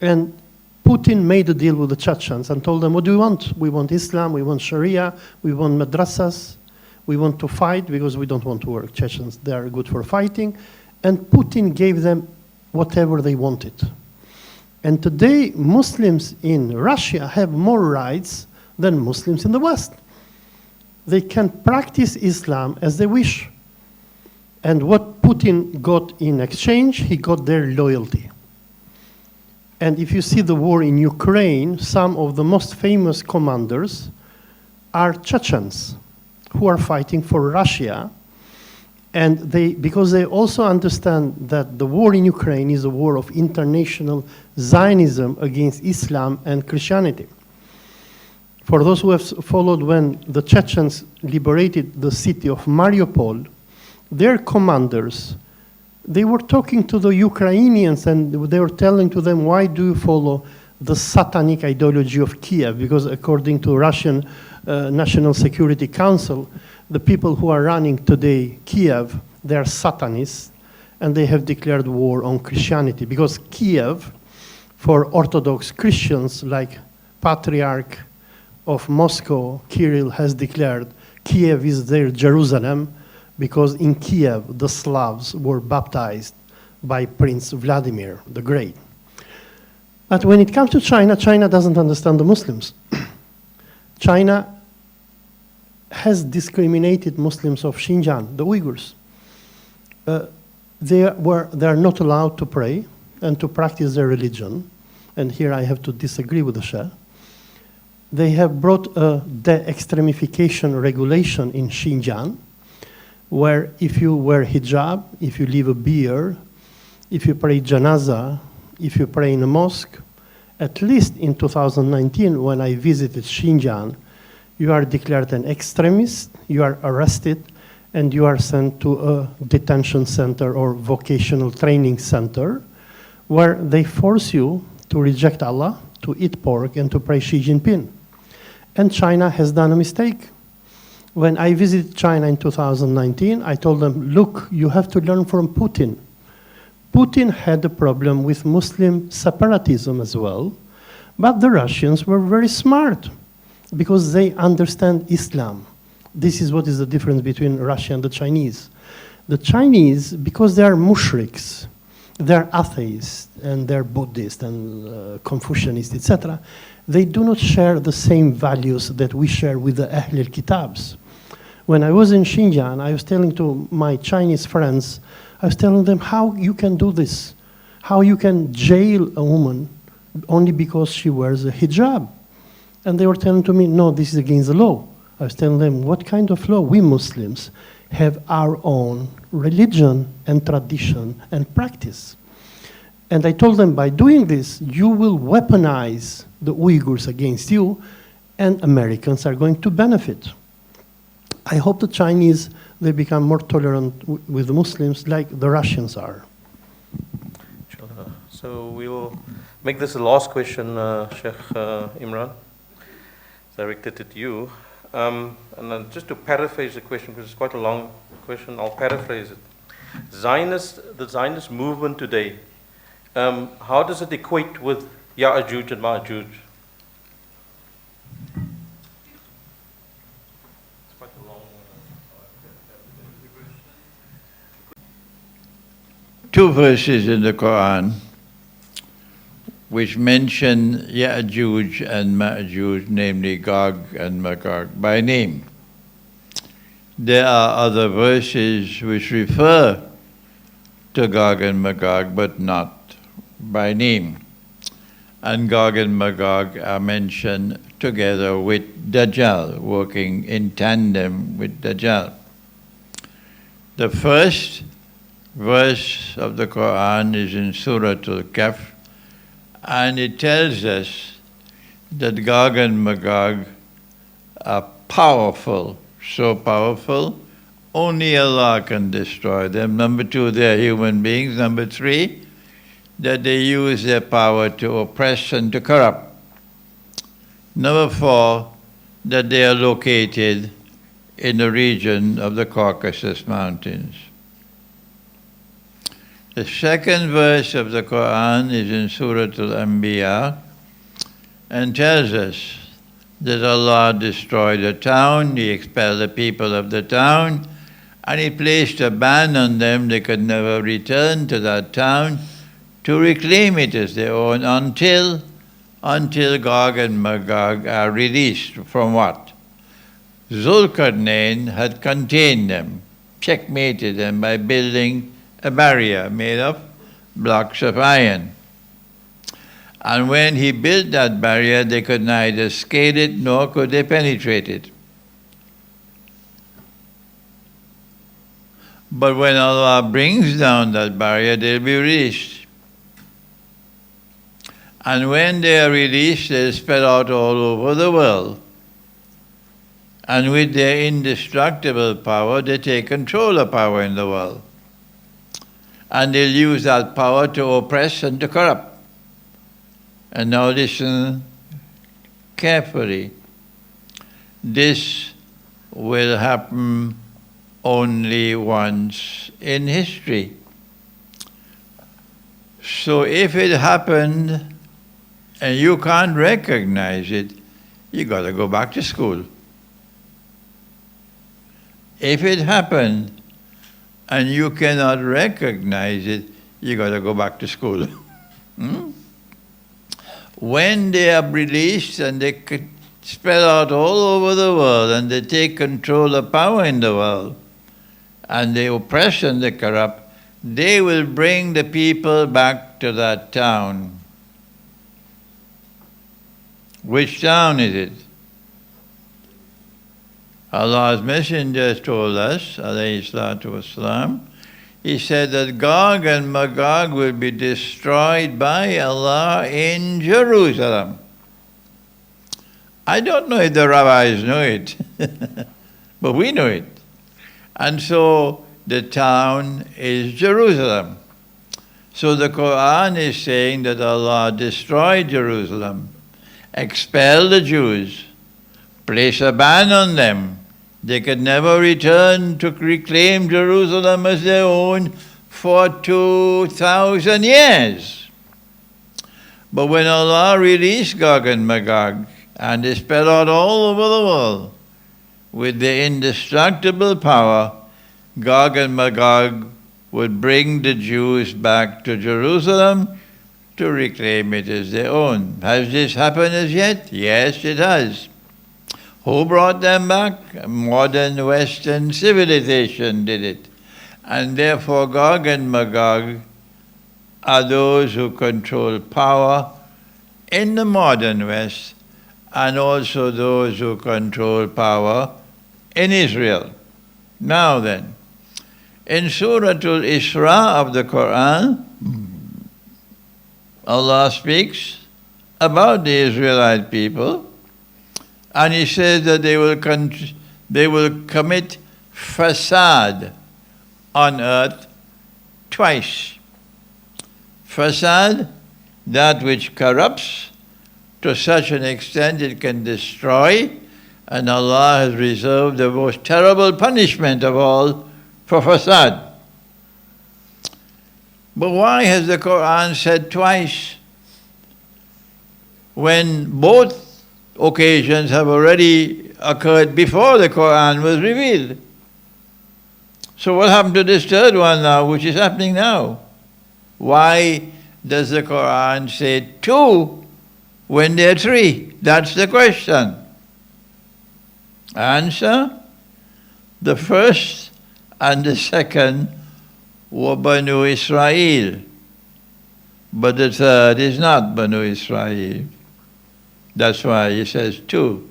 And Putin made a deal with the Chechens and told them, what do we want? We want Islam, we want Sharia, we want madrasas, we want to fight because we don't want to work. Chechens, they are good for fighting. And Putin gave them whatever they wanted. And today, Muslims in Russia have more rights than Muslims in the West. They can practice Islam as they wish. And what Putin got in exchange, he got their loyalty. And if you see the war in Ukraine, some of the most famous commanders are Chechens who are fighting for Russia. And because they also understand that the war in Ukraine is a war of international Zionism against Islam and Christianity. For those who have followed when the Chechens liberated the city of Mariupol, their commanders, they were talking to the Ukrainians and they were telling to them, why do you follow the satanic ideology of Kiev? Because according to Russian National Security Council, the people who are running today Kiev, they are Satanists, and they have declared war on Christianity. Because Kiev, for Orthodox Christians like Patriarch of Moscow, Kirill, has declared Kiev is their Jerusalem, because in Kiev, the Slavs were baptized by Prince Vladimir the Great. But when it comes to China, China doesn't understand the Muslims. China has discriminated Muslims of Xinjiang, the Uyghurs. They are not allowed to pray and to practice their religion. And here I have to disagree with the Shah. They have brought a de-extremification regulation in Xinjiang, where if you wear hijab, if you leave a beard, if you pray janazah, if you pray in a mosque, at least in 2019, when I visited Xinjiang, you are declared an extremist, you are arrested, and you are sent to a detention center or vocational training center, where they force you to reject Allah, to eat pork, and to pray Xi Jinping. And China has done a mistake. When I visited China in 2019, I told them, look, you have to learn from Putin. Putin had a problem with Muslim separatism as well, but the Russians were very smart because they understand Islam. This is what is the difference between Russia and the Chinese. The Chinese, because they are mushriks, they are atheists, and they're Buddhist and Confucianist, etc., they do not share the same values that we share with the Ahlul Kitabs. When I was in Xinjiang, I was telling to my Chinese friends, I was telling them how you can do this, how you can jail a woman only because she wears a hijab. And they were telling to me, no, this is against the law. I was telling them, what kind of law? We Muslims have our own religion and tradition and practice. And I told them, by doing this, you will weaponize the Uyghurs against you, and Americans are going to benefit. I hope the Chinese, they become more tolerant with the Muslims like the Russians are. Sure. So we'll make this the last question, Sheikh Imran, directed at you. And then just to paraphrase the question, because it's quite a long question, I'll paraphrase it. The Zionist movement today, how does it equate with Ya'juj and Ma'juj? It's quite a long. Two verses in the Quran which mention Ya'juj and Ma'juj, namely Gog and Magog, by name. There are other verses which refer to Gog and Magog, but not by name. And Gog and Magog are mentioned together with Dajjal, working in tandem with Dajjal. The first verse of the Quran is in Surah Al-Kahf, and it tells us that Gog and Magog are powerful, so powerful, only Allah can destroy them. Number two, they're human beings. Number three, that they use their power to oppress and to corrupt. Number four, that they are located in the region of the Caucasus Mountains. The second verse of the Quran is in Surah Al-Anbiya and tells us that Allah destroyed a town, He expelled the people of the town, and He placed a ban on them. They could never return to that town to reclaim it as their own until Gog and Magog are released from what? Zulkarnain had contained them, checkmated them by building a barrier made of blocks of iron. And when he built that barrier, they could neither scale it nor could they penetrate it. But when Allah brings down that barrier, they'll be released. And when they are released, they'll spread out all over the world. And with their indestructible power, they take control of power in the world. And they'll use that power to oppress and to corrupt. And now listen carefully. This will happen only once in history. So if it happened and you can't recognize it, you got to go back to school. If it happened and you cannot recognize it, you got to go back to school. When they are released and they could spread out all over the world and they take control of power in the world and they oppress and they corrupt, they will bring the people back to that town. Which town is it? Allah's Messenger told us, alayhi salatu wasalam, He said that Gog and Magog will be destroyed by Allah in Jerusalem. I don't know if the rabbis know it, but we know it. And so the town is Jerusalem. So the Quran is saying that Allah destroyed Jerusalem, expelled the Jews, placed a ban on them. They could never return to reclaim Jerusalem as their own for 2,000 years. But when Allah released Gog and Magog, and they spread out all over the world with their indestructible power, Gog and Magog would bring the Jews back to Jerusalem to reclaim it as their own. Has this happened as yet? Yes, it has. Who brought them back? Modern Western civilization did it. And therefore Gog and Magog are those who control power in the modern West, and also those who control power in Israel. Now then, in Surah Al-Isra of the Quran, Allah speaks about the Israelite people, and He says that they will commit fasad on earth twice. Fasad, that which corrupts to such an extent it can destroy, And Allah has reserved the most terrible punishment of all for fasad. But why has the Quran said twice, when both occasions have already occurred before the Quran was revealed? So what happened to this third one now, which is happening now? Why does the Quran say two when there are three? That's the question. Answer: the first and the second were Banu Israel, but the third is not Banu Israel. That's why he says two.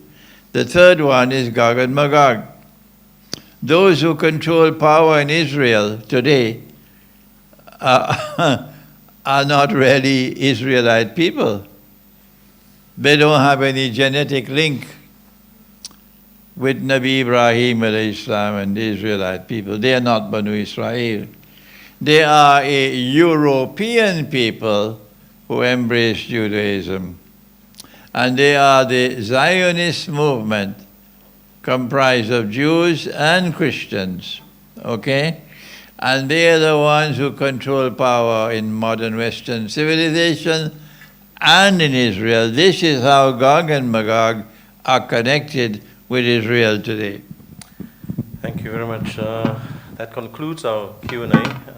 The third one is Gog and Magog. Those who control power in Israel today are not really Israelite people. They don't have any genetic link with Nabi Ibrahim alayhi salam and the Israelite people. They are not Banu Israel. They are a European people who embrace Judaism. And they are the Zionist movement, comprised of Jews and Christians. Okay? And they are the ones who control power in modern Western civilization and in Israel. This is how Gog and Magog are connected with Israel today. Thank you very much. That concludes our Q&A.